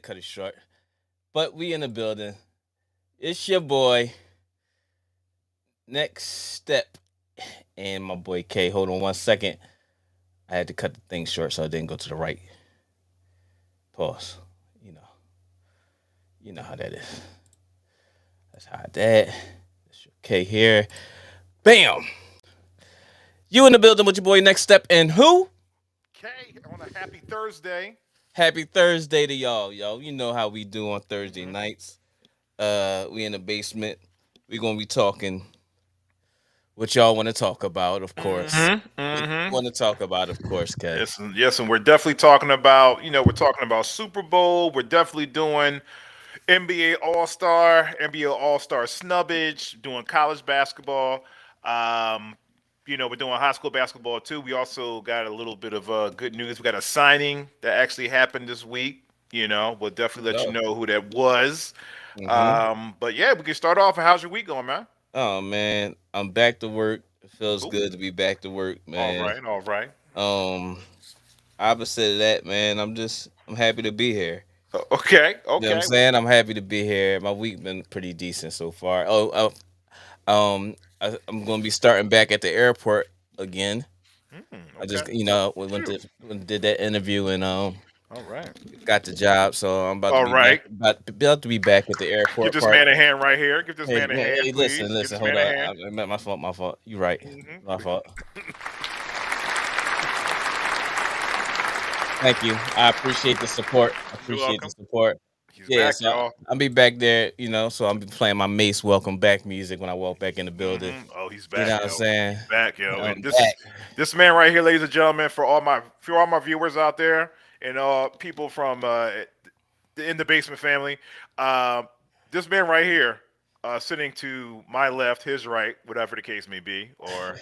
cut it short. But we in the building. It's your boy. Next step. And my boy K. Hold on 1 second. I had to cut the thing short so I didn't go to the right. Pause. You know how that is. That's how that. That's your K here. Bam. You in the building with your boy Next Step and who? K on a happy Thursday. Happy Thursday to y'all, yo. You know how we do on Thursday nights. We in the basement. We gonna be talking what y'all want to talk about, of course. Want to talk about, of course, K. Yes, and we're definitely talking about, we're talking about Super Bowl. We're definitely doing NBA All Star, NBA All Star snubbage, doing college basketball. We're doing high school basketball too. We also got a little bit of good news. We got a signing that actually happened this week. We'll definitely let you know who that was. But yeah, we can start off. How's your week going, man? Oh man, I'm back to work. It feels good to be back to work, man. All right. Opposite of that, man, I'm happy to be here. Okay. You know what I'm saying? I'm happy to be here. My week been pretty decent so far. I'm gonna be starting back at the airport again. Okay. I just went did that interview and All right. got the job, so I'm about All to be right. about to be back at the airport. Give this man a hand right here. Give this Hey, man a hey, hand, hey, please. listen, hold on. My fault. You right. My fault. Thank you. I appreciate the support. He's back, so y'all. I'll be back there, so I'll be playing my Mace welcome back music when I walk back in the building. Oh, he's back. You know what I'm saying? He's back, yo. I'm And back. this man right here, ladies and gentlemen, for all my viewers out there and people from in the basement family, this man right here, sitting to my left, his right, whatever the case may be, or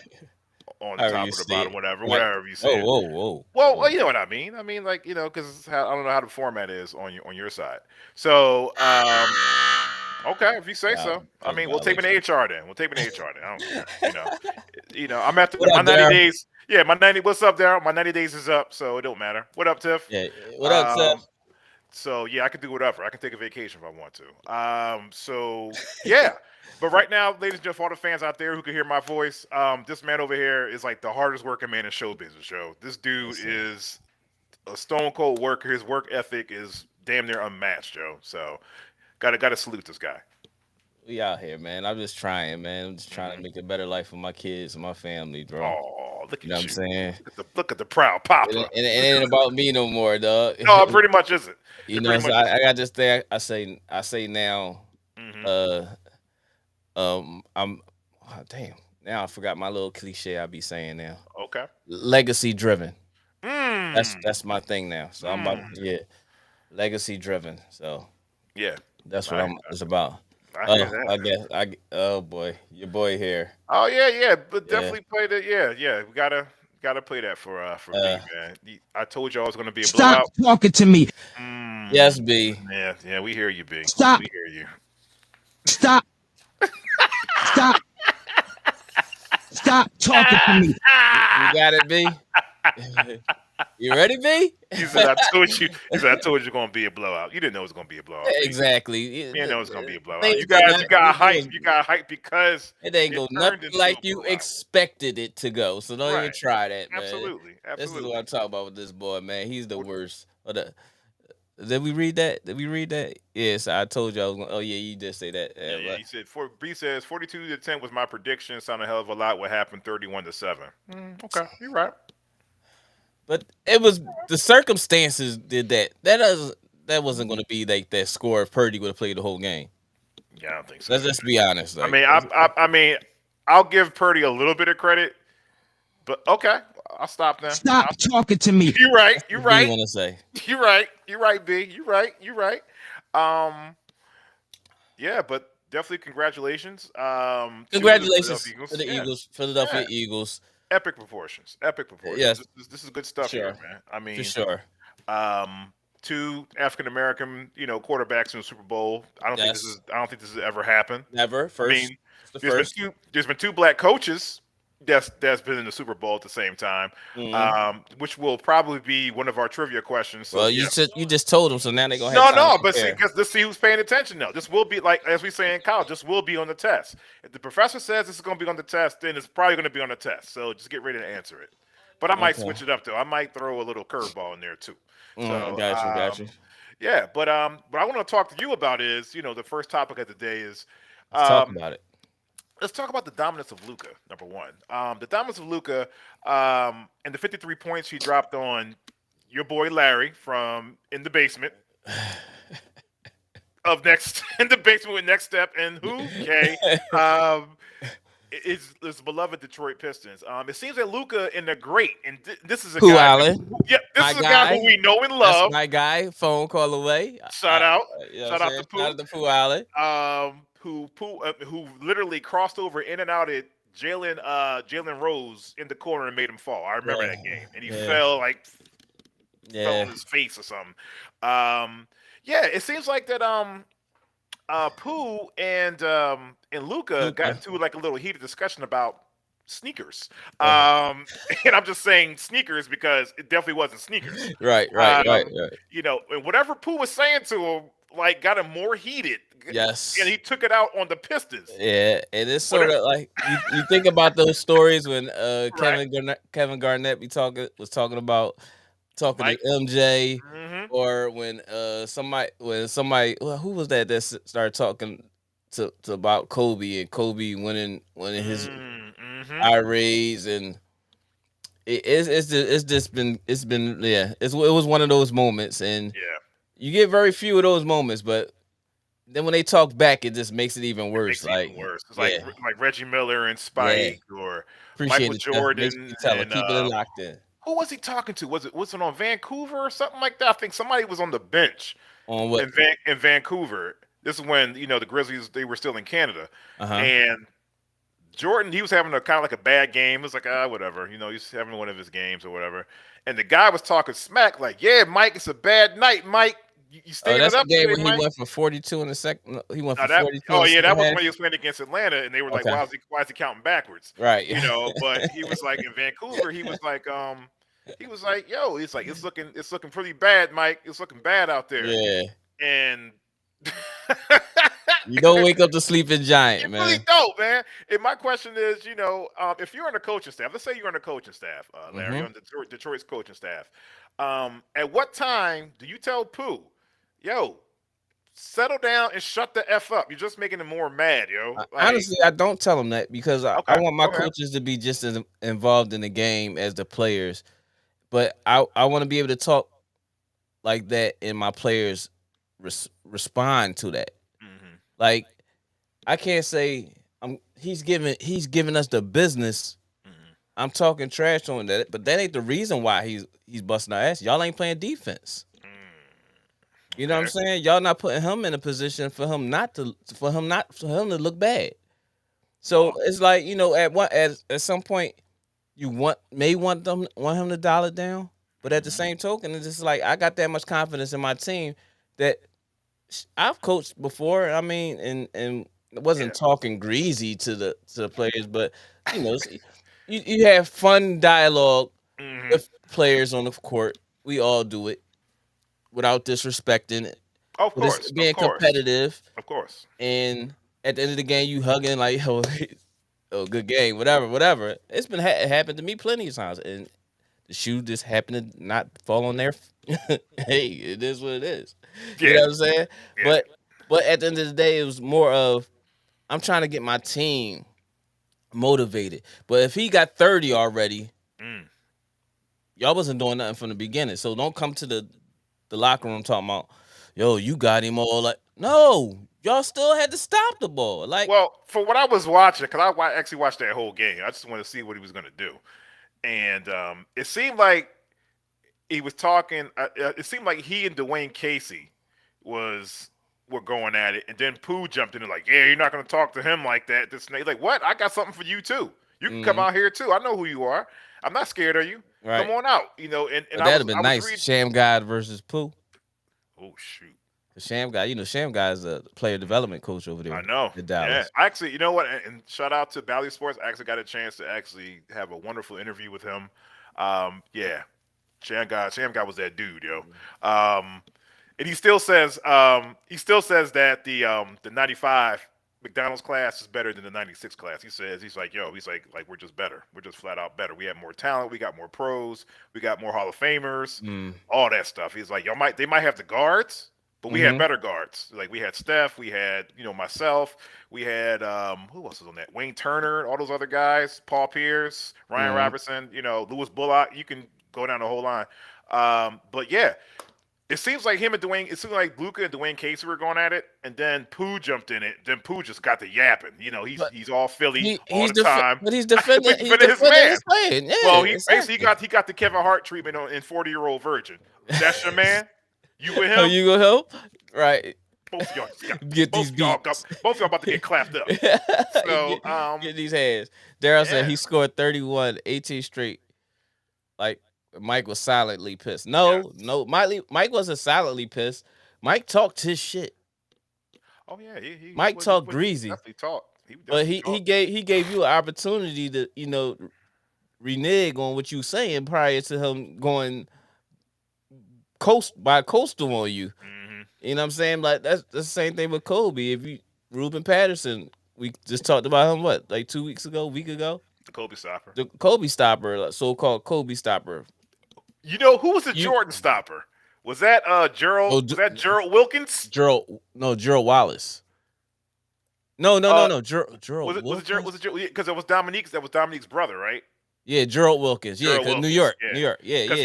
on the top or the bottom, whatever you say. Whoa. Well, you know what I mean. I mean, like, because I don't know how the format is on your side. So, okay, if you say so. I mean, we'll tape an HR then. I don't care. I'm after my 90 days. Yeah, my 90. What's up, Daryl? My 90 days is up, so it don't matter. What up, Tiff? Yeah. What up, Tiff? So yeah, I can do whatever. I can take a vacation if I want to. So yeah. But right now, ladies and gentlemen, for all the fans out there who can hear my voice, this man over here is like the hardest working man in show business, Joe. This dude is a stone cold worker. His work ethic is damn near unmatched, Joe. So gotta salute this guy. We out here, man. I'm just trying, man. I'm just trying to make a better life for my kids and my family, bro. Oh, look at you. Know what I'm saying? Look at the proud papa. It ain't about me no more, dog. No, it pretty much isn't. So I got this thing. I say now. Damn. Now I forgot my little cliche I be saying now. Okay. Legacy driven. That's my thing now. So I'm about legacy driven. So yeah, that's what it's about. Oh boy, your boy here. Oh yeah, but definitely play that. Yeah, we gotta play that for B, man. I told you I was gonna be a blowout. Stop talking to me. Yes, B. Yeah, we hear you, B. Stop. We hear you. Stop. Stop talking to me. You got it, B. You ready, B? He said, I told you it's gonna be a blowout. You didn't know it was gonna be a blowout. Exactly. You didn't know it was gonna be a blowout. You got hype. You got hype because it ain't go nothing like you expected it to go. So don't even try that, man. Absolutely. This is what I'm talking about with this boy, man. He's the worst. Did we read that? Yes, I told you I was going. Oh yeah, you did say that. Yeah. He said B says 42-10 was my prediction. Sound a hell of a lot. What happened 31-7. Okay, you're right. But it was the circumstances did that. That wasn't going to be like that score if Purdy would have played the whole game. Yeah, I don't think so. Let's just be honest. Like, I mean, I'll give Purdy a little bit of credit, but okay, I'll stop now. Stop talking to me. You're right. What do you want to say? You're right, B. You're right. Yeah, but definitely congratulations. Congratulations to the Philadelphia Eagles. Epic proportions. Yes, this is good stuff here, man. I mean, for sure. 2 African American, quarterbacks in the Super Bowl. I don't think this has ever happened. Never. First. I mean, there's been 2 black coaches that's been in the Super Bowl at the same time, Mhm. which will probably be one of our trivia questions. So Well, yeah. you just told them, so now they're gonna have No, time to no, but see, prepare. because let's see who's paying attention now. This will be like, as we say in college, this will be on the test. If the professor says this is going to be on the test, then it's probably going to be on the test. So just get ready to answer it. But I might Okay. switch it up though. I might throw a little curveball in there too. So Got you. Got you. yeah, but what I want to talk to you about is, the first topic of the day is, Let's talk um, about it. let's talk about the dominance of Luca. Number one, the dominance of Luca, and the 53 points he dropped on your boy Larry from in the basement of next in the basement with Next Step and who? K. Um, is beloved Detroit Pistons. It seems that Luca and the great, and this is a Who guy. Allen? Yeah, this My is a guy guy. who we know and That's love. my guy. Phone call away. Shout out, You know what I'm shout out saying? to Shout Pooh. out to Pooh Allen. Who literally crossed over in and out at Jalen Rose in the corner and made him fall. I remember Yeah. that game, and he Yeah. fell Yeah. on his face or something. Yeah, it seems like that. Pooh and Luca got Luka. into like a little heated discussion about sneakers. Uh, And I'm just saying sneakers because it definitely wasn't sneakers. right. Right. Right. Um, Right. and whatever Pooh was saying to him, like, got him more heated, and Yes. he took it out on the Pistons. Yeah, and it's sort Whatever, of like you think about those stories when right, Kevin Garnett was talking about talking to Mike? MJ, Mm-hmm. or when somebody who was that started talking to about Kobe, and Kobe winning his Mm-hmm. irades, and it's been yeah, it was one of those moments, and Yeah, you get very few of those moments, but then when they talk back, it just makes it even it worse. makes it Like, even worse. It's yeah, like Reggie Miller and yeah. Spike, or Appreciate Michael it, Jeff. Make sure Jordan you tell her. and Keep it locked in. who was he talking to? Was it on Vancouver or something like that? I think somebody was on the bench On what? in Vancouver. This is when the Grizzlies, they were still in Canada, Uh-huh. and Jordan, he was having a kind of like a bad game. It was like, whatever, he's having one of his games or whatever. And the guy was talking smack, like, yeah, Mike, it's a bad night, Mike. You Oh, staying it that's the up game today, when he Mike? went for 42 in the second. No, he went for That 42 in oh the yeah, second that was half. when he was playing against Atlanta, and they were like, Okay. why is he counting backwards? Right. But he was like in Vancouver, he was like, yo, he's like, it's looking pretty bad, Mike. It's looking bad out there. Yeah. And You don't wake up the sleeping giant, you really man. don't, man. And my question is, if you're on the coaching staff, let's say you're on the coaching staff, Larry, Mm-hmm. on Detroit's coaching staff, at what time do you tell Pooh, yo, settle down and shut the F up? You're just making him more mad, yo. Like, Honestly, I don't tell them that because I okay, want my go ahead. coaches to be just as involved in the game as the players. But I want to be able to talk like that, and my players respond to that. Mm-hmm. Like, I can't say he's giving us the business. Mm-hmm. I'm talking trash on that, but that ain't the reason why he's busting our ass. Y'all ain't playing defense. You know what I'm Okay. saying? Y'all not putting him in a position for him to look bad. So it's like, at some point you want him to dial it down, but at the same token, it's just like I got that much confidence in my team that I've coached before. I mean, and it wasn't Yeah. talking greasy to the players, but you have fun dialogue Mm-hmm. with players on the court. We all do it without disrespecting it, Of but it's course, of being course, competitive. of course. And at the end of the game, you hugging like, oh, good game, whatever. It's been it happened to me plenty of times, and the shoe just happened to not fall on there. Hey, it is what it is. You know Yeah. what I'm saying? Yeah. But at the end of the day, it was more of I'm trying to get my team motivated. But if he got 30 already, Mm. y'all wasn't doing nothing from the beginning. So don't come to the locker room talking about, yo, you got him all like, no, y'all still had to stop the ball. Like, Well, for what I was watching, because actually watched that whole game, I just wanted to see what he was going to do, and it seemed like he was talking. It seemed like he and Dwayne Casey were going at it, and then Pooh jumped in and like, yeah, you're not going to talk to him like that. This He's like, what? I got something for you too. You can come mhm, out here too. I know who you are. I'm not scared of you. Come right. on out. And But I that'd was have been I was nice. reading. Sham God versus Pooh. Oh shoot. Sham guy, Sham guy is a player development coach over there I know. at Yeah. Dallas. Actually, you know what? And shout out to Bally Sports. I actually got a chance to actually have a wonderful interview with him. Yeah. Sham guy was that dude, yo. Um, and he still says that the 95 McDonald's class is better than the 96 class. He's like, yo, he's like we're just better. We're just flat out better. We have more talent, we got more pros, we got more Hall of Famers, Mm. all that stuff. He's like, they might have the guards, but we had Mm-hmm. better guards. Like we had Steph, we had, myself, we had who else was on that? Wayne Turner, all those other guys, Paul Pierce, Ryan Mm-hmm. Robertson, Lewis Bullock. You can go down the whole line. But yeah, it seems like him and Dwayne. It seems like Luka and Dwayne Casey were going at it, and then Pooh jumped in it. Then Pooh just got to yapping. But He's all Philly all he's the time. but he's defending He's defending his his man. plan. Yeah, Well, he basically exactly. he got the Kevin Hart treatment in 40-Year-Old Virgin. That's your man. You with Oh, him? you gonna help? Right. Both of y'all just got Get both these of y'all beats. both of y'all about to get clapped up. So Get these hands. Daryl said yeah. he scored 31, 18 straight. Like Mike was silently pissed. Yes. No, Mike wasn't silently pissed. Mike talked his shit. Oh yeah, he Mike was talked greasy, definitely talked. He but definitely he talked. he gave you an opportunity to renege on what you saying prior to him going coastal on you. Mhm. You know what I'm saying? Like that's the same thing with Kobe. If you Ruben Patterson, we just talked about him like 2 weeks ago, week ago. The Kobe stopper. The Kobe stopper, like, so-called Kobe stopper. You know who was the You Jordan stopper? Was that Gerald? oh, Was that Gerald Wilkins? Gerald Wallace. No, Gerald Was it Gerald? Wilkins. Was it because it was Dominique's? That was Dominique's brother, right? Yeah, Gerald Wilkins. Yeah, Gerald cause Wilkins. New York. Yeah, Because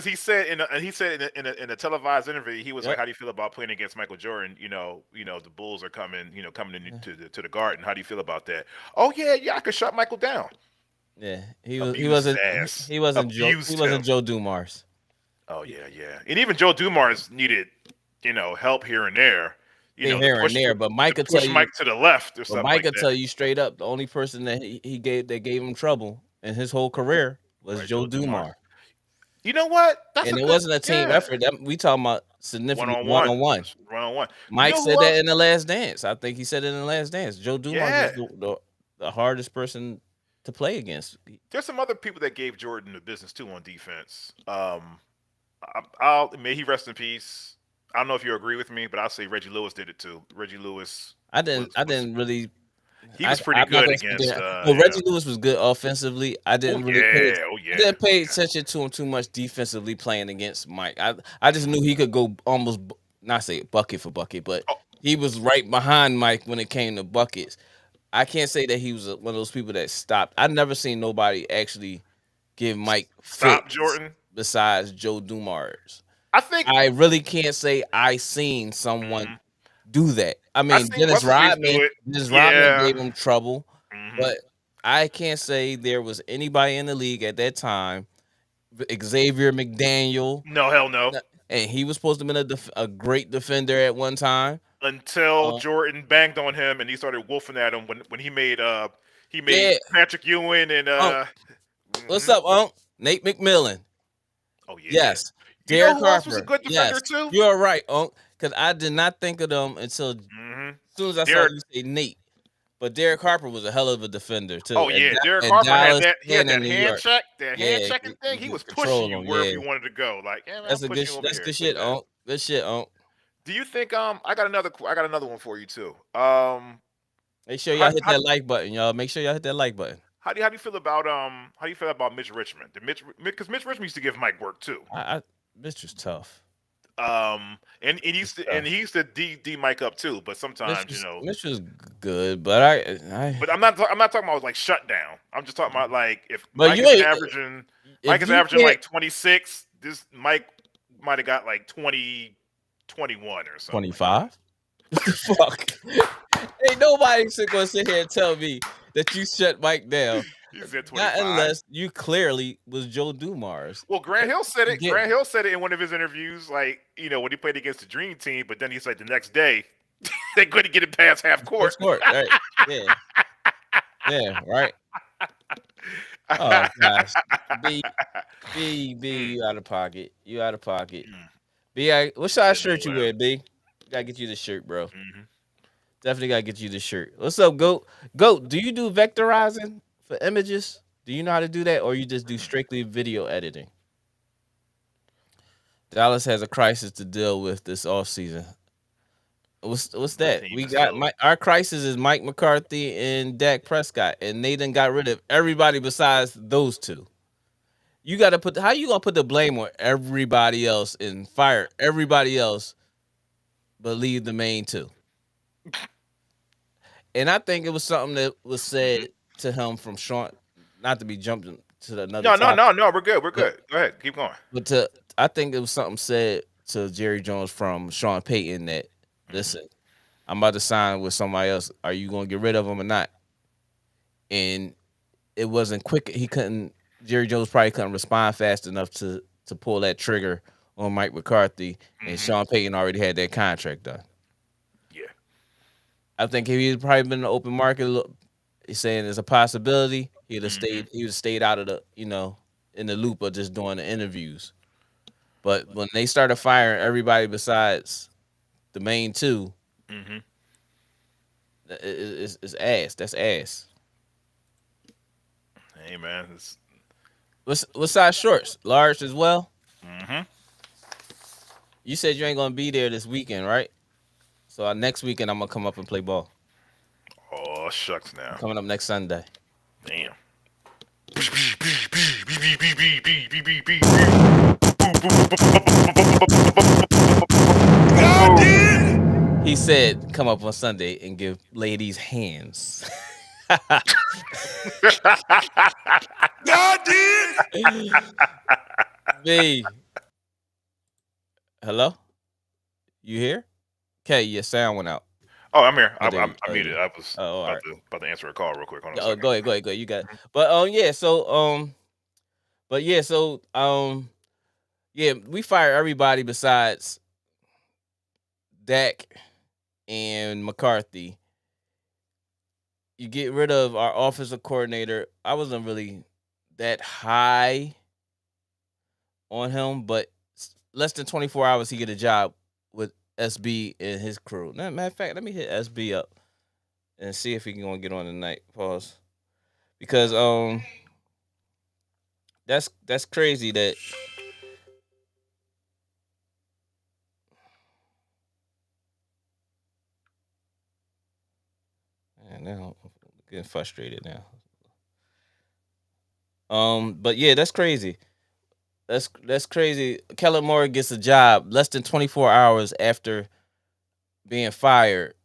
yeah. he said in a televised interview, he was like, Yep. "How do you feel about playing against Michael Jordan? The Bulls are coming, coming to the Garden. How do you feel about that? Oh yeah, I could shut Michael down. Yeah, he Abused his wasn't ass. he wasn't Abused him. Joe Dumars. Oh yeah, and even Joe Dumars needed, help here and there. Here To and there, but Mike to could tell push you. Mike to the left or But something Mike like could that. tell you straight up, the only person that he gave him trouble in his whole career was Right, Joe Joe Dumars. Dumars. You know what? That's And a it good wasn't a team yeah. effort. We talking about One significant on one one. on one. One on one. You Mike know said who that else? in the Last Dance. I think he said it in the Last Dance. Joe Dumars Yeah. was the hardest person to play against. There's some other people that gave Jordan the business too on defense. May he rest in peace. I don't know if you agree with me, but I'll say Reggie Lewis did it too. Reggie Lewis. I didn't really. He was pretty I'm not good gonna speak to against. that. No, Reggie Lewis was good offensively. I Oh didn't really pay. yeah. Oh yeah. I didn't pay attention to him too much defensively playing against Mike. I just knew he could go almost not say bucket for bucket, but Oh. he was right behind Mike when it came to buckets. I can't say that he was one of those people that stopped. I've never seen nobody actually give Mike Stop fits Jordan. besides Joe Dumars. I think I really can't say I seen someone do that. I I mean, seen what's his face do it. Dennis Yeah. Rodman gave him trouble, Mhm. but I can't say there was anybody in the league at that time. Xavier McDaniel, No, hell no. and he was supposed to have been a great defender at one time. Until Jordan banged on him and he started wolfing at him when he made Yeah. Patrick Ewing and What's mhm. up, Unc? Nate McMillan. Oh yeah. Yes. You know Derek who else was a Harper. good defender Yes. too? You're right, Unc. Because I did not think of them until as Mm-hmm. soon as I Derek- saw you say Nate. But Derek Harper was a hell of a defender too. Oh At yeah, Derek at Harper Dallas had and that in New hand York. check, that Yeah, hand checking you thing. He could was control pushing you him, wherever yeah. you wanted to go. Like, yeah, man, That's I'm pushing you over that's here. good shit, Unc. Good shit, Unc. Do you think I got another one for you too? Make sure How- y'all hit how- that like button, y'all. Make sure y'all hit that like button. How do you feel about Mitch Richmond? Because Mitch Richmond used to give Mike work too. Mitch was tough. And he used to D Mike up too, but sometimes Mitch was good, but I But I'm not talking about like shutdown. I'm just talking about like if But Mike you is ain't- averaging if Mike is you averaging can't- like 26. This Mike might have got like 20, 21 or something. 25. Fuck. Ain't nobody gonna sit here and tell me that you shut Mike down. He said 25. Not unless you clearly was Joe Dumars. Well, Grant Hill said it. Yeah. Grant Hill said it in one of his interviews, like, when he played against the Dream Team, but then he said the next day they couldn't get it past half court. Right. Yeah. Yeah, right. Oh gosh. B, you out of pocket. You out of pocket. B, what size shirt you wear, B? Gotta get you the shirt, bro. Hmm. Definitely gotta get you the shirt. What's up, Goat? Goat, do you do vectorizing for images? Do you know how to do that, or you just do strictly video editing? Dallas has a crisis to deal with this offseason. What's My that? team We is got hella. our crisis is Mike McCarthy and Dak Prescott, and they done got rid of everybody besides those two. You got to put how you gonna put the blame on everybody else and fire everybody else, but leave the main two? And I think it was something that was Hmm. said to him from Sean, not to be jumping to another No, no, topic, no, no. We're good. We're but good. Go ahead. Keep going. but to I think it was something said to Jerry Jones from Sean Payton that Hmm. listen, I'm about to sign with somebody else. Are you gonna get rid of him or not? And it wasn't quick. He couldn't. Jerry Jones probably couldn't respond fast enough to pull that trigger on Mike McCarthy, and Hmm. Sean Payton already had that contract done. Yeah. I think if he'd probably been in the open market, he's saying there's a possibility he'd have Hmm. stayed. He would have stayed out of the in the loop of just doing the interviews. But when they started firing everybody besides the main two, Hmm. it's ass. That's ass. Hey, man. It's, What size shorts? Large as well. hmm. You said you ain't gonna be there this weekend, right? So next weekend I'm gonna come up and play ball. Oh, shucks I'm now. coming up next Sunday. Damn. He said, "Come up on Sunday and give ladies hands." Me, hello, you here? Okay, your sound went out. Oh, I'm here. Oh, there you. I Oh, muted. yeah. I was Oh, all right. about to answer a call real quick. Hold on a Oh, second. go ahead, go ahead, go ahead. You got it. But yeah. So but yeah. So yeah. We fired everybody besides Dak and McCarthy. You get rid of our offensive coordinator. I wasn't really that high on him, but less than 24 hours he get a job with SB and his crew. Matter of fact, let me hit SB up and see if he can gonna get on tonight. Pause. Because that's crazy that man, now I'm getting frustrated now. But yeah, that's crazy. That's crazy. Kellen Moore gets a job less than 24 hours after being fired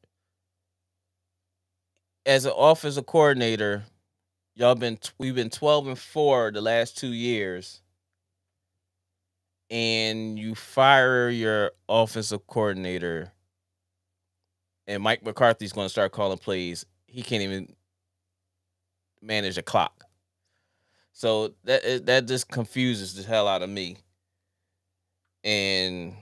as an offensive coordinator. We've been 12-4 the last 2 years, and you fire your offensive coordinator, and Mike McCarthy's going to start calling plays. He can't even manage a clock. So that just confuses the hell out of me. And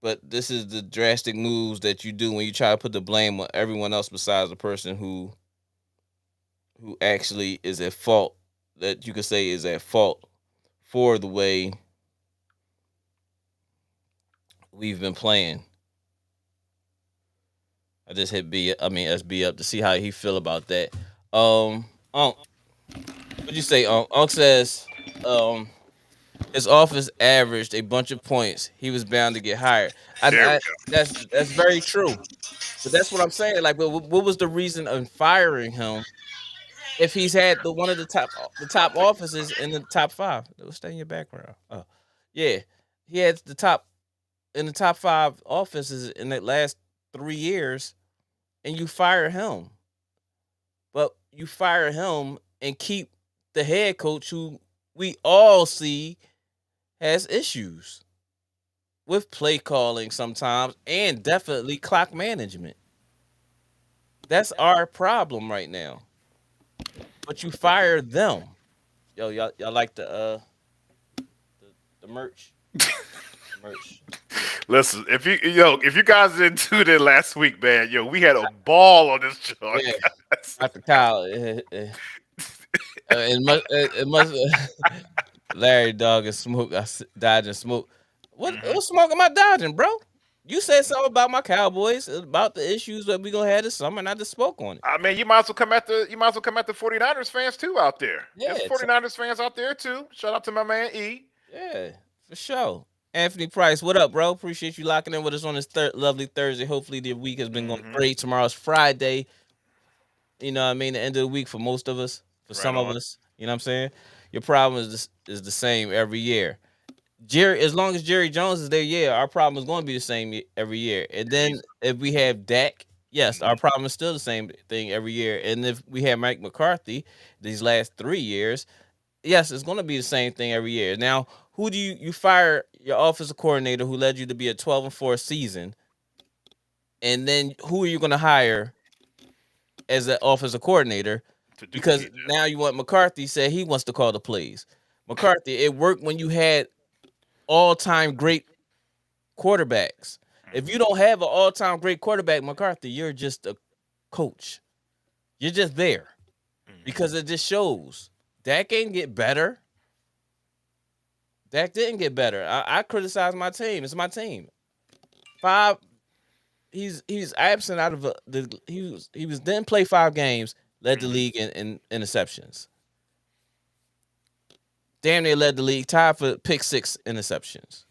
but this is the drastic moves that you do when you try to put the blame on everyone else besides the person who actually is at fault, that you could say is at fault for the way we've been playing. I just hit SB up to see how he feel about that. Unc, what'd you say? Unc says, um, his office averaged a bunch of points. He was bound to get hired. There we I go. that's very true. But that's what I'm saying. Like, what was the reason of firing him if he's had one of the top offices in the top five? Stay in your background. Oh, yeah, he had the top in the top five offices in the last 3 years, and you fire him. But you fire him and keep the head coach who we all see has issues with play calling sometimes and definitely clock management. That's our problem right now. But you fire them. Yo, y'all like the, the merch? Merch. Listen, if you guys didn't tune in last week, man, we had a ball on this joint, Yeah, guys. Dr. Kyle. It must Larry dog and smoke. Dodging smoke. What Hmm. smoke am I dodging, bro? You said something about my Cowboys, about the issues that we gonna have this summer, and I just spoke on it. I mean, you might as well come at the 49ers fans too out there. There's Yeah, 49ers fans out there too. Shout out to my man E. yeah, for sure. Anthony Price, what up, bro? Appreciate you locking in with us on this lovely Thursday. Hopefully, the week has been going great. Tomorrow's Friday. You know what I mean? The end of the week for most of us, for Right some of on. us. You know what I'm saying? Your problem is the same every year. Jerry, as long as Jerry Jones is there, yeah, our problem is going to be the same every year. And then if we have Dak, yes, our problem is still the same thing every year. And if we have Mike McCarthy these last 3 years, yes, it's going to be the same thing every year. Now, who do you fire your offensive coordinator who led you to be a 12-4 season, and then who are you going to hire as an offensive coordinator? To Because duplicate that. now you want McCarthy said he wants to call the plays. McCarthy, it worked when you had all-time great quarterbacks. If you don't have an all-time great quarterback, McCarthy, you're just a coach. You're just there because it just shows. Dak ain't get better. Dak didn't get better. I criticize my team. It's my team. Five. He's absent out of he was didn't play 5 games. Led the league in interceptions. Damn near led the league. Tied for pick 6 interceptions.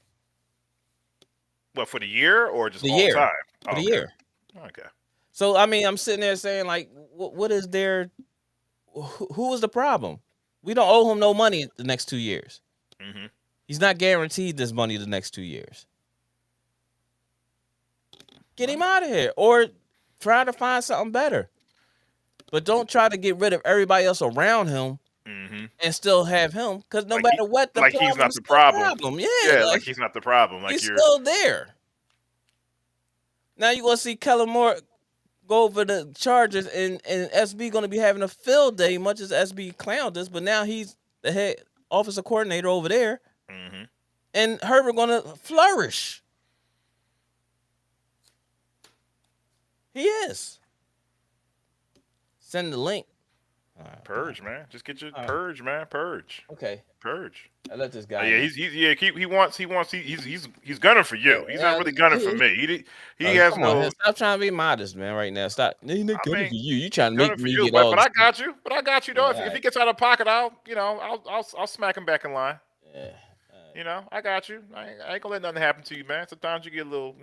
What, for the year or just The all year. time? For the Okay. year. Okay. So I mean, I'm sitting there saying like, what is there? Who is the problem? We don't owe him no money the next 2 years. Mm-hmm. He's not guaranteed this money the next 2 years. Get him out of here, or try to find something better. But don't try to get rid of everybody else around him and still have him, because no matter what, the like problem he's not is the still a problem. Yeah, Yeah, like he's not the problem. Like he's you're still there. Now you're gonna see Kellen Moore go over the Chargers, and SB gonna be having a field day, much as SB clowned us. But now he's the head offensive coordinator over there, and Herbert gonna flourish. He is. Send the link. purge, man. Just get your purge, man. Purge. Okay, Purge. I let this guy. Yeah, he's gunning for you. He's not really gunning for me. He has Come on, no. stop trying to be modest, man. Right now, stop. He's not I good mean, for you. You trying to gunning make for me you, get all. but I got you. But I got you though. Yeah, If he gets out of pocket, I'll smack him back in line. Yeah. I got you. I ain't gonna let nothing happen to you, man. Sometimes you get a little,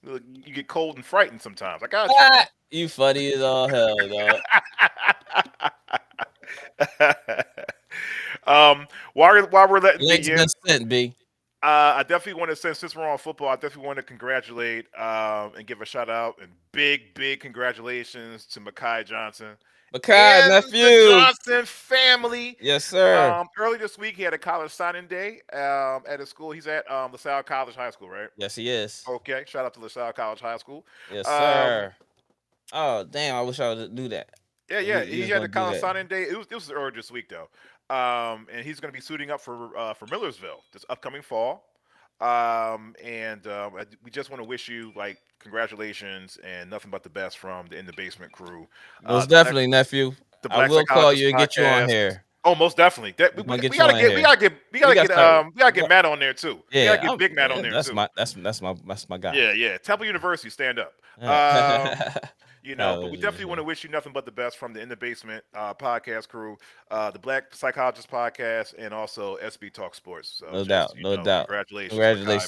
you get cold and frightened. Sometimes I got you. Ah, you funny as all hell, dog. While we're letting Links B in, been sent, B. I definitely want to since we're on football, I definitely want to congratulate and give a shout out and big congratulations to Mekhi Johnson Makai, and nephew. the Johnson family. Yes, sir. Early this week, he had a college signing day at his school. He's at LaSalle College High School, right? Yes, he is. Okay, shout out to LaSalle College High School. Yes, sir. Oh, damn! I wish I would do that. Yeah. He had a college that. signing day. It was earlier this week though, and he's going to be suiting up for Millersville this upcoming fall. We just want to wish you congratulations and nothing but the best from the In the Basement crew. Most definitely, nephew. The I Black will call Psychologist you and get you on podcast. here. Oh, most definitely. We'll get you on here. We gotta get Matt on there too. Yeah, we gotta get Big Matt on there that's too. That's my guy. Yeah. Temple University, stand up. Oh, But we definitely want to wish you nothing but the best from the In the Basement podcast crew, the Black Psychologist podcast, and also SB Talk Sports. So no doubt. Congratulations,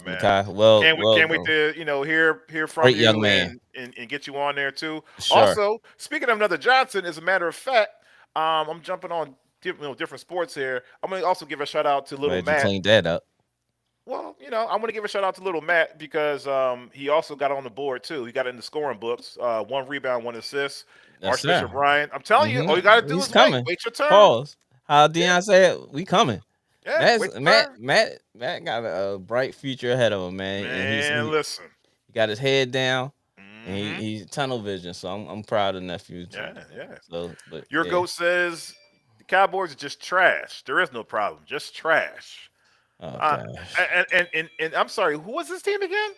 Makai. man. Well, Can't wait to hear from great you young man. and get you on there too. Sure. Also, speaking of another Johnson, as a matter of fact, I'm jumping on different sports here. I'm gonna also give a shout out to little Matt. You cleaned that up. Well, I'm going to give a shout out to little Matt because he also got on the board too. He got in the scoring books. 1 rebound, 1 assist. Yes, Archbishop sir. Ryan. I'm telling you, all you got to do is wait your turn. Pause. How Deion said, we coming. Yeah, Matt got a bright future ahead of him, man. Man, listen. He got his head down, and he's tunnel vision. So I'm proud of nephew. Yeah. So, but Your goat says the Cowboys are just trash. There is no problem, just trash. Oh, gosh. And I'm sorry, who was this team again?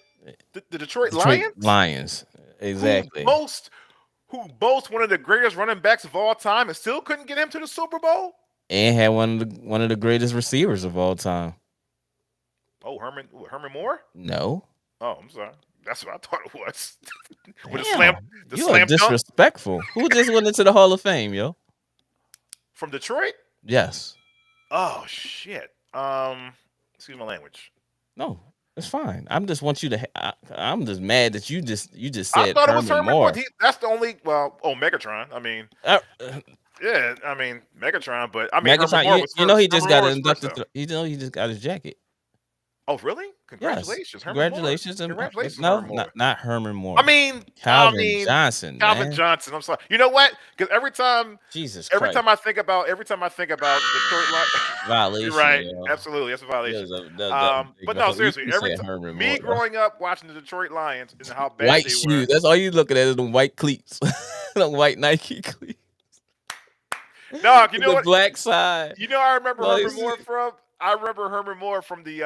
The Detroit Lions. Exactly. Who boast one of the greatest running backs of all time and still couldn't get him to the Super Bowl? And had one of the greatest receivers of all time. Oh, Herman Moore? No. Oh, I'm sorry. That's what I thought it was. With Damn, the you are slam dunk disrespectful. Who just went into the Hall of Fame, yo? from Detroit. Yes. Oh shit. Excuse my language. No, it's fine. I'm just want you to. I'm just mad that you just I said thought it was Herman Herman, but Moore. that's the only. Well, Megatron. I mean, Uh, yeah, I mean Megatron, but I mean Herman Megatron, Moore was you know first. he just Herman got Moore was first inducted. though. He just got his jacket. Oh really? Yes, Congratulations, Herman Moore. congratulations. And Congratulations, no, Herman Moore. not Herman Moore. I mean, I Calvin mean Johnson, Calvin man. Johnson. I'm sorry. You know what? Because Jesus every Christ, time I think about the Detroit Lions, you're violation, right. yo. Absolutely, that's a violation. That was a big But no, You seriously, said Herman Moore. me growing up watching the Detroit Lions and how bad White they were. shoes. That's all you looking at is the white cleats, the white Nike cleats. Dog, you know The what? black side. You know I remember All you Herman Moore see- from? I remember Herman Moore from the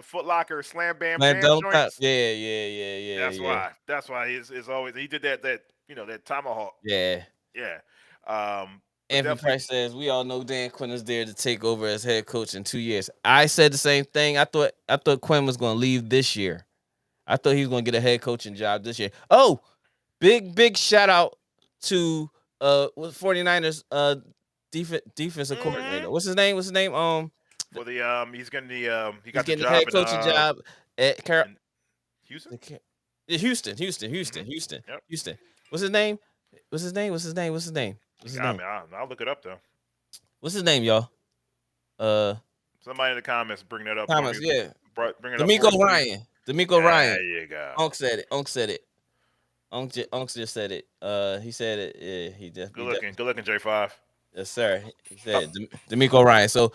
Foot Locker Slam Bam Man, Jam don't stop. joints. That's Yeah. why. That's why he's always he did that tomahawk. Yeah. Yeah. But Anthony definitely. Price says we all know Dan Quinn is there to take over as head coach in 2 years. I said the same thing. I thought Quinn was going to leave this year. I thought he was going to get a head coaching job this year. Oh, big shout out to 49ers defensive coordinator. What's his name? For the he's getting the he He's got the getting the head job coaching job at in Houston. Houston. Yep. Houston. What's his name? What's his name? I mean, I'll look it up though. What's his name, y'all? Somebody in the comments bring that up. Thomas, yeah. Bring it up. D'Amico Ryan. There you go. Unc said it. Unc just said it. He said it. Yeah, he just. Good looking, J5. Yes, sir. He said D'Amico Ryan. So,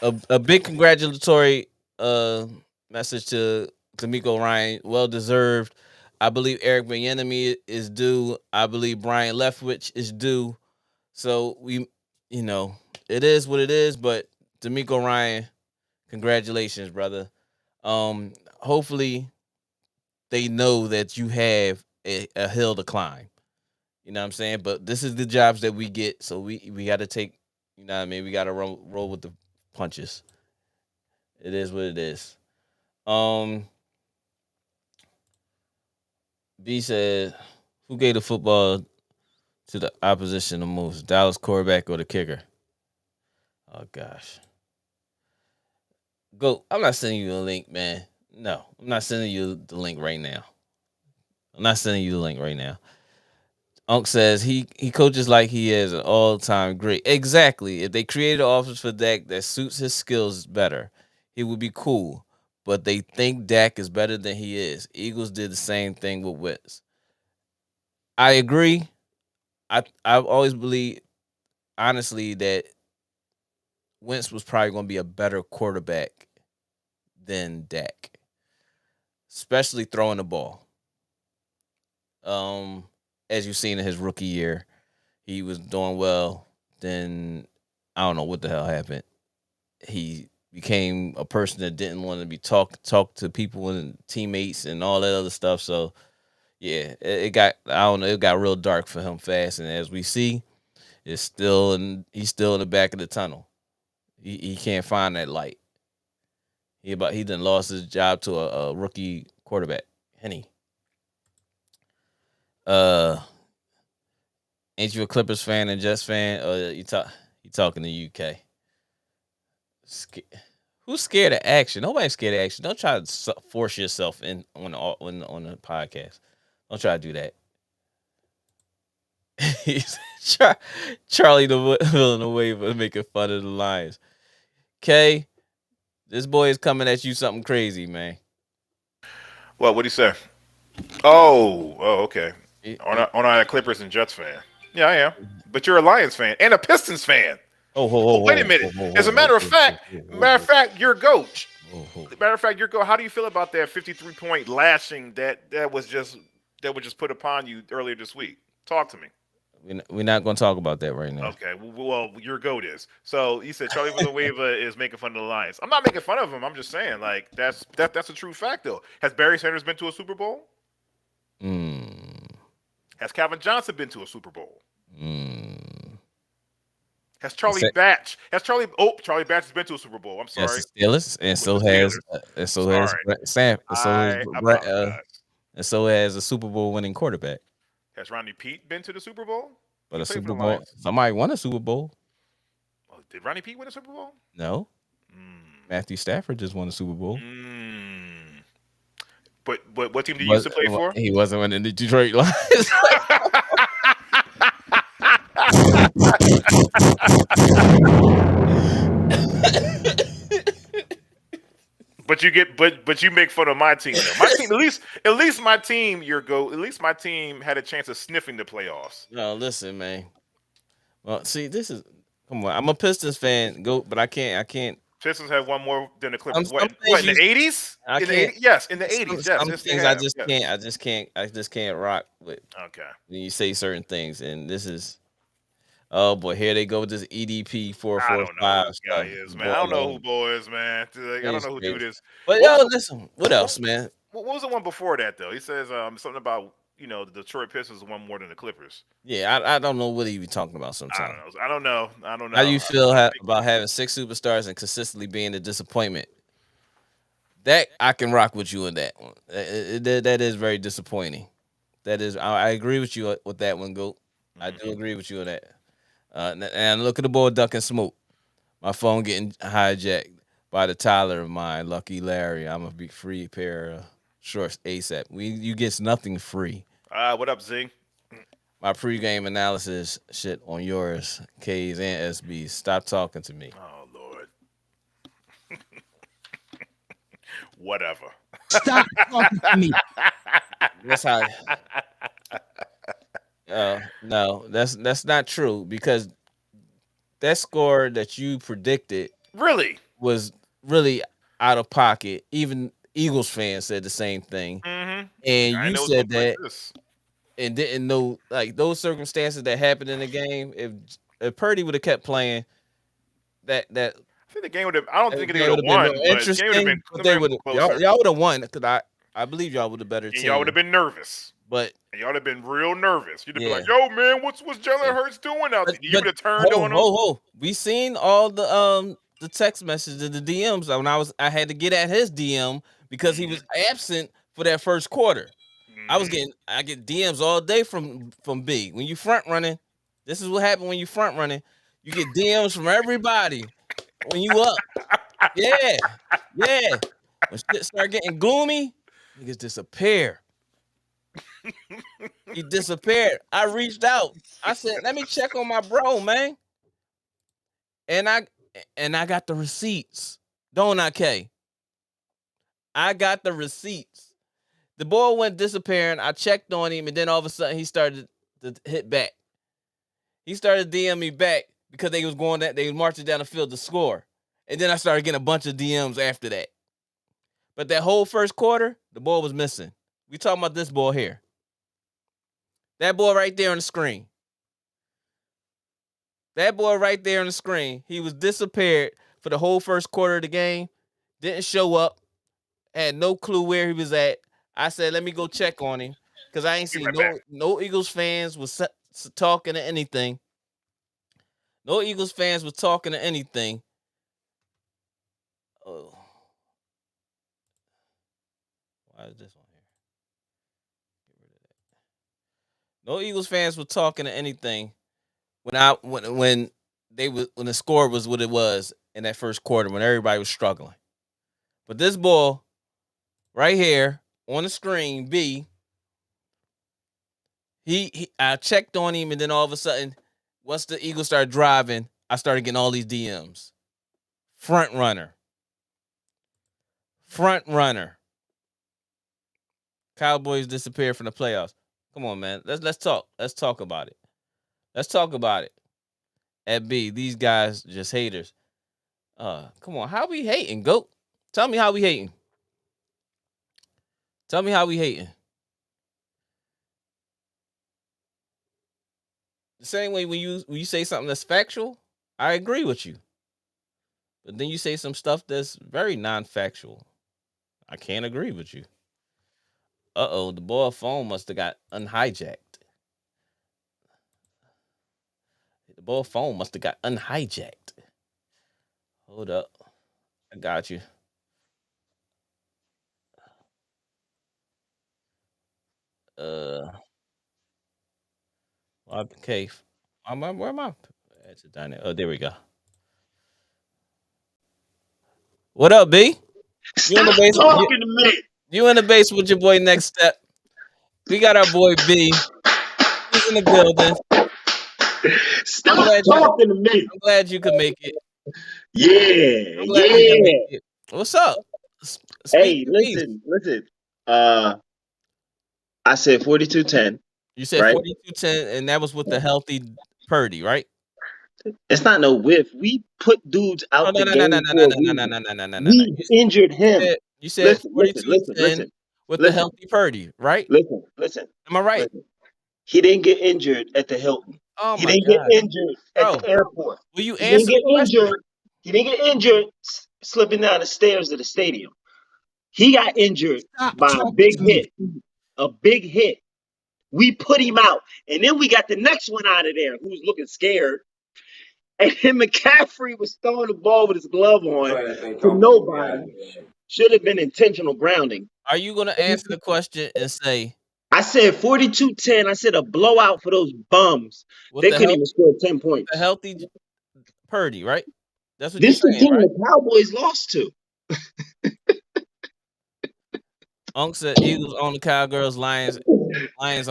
a big congratulatory message to D'Amico Ryan. Well deserved. I believe Eric Bieniemy is due. I believe Brian Leftwich is due. So it is what it is. But D'Amico Ryan, congratulations, brother. Hopefully they know that you have a hill to climb. You know what I'm saying? But this is the jobs that we get, so we got to take. You know what I mean? We got to roll with the punches. It is what it is. B said, "Who gave the football to the opposition the most? Dallas quarterback or the kicker?" Oh gosh. Go. I'm not sending you a link, man. No, I'm not sending you the link right now. Unc says he coaches like he is an all-time great. Exactly. If they created an offense for Dak that suits his skills better, he would be cool. But they think Dak is better than he is. Eagles did the same thing with Wentz. I agree. I've always believed, honestly, that Wentz was probably going to be a better quarterback than Dak, especially throwing the ball. As you've seen in his rookie year, he was doing well. Then I don't know what the hell happened. He became a person that didn't want to be talk to people and teammates and all that other stuff. So yeah, it got real dark for him fast. And as we see, he's still in the back of the tunnel. He can't find that light. He done lost his job to a rookie quarterback. Henny. Ain't you a Clippers fan and Jets fan? Or you talking to UK? Who's scared of action? Nobody's scared of action. Don't try to force yourself in on the podcast. Don't try to do that. Charlie the Villanueva making fun of the Lions. Okay, this boy is coming at you something crazy, man. What do you say? Oh, okay. On a Clippers and Jets fan. Yeah, I am. But you're a Lions fan and a Pistons fan. Wait a minute. As a matter of fact, you're GOAT. Matter of fact, you're GOAT. How do you feel about that 53-point lashing that was just put upon you earlier this week? Talk to me. We're not going to talk about that right now. Okay. Well, your GOAT is. So you said Charlie Villanueva is making fun of the Lions. I'm not making fun of him. I'm just saying, like, that's a true fact, though. Has Barry Sanders been to a Super Bowl? Has Calvin Johnson been to a Super Bowl? Has Charlie Batch? Charlie Batch has been to a Super Bowl. I'm sorry. Yes, the Steelers, and so has Sam. and so has a Super Bowl winning quarterback. Has Ronnie Pete been to the Super Bowl? But He a played for Super the Bowl, Lions. somebody won a Super Bowl. Oh, did Ronnie Pete win a Super Bowl? No, Matthew Stafford just won a Super Bowl, Mm. But what team did he used but to play for? he wasn't winning the Detroit Lions. But you make fun of my team though. My team at least my team at least my team had a chance of sniffing the playoffs. No, listen, man. Well, see, this is come on. I'm a Pistons fan, but I can't. Pistons have won more than the Clippers. Some What things in the '80s? I In the can't. '80s? Yes, in the Some, '80s. Yes, some yes they things I have. just Yes. can't. I just can't rock with Okay. when you say certain things. And this is, oh boy, here they go with this EDP four I four don't know who five this guy stuff. is, man. Boy, I don't know who Lord, Bo is, man. Like, I don't it's know who dude crazy. is. But What was yo, the listen, what what, else, man? what was the one before that though? He says something about the Detroit Pistons won more than the Clippers. Yeah, I don't know what he be talking about I sometimes. don't know. I don't know. I don't How do know. you feel I think about having six superstars and consistently being a disappointment? That I can rock with you in that one. That is very disappointing. That is, I agree with you with that one, Goat. I do agree with you on that. And look at the boy ducking smoke. My phone getting hijacked by the Tyler of mine, Lucky Larry. I'm a big free pair of shorts ASAP. You get nothing free. what up, Zing? My pregame analysis shit on yours, K's and SBs. Stop talking to me. Oh Lord. Whatever. Stop talking to me. That's how. No, that's not true because that score that you predicted Really? was really out of pocket. Even Eagles fans said the same thing, Mm-hmm. and I you know it's gonna said be like that this. and didn't know like those circumstances that happened in the game. If Purdy would have kept playing, that I think the game would have. I don't think they game would would have have been won, more but the game would have interesting. been But they would have closer, y'all would have won because I believe y'all were the better and y'all would have team. been nervous. But And y'all would have been real nervous. You'd have been yeah, like, "Yo, man, what's Jalen yeah. Hurts doing out But there?" You but would have turned ho on him. ho ho. We seen all the text messages, the DMs when I had to get at his DM because he was absent for that first quarter. I get DMs all day from B. When you front running, this is what happened when you front running. You get DMs from everybody when you up. Yeah, yeah. When shit start getting gloomy, niggas disappear. He disappeared. I reached out. I said, "Let me check on my bro, man." And I got the receipts. Don't I, K? I got the receipts. The boy went disappearing. I checked on him, and then all of a sudden he started to hit back. He started DM me back because they was marching down the field to score. And then I started getting a bunch of DMs after that. But that whole first quarter, the boy was missing. We talking about this boy here. That boy right there on the screen. That boy right there on the screen. He was disappeared for the whole first quarter of the game. Didn't show up. Had no clue where he was at. I said, let me go check on him because I ain't Be seen right back. no Eagles fans was talking to anything. No Eagles fans was talking to anything. Oh, why is this on here? Get rid of that. No Eagles fans were talking to anything when when the score was what it was in that first quarter when everybody was struggling. But this ball right here on the screen, B, I checked on him, and then all of a sudden, once the Eagles started driving, I started getting all these DMs. Front runner. Front runner. Cowboys disappeared from the playoffs. Come on, man. Let's talk. Let's talk about it. Let's talk about it. At B, these guys just haters. Come on. How we hating, Goat? Tell me how we hating. Tell me how we hating. The same way when you say something that's factual, I agree with you. But then you say some stuff that's very non-factual. I can't agree with you. Uh-oh, the boy phone must have got unhijacked. The boy phone must have got unhijacked. Hold up. I got you. Okay. Where am I? It's down there. Oh, there we go. What up, B? You in the Stop base? talking to me. You in the base with your boy Next Step? We got our boy B. He's in the building. Stop talking to me. I'm glad you could make it. Yeah, I'm glad you could yeah. make it. What's up? Hey, listen. I said 42-10. You said right? 42-10, and that was with the healthy Purdy, right? It's not no whiff. We put dudes Oh, out no, the no, no, no, game no, no, for a no, no, reason. no, no, no, no, no, no. We injured him. You said Listen, 42-10 with the healthy Purdy, right? Listen. Am I right? Listen. He didn't get injured at the Hilton. Oh He my didn't God, get injured bro! at the airport. Will you He didn't answer get the question? injured. He didn't get injured slipping down the stairs of the stadium. He got injured by a big hit. A big hit. We put him out. And then we got the next one out of there who's looking scared. And then McCaffrey was throwing the ball with his glove on to nobody. Should have been intentional grounding. Are you gonna answer the question and say I said 42-10. I said a blowout for those bums. with They the couldn't even score 10 points. healthy Purdy, right? That's what This is you're the saying, team right? the Cowboys lost to. Unc said Eagles on the Cowgirls, Lions on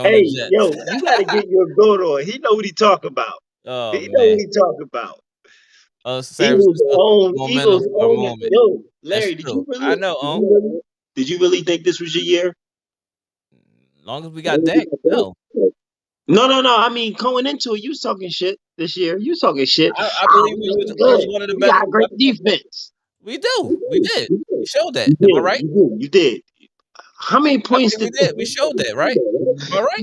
Hey, the Jets. yo, you got to get your goat on. He know what he talk about. Oh He know man. what he talk about. Oh, San Francisco momentum Eagles for a own. moment. Yo, Larry, That's true. I know, did you really think this was your year? As long as we got Dak, no. No. I mean, going into it, you was talking shit this year. You was talking shit. I believe we was one of the We best. got a great defense. We do. We did. We showed that. Am I right? You did. How many points we did? We showed that, right? Am I right?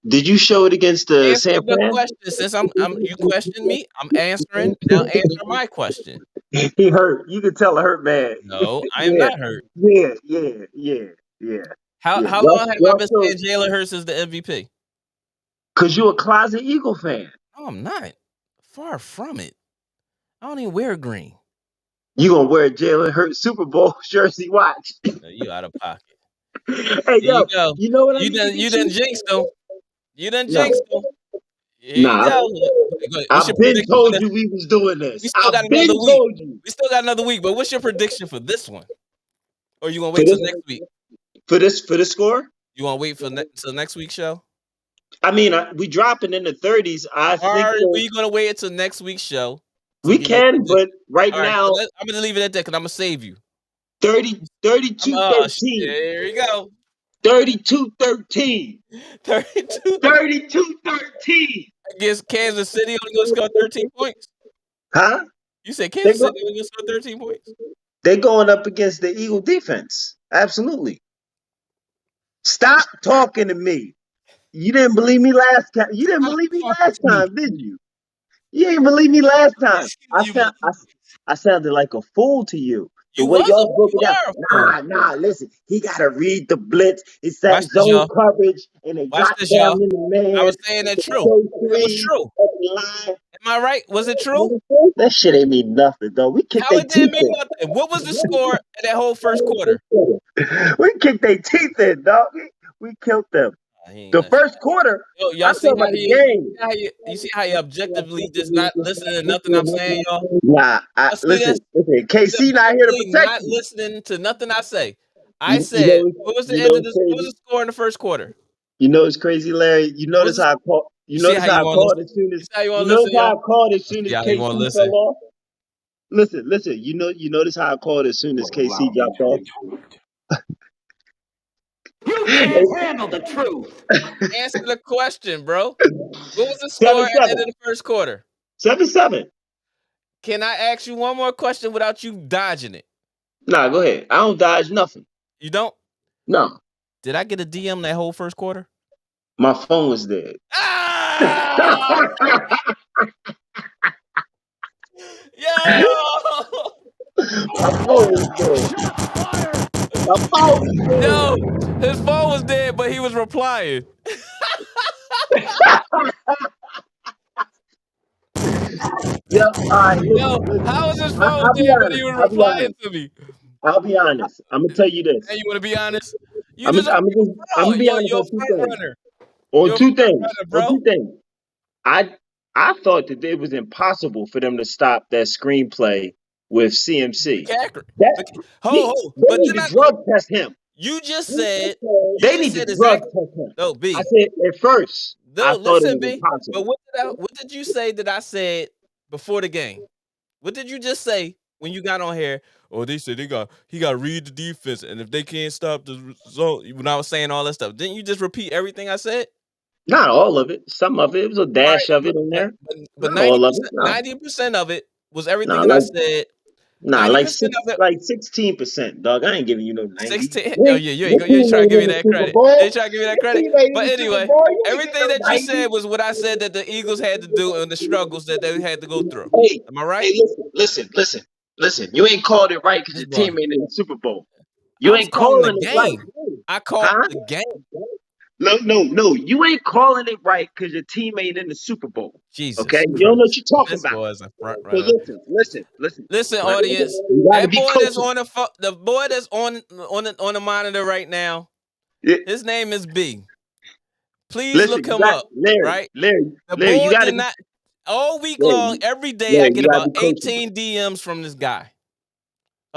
Did you show it against the Answer San the Fran? question. Since you questioned me, I'm answering. Now answer my question. He hurt. You can tell a hurt man. No, I am not hurt. Yeah. How long have I been saying Jalen Hurts is the MVP? Because you're a closet Eagle fan. No, I'm not. Far from it. I don't even wear green. You gonna wear a Jalen Hurts Super Bowl jersey? Watch. You out of pocket. Hey, yo, you go. You know what you done jinxed them. You done jinxed them. Here nah, you go. I've been told you we was doing this. We still got another week. You. We still got another week. But what's your prediction for this one? Or you gonna wait till next week? For the score? You wanna wait till next week's show? I mean, we dropping in the 30s. I think we gonna wait until next week's show. We can, but right now I'm gonna leave it at that because I'm gonna save you. 32-13. There you go. 32-13. 32-13. Against Kansas City, only gonna score 13 points. Huh? You said Kansas City only gonna score 13 points? They're going up against the Eagle defense. Absolutely. Stop talking to me. You didn't believe me last time. You didn't believe me last time, did you? You didn't believe me last time. I sounded like a fool to you. The way y'all broke it down. Nah, listen. He gotta read the blitz. It's that zone coverage, and they got down in the man. I was saying that true. It was true. Am I right? Was it true? That shit ain't mean nothing, though. We kicked their teeth in. What was the score in that whole first quarter? We kicked their teeth in, dog. We killed them. The first quarter, y'all see how you see how you objectively just not listening to nothing I'm saying, y'all? Nah, listen. KC not here to protect not listening to nothing I say. I said, what was the end of this? What was the score in the first quarter? You know it's crazy, Larry. You notice how I called. You notice how I called as soon as. You notice how I called as soon as KC fell off. Listen. You notice how I called as soon as KC dropped off. You can't handle the truth. Answer the question, bro. What was the score at the end of the first quarter? 7-7. Can I ask you one more question without you dodging it? Nah, go ahead. I don't dodge nothing. You don't? No. Did I get a DM that whole first quarter? My phone was dead. Ah! Yo! My phone was dead. No, his phone was dead, but he was replying. Yep. All right. Yo, how was his phone dead, but he was replying to me? I'll be honest. I'm gonna tell you this. Hey, you want to be honest? You deserve I'm gonna be honest you're on a two front things. runner. On You're a two front things. runner, On bro. two things. I thought that it was impossible for them to stop that screenplay with CMC. McCaffrey. That Ho. they But need then to drug test him. you just said They need to drug exactly. test him. No, I B. said at first I No, thought it listen, was B. But impossible. what did you say that I said before the game? What did you just say when you got on here? Oh, they said he got to read the defense, and if they can't stop the result, when I was saying all that stuff, didn't you just repeat everything I said? Not all of it. Some of it. It was a All dash right, of it in there. but Not all of it. No. 90% of it was everything No, that I like said. nah, 90% of it, 16%, dog. I ain't giving you no 90. 16. Oh yeah, Your you ain't team trying to ain't give me in the that Super credit. You ain't Bowl. trying to give me that Your credit. team ain't in But the Super anyway, Bowl. You ain't getting everything no that you 90. said was what I said that the Eagles had to do and the struggles that they had to go through. Hey, Am I right? hey, listen. You ain't called it right because This your boy. team ain't in the Super Bowl. I You was ain't calling the calling it right. game. I called Huh? the game. No. You ain't calling it right because your team ain't in the Super Bowl. Okay? Jesus You don't know what Christ. you're talking This about. boy is a front So runner. listen. Listen, My nigga, audience. you gotta That be boy that's coaching. on the boy that's on the monitor right now. Yeah. His name is B. Please Listen, look you him got up. Right? The Larry, you boy gotta did be not all week long, Larry, every day I Larry, get you gotta about be coaching. 18 DMs from this guy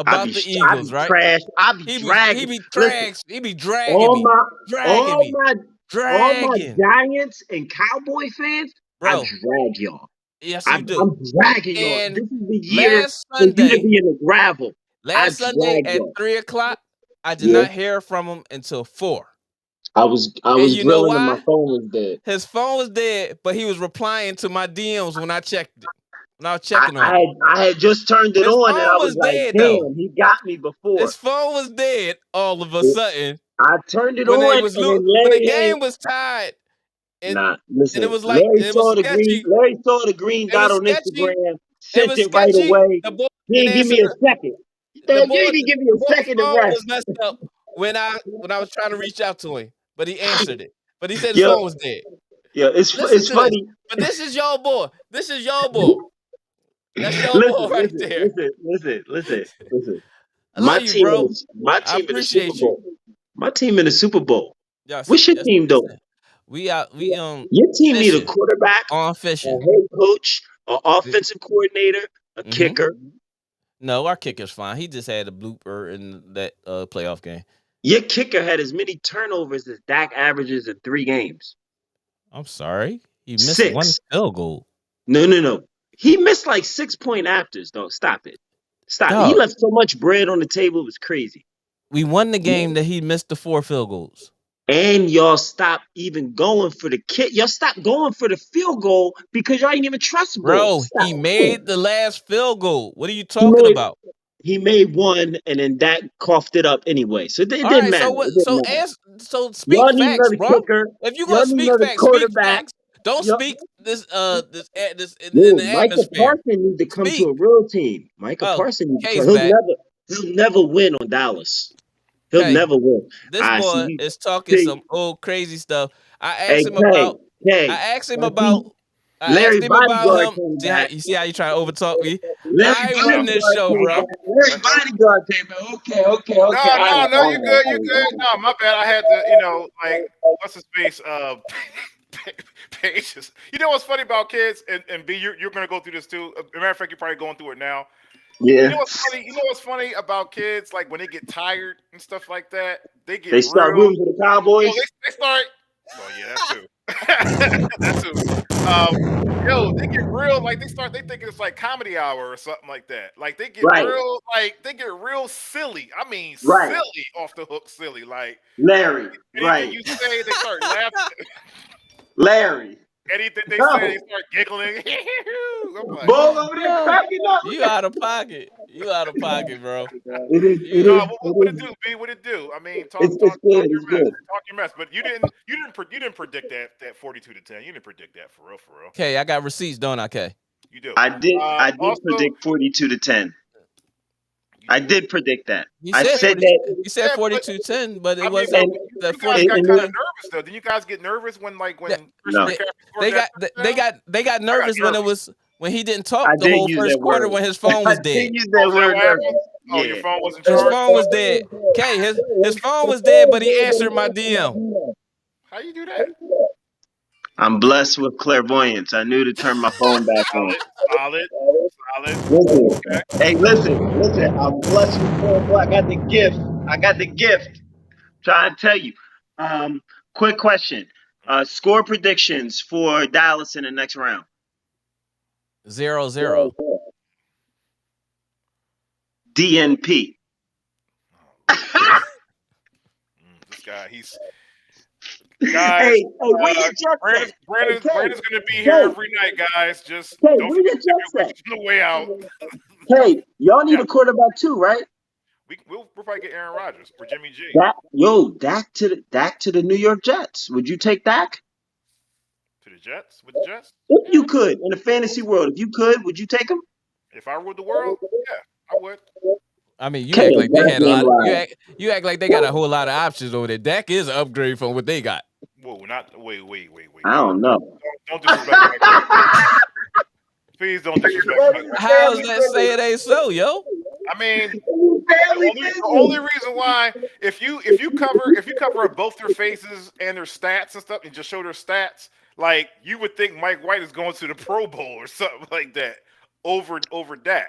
I be about the I be Eagles, right? trash. I be He dragging. be Listen, trash. He be dragging all me. my Dragging all me. my all my Dragging. Giants and Cowboy fans, I Bro. drag y'all. Yes, you I'm do. dragging y'all. And This is the year last for you to Sunday, be in the gravel. I last Sunday drag at y'all. 3:00, I did Yeah. not hear from him until 4. I And was you know grilling and my why? phone was dead. His phone was dead, but he was replying to my DMs when I checked it. When I was I, checking I on him. had I had just turned it His on and I phone was was like, dead though. damn, he got me before. His phone was dead all of a sudden I turned it when on they and was then when the Larry game was tied and nah, it listen. was like it was sketchy. Larry saw the green It dot was on sketchy. Instagram, It sent was it right sketchy. away. The boy He didn't didn't give answer me a second. the Damn, you boy didn't give me the a boy's second to phone was rest. messed up when I was trying to reach out to him, but he answered it. But he said his Yeah, phone was dead. yeah, Listen it's to this. funny. But this is your boy. This is your boy. That's your boy right there. Listen. I love you, bro. My I team in the Super appreciate you. Bowl. My team in the Super Bowl. Yes, What's your yes, team though? listen. We Your team need a fishing quarterback, on a fishing. head coach, an offensive coordinator, a Mm-hmm. kicker. No, our kicker's fine. He just had a blooper in that playoff game. Your kicker had as many turnovers as Dak averages in 3 games. I'm sorry. He missed one 6. field goal. No. He missed like 6-point afters, though. Stop it. Stop. He Dog, left so much bread on the table. It was crazy. we won the game that he missed the 4 field goals. And y'all stopped even going for the kick. Y'all stopped going for the field goal because y'all didn't even trust ball. Bro, Stop. he made the last field goal. What are you He talking made about? he made one, and then Dak coughed it up anyway. So it All didn't right, matter. so It what? didn't matter. So speak Y'all need facts, another bro. kicker. If you gonna Y'all need speak another facts, speak quarterback. facts. Don't Y'all, speak this in Yo, the Micah atmosphere. Parsons need to come to Speak. a real team. Micah Oh, Parsons need to K's come. back. He'll never win on Dallas. He'll K, never win. this I boy see. is talking See, some old crazy stuff. I hey, asked him about. K. I asked him I see. about. I asked Larry him about Bodyguard him. came See how back. you trying to overtalk me? Larry I run this Bodyguard show, came bro. back. Larry Bodyguard came back. Okay. No, you good, you good. No, my bad. I had to, like what's his face? Pages. You know what's funny about kids, and B, you're gonna go through this too. As a matter of fact, you're probably going through it now. You Yeah. know what's funny? You know what's funny about kids? Like when they get tired and stuff like that, they get They start real. rooting for the Yo, Cowboys. they start. Well, yeah, that too. That too. They get real. Like they think it's like comedy hour or something like that. Like Right. they get real silly. I mean, Right. silly off the hook, silly. Like Larry. anything Right. you say, they start laughing. Larry. Anything they say, No. they start giggling. I'm like, Bull over there Yo, cracking up. you out of pocket. You out of pocket, bro. It is. You It no, is. what it do, B? What it do? I mean, It's talk good. your It's mess. good. Talk your mess. But you didn't predict that 42-10. You didn't predict that for real, for real. Okay, I got receipts, don't I, K? You do. I did Also, predict 42-10. you I did what? did predict that. He I said said 40. that. He said Yeah, but 42-10, but it I mean, wasn't And, the you guys got and 42-10. kind of nervous though. Didn't you guys get nervous when Yeah, Christian no. they, McCaffrey scored they that got they touchdown? got they got I got nervous nervous. when he didn't I talk the did whole use first that quarter word. when his phone I was did dead. use Oh, that is that word what happened? nervous. Oh, Yeah. your phone wasn't His charged? phone was dead. Okay, his phone was dead, but he answered my DM. How you do that? I'm blessed with clairvoyance. I knew to turn my phone back on. Solid. Listen, Okay. hey, listen. I'm blessed with clairvoyance. I got the gift. I got the gift. Trying to tell you. Quick question. Score predictions for Dallas in the next round. 0-0. DNP. This guy, he's Hey, guys. where your Jets at? Brandon's Hey, going to be here Kay, every night, guys. Just Kay, don't where your forget to Jets do at? on the way out. Hey, y'all need Yeah. a quarterback too, right? We'll probably get Aaron Rodgers or Jimmy G. Dak to the New York Jets. Would you take Dak? To the Jets? With the Jets? If you could, in the fantasy world, if you could, would you take him? If I ruled the world, yeah, I would. I mean, you Okay, act like they had a damn lot. right. You act like they got a whole lot of options over there. Dak is an upgrade from what they got. Whoa, not wait. I don't know. Don't disrespect Mike White. Please don't disrespect Mike White. How's that say it ain't so, yo? I mean, the only reason why if you cover up both their faces and their stats and stuff and just show their stats, like you would think Mike White is going to the Pro Bowl or something like that over Dak.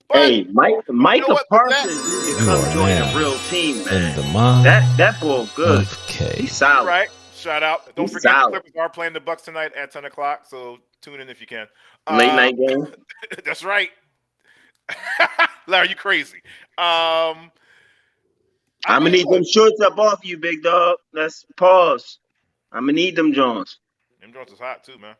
But Hey, Micah what? But Parsons need to come join a real team, man. the mind That ball good. Okay. He's solid. right. Shout out. Don't He's forget solid. the Clippers are playing the Bucks tonight at 10 o'clock, so tune in if you can. Late night game. That's right. Larry, you crazy. I'm gonna need them shorts up off you, big dog. Let's pause. I'm gonna need them Jones. Them Jones is hot too, man.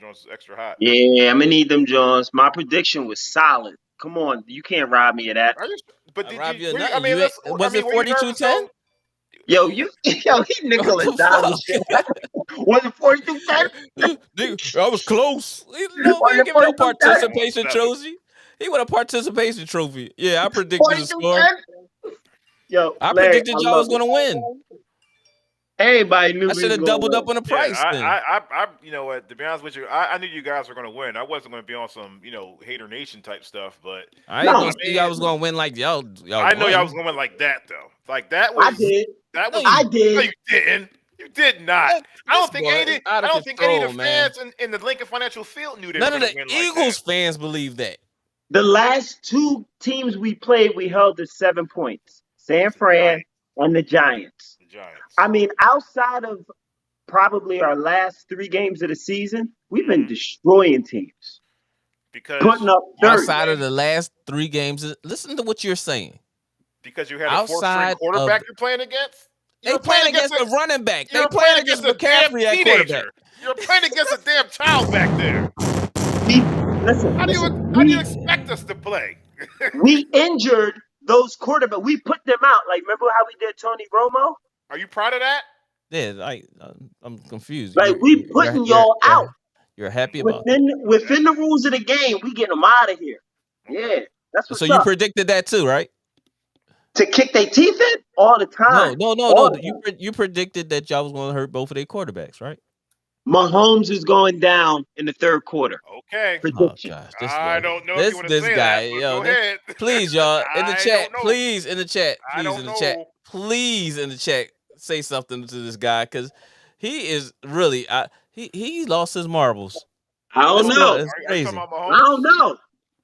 Jones is extra hot. Yeah, I'm gonna need them Jones. My prediction was solid. Come on, you can't rob me of that. But I did rob you of you? nothing. I mean, Was it 42-10? Yo, he Nicholas Dollars. Was it 42-10? I was close. No, we Was didn't it give him no 42-10? participation trophy. He won a participation trophy. Yeah, I predicted the score. 42-10? Yo, I Larry, predicted y'all was going to win. Everybody knew I we should was have gonna doubled win. up on the price then. I you know what? To be honest with you, I knew you guys were going to win. I wasn't going to be on some Hater Nation type stuff, but I ain't gonna say y'all was gonna win like y'all. I know won. y'all was going to win like that though. Like that was. I did. That was. I did. No, you didn't. You did not. I don't think any of the man. fans in the Lincoln Financial Field knew they None were of going the to win Eagles like that. fans believe that. The last two teams we played, we held to 7 points. San Fran and the Giants. I mean, outside of probably our last 3 games of the season, we've been destroying teams. Because putting up 30. Outside of the last 3 games, listen to what you're saying. Because you had a 4th-string quarterback you're playing against? They playing against a running back. They playing against a damn McCaffrey at teenager. quarterback. You're playing against a damn child back there. How do you expect us to play? We injured those quarterbacks. We put them out. Like, remember how we did Tony Romo? Are you proud of that? Yeah, I'm confused. Like, we putting y'all out. You're happy about within the rules of the game. We get them out of here. Yeah, that's what's so up. you predicted that too, right? To kick their teeth in all the time. No. You predicted that y'all was going to hurt both of their quarterbacks, right? Mahomes is going down in the 3rd quarter. Okay. Prediction. Oh gosh, I don't know if you want to say guy, that, but yo, go ahead. Please, y'all, in the chat, please in the chat, say something to this guy because he is really he lost his marbles. I don't know. It's crazy. I don't know.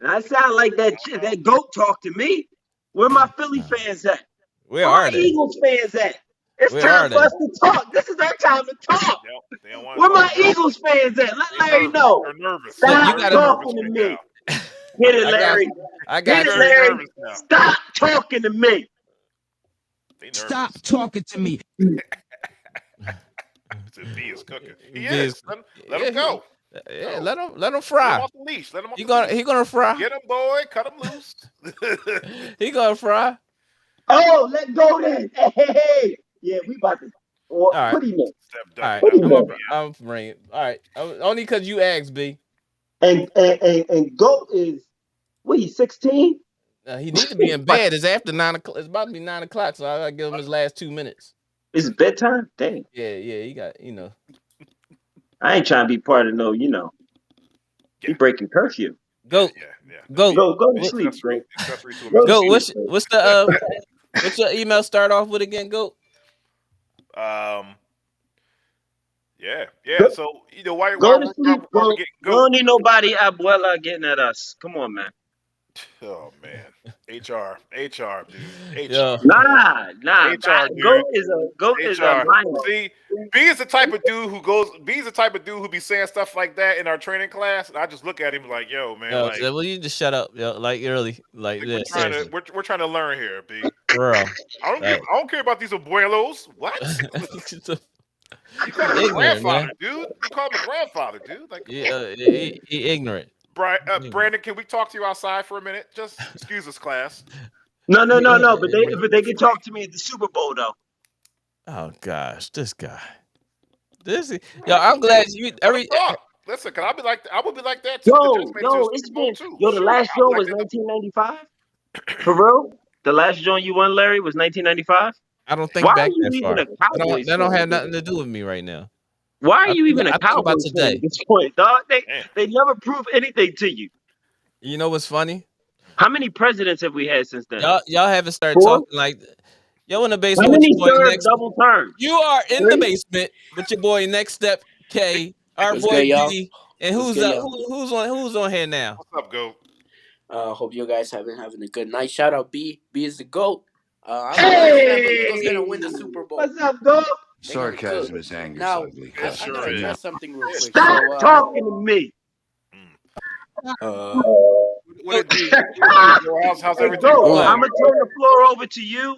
I sound like that goat talk to me. Where my Philly fans at? Where are they? Eagles fans at? It's Where time for us to talk. This is our time to talk. Where my Eagles fans at? Let Larry know. They're nervous. Stop talking to me. Hit it, Larry. I got Hit it, you. Larry. Stop talking to me. Stop talking to me. B is cooking. He is. Let him go. Yeah, let him fry. Let him off the leash. Let him off He gonna fry. Get him, boy. Cut him loose. He gonna fry. Oh, let go then. Hey. Yeah, we about to. All right. Put him in. All right. I'm bringing. All right. Only because you asked, B. And Goat is, what, he's 16? He needs to be in bed. It's after 9 o'clock. It's about to be 9 o'clock, so I gotta give him his last 2 minutes. It's bedtime? Dang. Yeah, he got, I ain't trying to be part of Get He breaking curfew. Go, That'd go, be Go to what, sleep, bro. accessory to a Go to go. sleep, misdemeanor. bro. What's the what's your email start off with again? Go. Um, yeah, Go, yeah. So why go why to why, sleep, why we bro. getting We goat? don't need nobody abuela getting at us. Come on, man. Oh man, HR, dude, Yo, HR, dude. Goat is a HR. minor. See, B is the type of dude who goes. B is the type of dude who be saying stuff like that in our training class, and I just look at him like, "Yo, man, yo, so, well, you just shut up, yo, like early, like we're yeah, trying to seriously, we're trying to learn here, B. bro. Like, I don't care about these abuelos. What? You call him a ignorant, grandfather, man. dude. You call him a grandfather, dude. Like, come Yeah, on, he ignorant. Brian, Ignorant. Brandon. Can we talk to you outside for a minute? Just excuse us, class. No. But they can talk to me at the Super Bowl though. Oh gosh, this guy. Yo, I'm glad you Let him every. talk. Listen, cause I would be like that too. Cause just made it to the It's Super Bowl been too. yo. The Shoot, last I would joint like was that. 1995. For real, the last joint you won, Larry, was 1995. I don't Why think are back you that even far. a Cowboys That don't fan? have nothing to do with me right now. Why are you even a I think about Cowboys fan at today. this point, dog? Man. They never prove anything to you. You know what's funny? How many presidents have we had since then? Y'all haven't started 4. talking like yo in the How basement with many your boy served next. double terms? You are in the 3. basement with your boy next step K, our What's boy good, y'all? B, and What's good, y'all? who's on here now? What's up, Go? Hope you guys have been having a good night. Shout out B. B is the GOAT. I'm a Lions fan, but Eagles Hey, gonna win the Super Bowl. what's up, dog? They're gonna cook. Sarcasm is anger's Now, ugly It I sure gotta is. address something real quick. Stop talking to me. Uh, What it do? How's Hey, everything go. going? I'm gonna turn the floor over to you.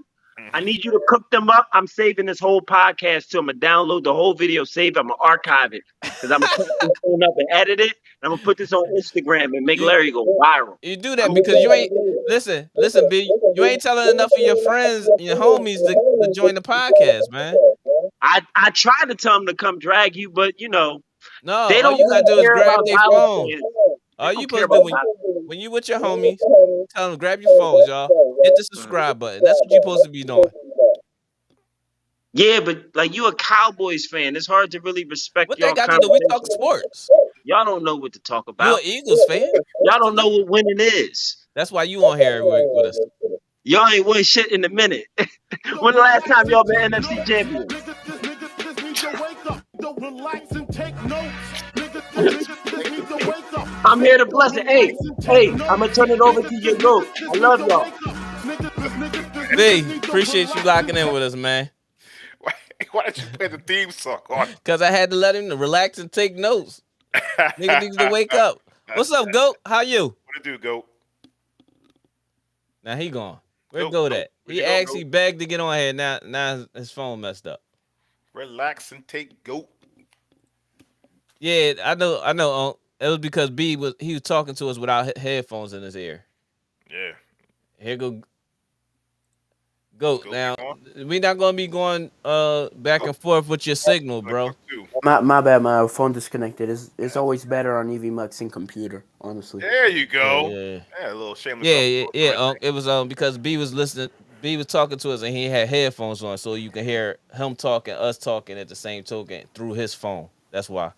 I need you to cook them up. I'm saving this whole podcast too. I'm gonna download the whole video, save it. I'm gonna archive it because I'm gonna cut this phone up and edit it. And I'm gonna put this on Instagram and make You Larry go viral. you do that because you ain't listen, B. You ain't telling enough of your friends, your homies to join the podcast, man. I try to tell them to come drag you, but No, they all don't you gotta really do is care grab about their violence phone. fans. They All you don't care supposed to do about violence. when you with your homies, tell them grab your phones, y'all. Hit the subscribe button. That's what you supposed to be doing. Yeah, but like you a Cowboys fan, it's hard to really respect What they y'all got to do? We talk conversation. sports. Y'all don't know what to talk You about. an Eagles fan? Y'all don't know what winning is. That's why you on here every week with us. Y'all ain't won shit in a minute. When the last time y'all been NFC champions? I'm here to bless it. Hey, I'm gonna turn it over to your goat. I love y'all. B, appreciate you locking in with us, man. Why did you play the theme song on? Cause I had to let him relax and take notes. Nigga needs to wake up. What's up, Goat? How you? What it do, Go? Now he gone. Where Goat, Goat Goat. at? Where'd He you go, actually Goat? begged to get on here. Now his phone messed up. Relax and take Goat. Yeah, I know. It was because he was talking to us without headphones in his ear. Yeah. Here go Goat. Goat, Now you we not gonna be going back and forth with your signal, bro. my bad. My phone disconnected. It's always better on EV Max and computer. Honestly. There you go. Yeah. Yeah, a little shameless. Yeah. It was because B was listening. B was talking to us and he had headphones on, so you can hear him talking, us talking at the same token through his phone. That's why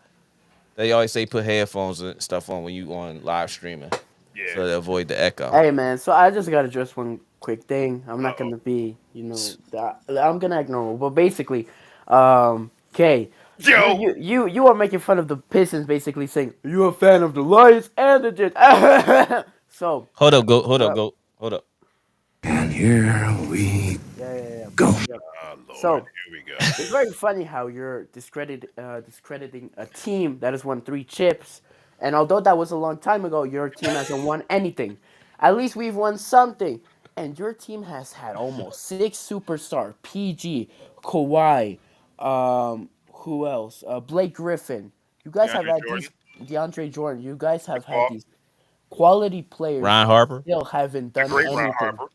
they always say put headphones and stuff on when you on live streaming, Yeah. so to avoid the echo. Hey man, so I just gotta address one quick thing. I'm not Uh-oh. gonna be, I'm gonna act normal, but basically, Kay, Yo. you are making fun of the Pistons, basically saying you a fan of the Lions and the Jets. So Hold up, hold up. And here we yeah. go. Oh, Lord. So Here we go. it's very funny how you're discrediting a team that has won 3 chips, and although that was a long time ago, your team hasn't won anything. At least we've won something, and your team has had almost 6 superstar: PG, Kawhi, who else? Blake Griffin. You guys have DeAndre had Jordan. these DeAndre Jordan. You guys have had Paul. these quality players. Ryan Harper, Still haven't The done great Ron anything. Harper.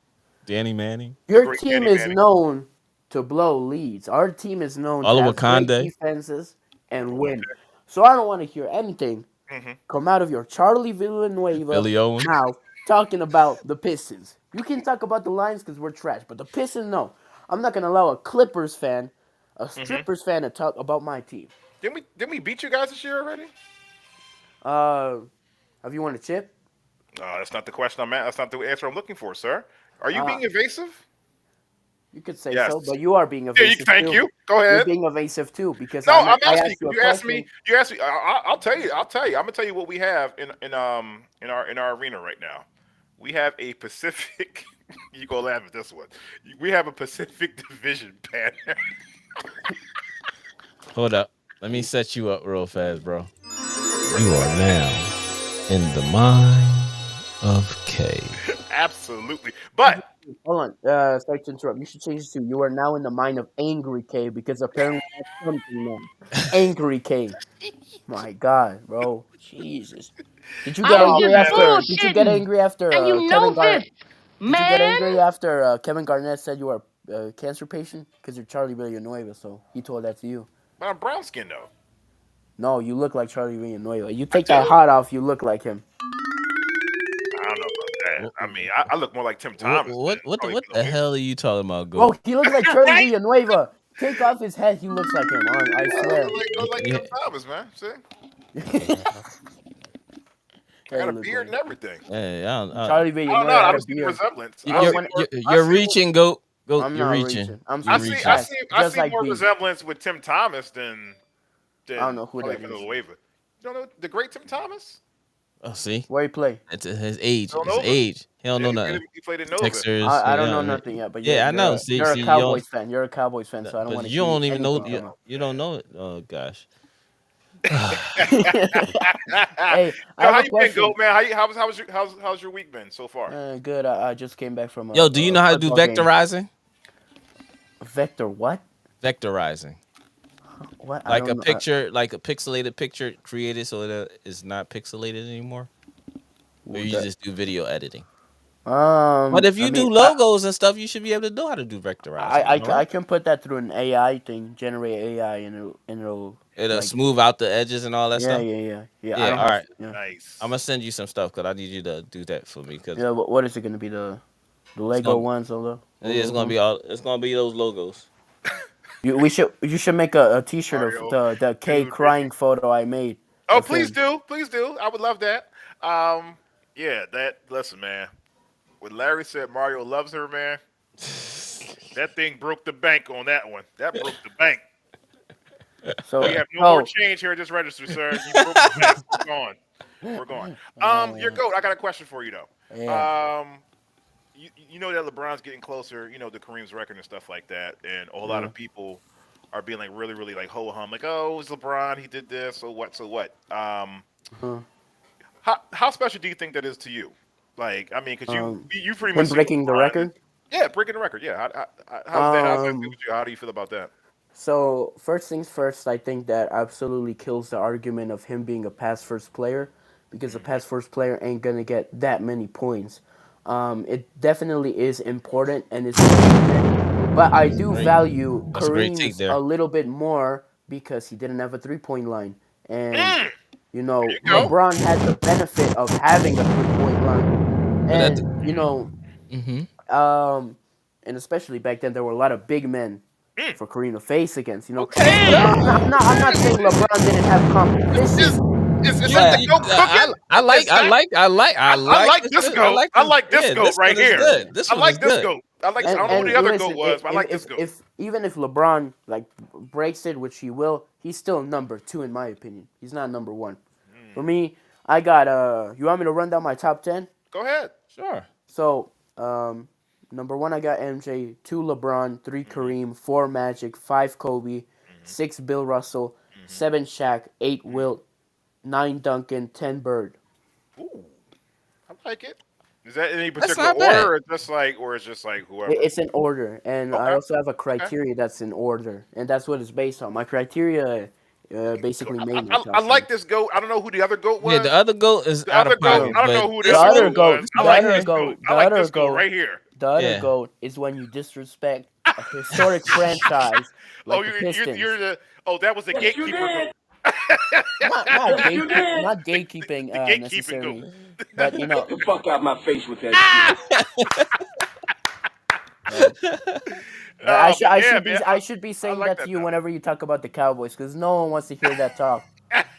Danny Manning, The Your great team Danny is Manning. known to blow leads. Our team is known to Oliver have great Conde, defenses and win. So I don't want to hear anything Mm-hmm. come out of your Charlie Villanueva Billy Owens. mouth talking about the Pistons. You can talk about the Lions because we're trash, but the Pistons, no. I'm not gonna allow a Clippers fan, a strippers fan, to talk about my team. Didn't we beat you guys this year already? Uh, Have you won a chip? That's not the question I'm at. That's not the answer I'm looking for, sir. Are you Uh, being evasive? you could say Yes. so, but you are being Yeah, evasive thank too. you. Go You're ahead. being evasive too because No, I'm I asking asked you. you a You asked me. question. You asked me. I'll tell you. I'll tell you. I'm gonna tell you what we have in our arena right now. We have a Pacific. You gonna laugh at this one. We have a Pacific Division banner. Hold up. Let me set you up real fast, bro. You are now in the mind of K. Absolutely. But Hold on, sorry to interrupt. You should change it to "You are now in the mind of Angry K" because apparently that's something now. Angry K. My God, bro. Jesus. Did you get oh angry man, after? look. Did you get angry after Did you get angry after Kevin Garnett said you were a cancer patient? Because you're Charlie Villanueva, so he told that to you. But I'm brown skinned though. No, you look like Charlie Villanueva. You I take that do. hat off, you look like him. I don't know about that. What I mean, I look more like Tim Thomas than Charlie what the Villanueva. hell are you talking about, Bro, Goat? he looks like Charlie Villanueva. Take off his head, he looks like him. I swear. I look like Yeah, Tim Thomas, man. See, Yeah, I got he a look beard like and everything. yeah, Charlie I don't know. Villanueva I had a don't see the beard. resemblance. I I want. see more. I you're see more. reaching, Goat. Goat, I'm you're not reaching. reaching. I'm You're I speaking see. reaching. I fast, see. I just see like more B. resemblance with Tim Thomas than I don't know who Charlie that is. Villanueva. You don't know the great Tim Thomas? Oh, see, Where he play? it's his age. His Villanova. age. He don't Yeah, know nothing. he played in Nova. Textures. I don't know Yeah, nothing yet, but yeah, I know. you're a You don't, Cowboys fan. You're a Cowboys fan, so I don't but want to you hear don't even know. anything from him. You don't know it. Oh gosh. Hey, I Yo, have how a you been, question. Goat man? How's your week been so far? Good. I just came back from Yo, do you know how to do football game. vectorizing? Vector what? Vectorizing. What? I Like a don't know. picture, like a pixelated picture created so that it's not pixelated anymore. Or you just do video editing. But if you I do mean, logos and stuff, you should be able to know how to do vectorizing. All I right. can put that through an AI thing, generate AI, and it'll It'll like smooth out the edges and all that stuff. yeah. I Yeah. don't All have right. yeah. Nice. I'm gonna send you some stuff because I need you to do that for me because Yeah, what is it gonna be the it's Lego gonna ones or it's gonna be all it's gonna be those logos. you should make a T-shirt of Mario, the K dude. crying photo I made. Oh, Of please him. do, please do. I would love that. Yeah, that. Listen, man. When Larry said Mario loves her, man, that thing broke the bank on that one. That broke the bank. So We have no more change here at this register, sir. You broke the bank. We're gone. We're gone. Your Goat. I got a question for you though. yeah. You know that LeBron's getting closer, to Kareem's record and stuff like that, and a whole lot of people are being like really, really like ho hum, like, oh, it's LeBron, he did this, so what, so what? How special do you think that is to you? Like, I mean, because you pretty much Him breaking the LeBron. record. Yeah, breaking the record. Yeah, how's that feel with you? How do you feel about that? So first things first, I think that absolutely kills the argument of him being a pass first player, because a pass first player ain't gonna get that many points. It definitely is important and it's, but I do Great. value That's a great take Kareem's there. a little bit more because he didn't have a 3-point line, and you go. LeBron had the benefit of having a 3-point line, and and especially back then there were a lot of big men for Kareem to face against. Okay. I'm not saying LeBron didn't have competition. Is that the Goat cooking? I like this Goat. I like this Goat right here. This I one like is this good. Goat. I like. I don't know who the other listen, Goat was, but I like this Goat. Even if LeBron like breaks it, which he will, he's still number 2 in my opinion. He's not number 1. For me, I got you want me to run down my top 10? Go ahead. Sure. So, number 1 I got MJ, 2 LeBron, 3 Kareem, 4 Magic, 5 Kobe, 6 Bill Russell, 7 Shaq, 8 Wilt, 9 Duncan, 10 Bird. Ooh, I like it. Is that in any particular not bad. order, or it's just like whoever? It's in order, and I also have a criteria that's in order, and that's what it's based on. My criteria basically made my top I like this Goat. I don't know who the other Goat was. Yeah, the other goat is The out other of Goat. pocket. I don't know who The this other Goat goat, was. the I like other this goat, Goat. the I like other this Goat goat. right here. The other Yeah. goat is when you disrespect a historic franchise like the Pistons. You're the. Oh, that was the gatekeeper. Not gatekeeping The gatekeeping necessarily, Goat. but Get the fuck out my face with that I Yeah, man. should be saying like that that to you though. whenever you talk about the Cowboys, because no one wants to hear that talk.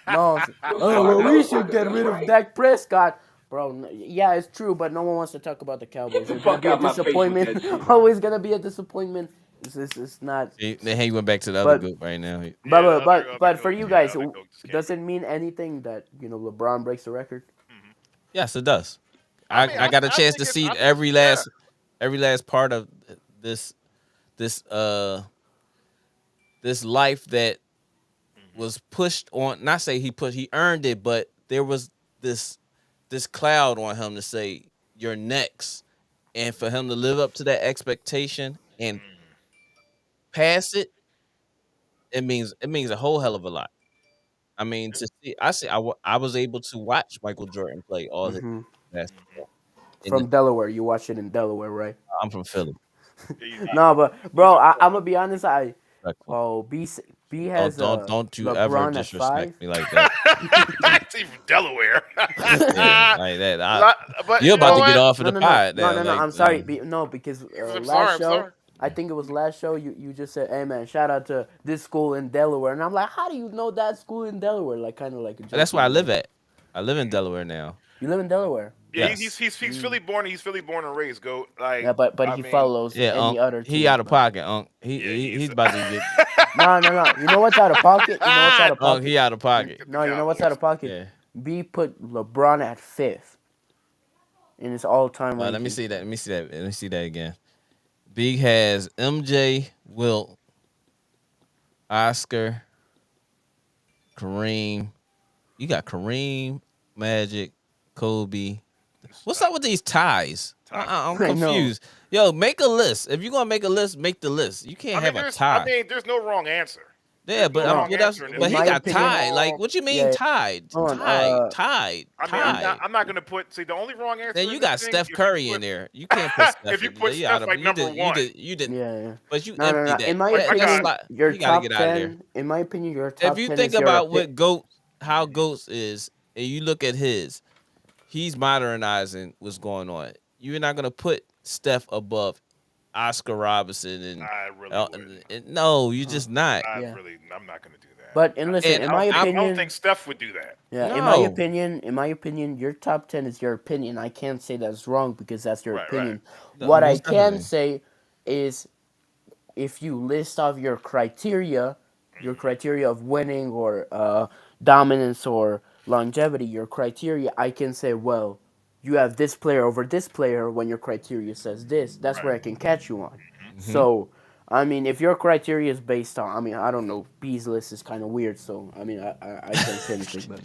No, well, we should get rid of Dak Prescott. Bro, yeah, it's true, but no one wants to talk about the Cowboys. Get the They're gonna fuck be a out my face with disappointment. that shit. Always gonna be a disappointment. It's not. He went back to the other But group right now. Yeah, the other but for goat. you Yeah, the guys, other goat just came does it through. mean anything that LeBron breaks the record? Yes, it does. I mean, I got a I chance think to it's. see I think, yeah. every last part of this this uh this life that was pushed on. Not say he earned it, but there was this cloud on him to say you're next, and for him to live up to that expectation and pass it, it means a whole hell of a lot. I mean, to see, I was able to watch Michael Jordan play all his Hmm. basketball. And From Delaware, you watch it in Delaware, right? I'm from Philly. Easy, No, but easy. bro, I'm gonna be honest. Respectful. B has Don't you ever LeBron at disrespect 5. me like that. It's even Delaware. Yeah, like that. But You're you about know to get what? off of No, the no, no, pod no, now. no, no. Like, I'm sorry. No, because I'm sorry. last I'm show, sorry. I think it was last show. You just said, "Hey man, shout out to this school in Delaware," and I'm like, "How do you know that school in Delaware?" Like kind of like a that's where joking I live way. at. I live in Delaware now. You live in Delaware. Yeah, Yes. he's Philly born. He's Philly born and raised. Goat. Like Yeah, but I he mean, follows Yeah, any Unc. other He team. out of But pocket, Unc. yeah, He's about to get no, no, no. You know what's out of pocket? You know what's out of Unc. pocket? He out of pocket. Get the No, you know what's out Cowboys. of pocket? Yeah. B put LeBron at 5th in his all-time Let me ranking. see that. Let me see that. Let me see that again. Big has MJ, Wilt, Oscar, Kareem. You got Kareem, Magic, Kobe. What's up with these ties? I'm I know. confused. Yo, make a list. If you're gonna make a list, make the list. You can't have a I tie. mean, there's no wrong answer. Yeah, There's no but No, wrong what else? answer in this. But in he my got These are opinion, tied. Like, all. what you mean yeah. tied? Hold on. I mean, Tied. I'm not gonna put. See, the only wrong answer. Then in you this got thing, Steph if you Curry in put, there. You can't put Steph if you in there. put You out Steph of like number one, you didn't. Yeah. But you No, no, emptied no. that. In my like my That's guy. opinion, slot. your You got to top get out of there. 10. In my opinion, your If top you 10 think is your about what how Goats is, and you look at his, he's modernizing what's going on. You're not gonna put Steph above Oscar Robinson and I really Elton. would. No, you're just not. Yeah. I'm not gonna do that. But and listen, And in my I don't opinion, think Steph would do that. yeah, no, in my opinion, your top 10 is your opinion. I can't say that's wrong because that's your Right, right. opinion. no, What I most can definitely. say is if you list off your criteria of winning or dominance or longevity, your criteria, I can say, well, you have this player over this player when your criteria says this. That's where Right. I can catch you on. Hmm. So, I mean, if your criteria is based on, I mean, I don't know, B's list is kind of weird, so I mean, I can't say anything, but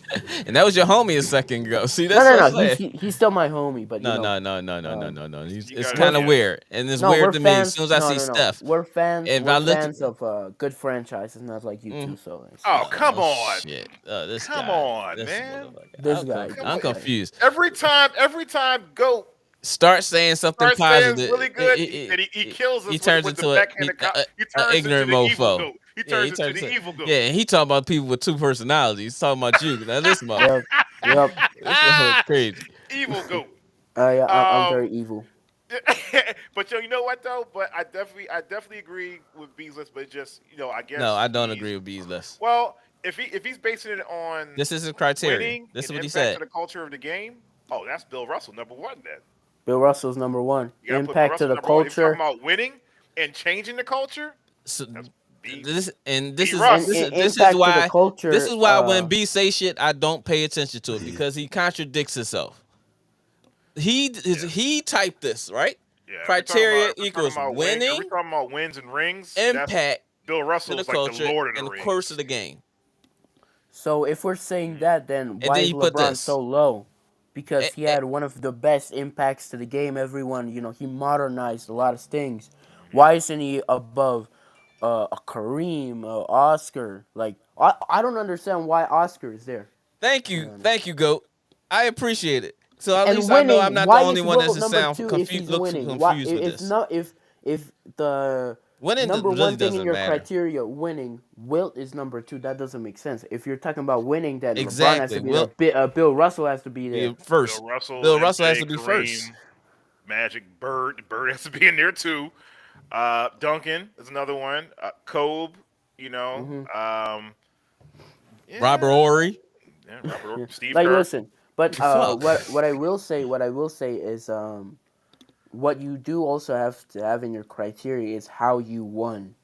And that was your homie a second ago. See, no, that's no, what I'm no, saying. he's still my homie, but No, no, no, no, no, no, no, no. You It's got we're kind of yeah. weird, and it's no, weird we're to me. As soon fans. as I No, see no, no. Steph, We're fans. if We're I look, fans of good franchises, not like you two. mm, So it's, Oh, come on. shit, Come on, this man. motherfucker. this guy, Come I'm this on. guy. confused. Every time Goat Start saying something starts saying positive. really good, and he kills He us turns with the into backhand. He a turns into ignorant the evil mofo. Goat. He Yeah, he turns into turns the into evil Goat. yeah. And he talking about people with two personalities. He's talking about you. Now this motherfucker, Yep, yep. this motherfucker crazy. Evil Goat. Yeah, I'm Um, very evil. but you know what though? But I definitely agree with Beasless. But just I No, guess I don't he's agree with B's list. well. If he's basing it on This isn't criteria. winning This and is what he impact to said. the culture of the game, oh, that's Bill Russell number one. Then Bill Russell's number one. you gotta put Bill Impact to Russell the number one. If you're culture talking about winning and changing the culture, So that's B. this and B. Russ. and this is impact to the why this culture. is why when B say shit, I don't pay attention to it because he contradicts himself. He typed this right. Yeah, Criteria if we're talking equals about win, if we're winning, talking about wins and rings, that's impact Bill to the Russell's like the culture, Lord of the and the Rings. course of the game. So if we're saying that, then And why then is you put LeBron this. so low? Because Eh, he eh, had one of the best impacts to the game. Everyone, he modernized a lot of things. Why isn't he above a Kareem, Oscar? Like I don't understand why Oscar is there. thank you, Goat. I appreciate it. So at And least I know I'm winning, not the why only is one Wilt that's just number sound two if he's looks winning? Why confused with this. if the Winning number really one thing in doesn't your matter. criteria winning, Wilt is number two. That doesn't make sense. If you're talking about winning, then LeBron has Exactly. to be there. Bill Russell has to be there. First. Bill Russell has MJ, to be Kareem, first. Magic, Bird. Bird has to be in there too. Duncan is another one. Kobe, Mm-hmm. Robert Yeah, Ory. yeah. Robert, Yeah. Steve Like, Kerr. listen, but Fuck. what I will say is what you do also have to have in your criteria is how you won.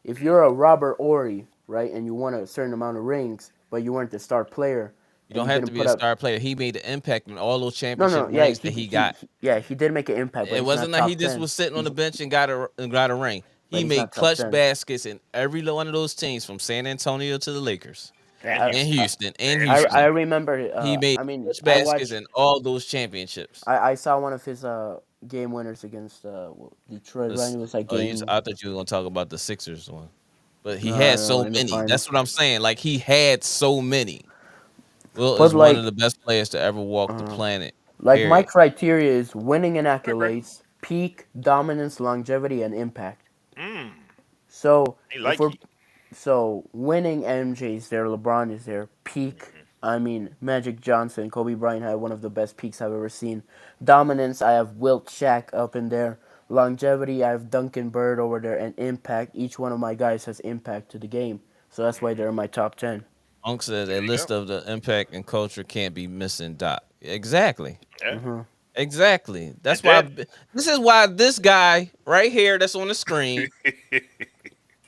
If you're a Robert Ory, right, and you won a certain amount of rings, but you weren't the star player, You and don't you have to didn't be put a up. star player. He made the impact in all those No, championship no, yeah, rings that he got. yeah, he did make an impact, but It he's not wasn't like he top just 10. was sitting on He's the bench and got a ring. but He he's made not top clutch 10. baskets in every one of those teams from San Antonio to the Lakers And Yeah, and Houston. Houston and And I Houston. Houston. remember. He made I mean, clutch I baskets watched. in all those championships. I saw one of his game winners against Detroit. Right, it was like game. I thought you were gonna talk about the Sixers one, but he No, had no, so in the many. That's finals. what I'm saying. Like he had so many. Will But is one of like, the best players to ever walk the uh, planet. my Period. criteria is winning in I agree. accolades, peak, dominance, longevity, and impact. Mm, So he if like we're you. winning, MJ's there, LeBron is there. Peak, I mean Magic Johnson, Kobe Bryant had one of the best peaks I've ever seen. Dominance, I have Wilt, Shaq up in there. Longevity, I have Duncan Bird over there, and impact. Each one of my guys has impact to the game, so that's why they're in my top 10. Unc says There a you go. list of the impact and culture can't be missing. Doc. Exactly. Yeah. Exactly. And That's why. then This is why this guy right here, that's on the screen,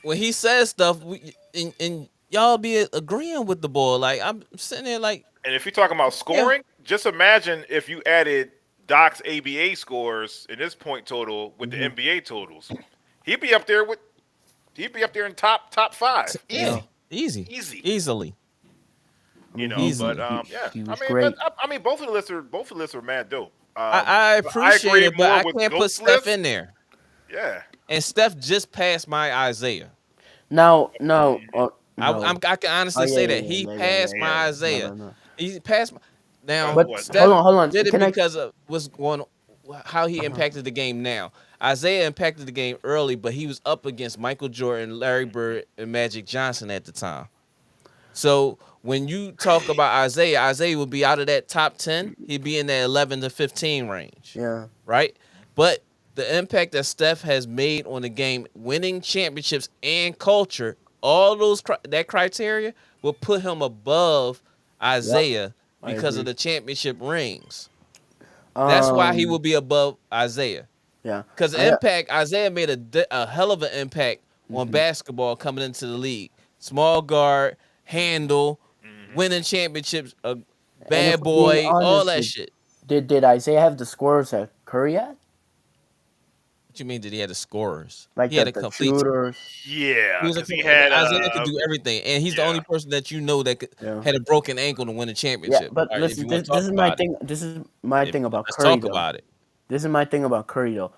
when he says stuff, and y'all be agreeing with the boy. Like I'm sitting there, like, And if you're talking about yeah, scoring, just imagine if you added Doc's ABA scores in his point total with the NBA totals. He'd be up there with he'd be up there in top five. yeah, Yeah, Easy. easy, Easy. easily, I mean But easily. yeah. he I was mean, but great. I mean both of the lists are mad dope. I But I appreciate agree it, but more I with can't put Goat's Steph list. in there. Yeah. And Steph just passed my Isaiah. Now, no, no. I can Oh honestly yeah, say yeah, that yeah, he yeah, yeah, yeah, passed yeah. my Yeah. No, Isaiah. no, no. He passed my, now But What hold Steph on, hold on. did it Can I? because of what's going how he impacted the game now. Isaiah impacted the game early, but he was up against Michael Jordan, Larry Bird, and Magic Johnson at the time. So when you talk about Isaiah, Isaiah would be out of that top 10. He'd be in that 11 to 15 range, Yeah. right? But the impact that Steph has made on the game, winning championships and culture, all those that criteria will put him above Yep. Isaiah I because of agree. the championship rings. That's why he will Um. be above Isaiah. Yeah. Because I. impact, Isaiah made a hell of an impact on basketball coming into the league. Small guard, handle, winning championships, a And if bad we're being boy, all honest, that shit. did Isaiah have the scores that Curry had? What you mean? Did he have the scorers? Like He had a the complete. shooters? He Yeah, was a because he had Isaiah could do everything, and he's the yeah. only person that you know that Yeah. had a broken ankle to win a Yeah, championship. but All right, if listen, you want to this talk is my about it, thing. This is my thing about let's Curry talk though. about it. This is my thing about Curry though.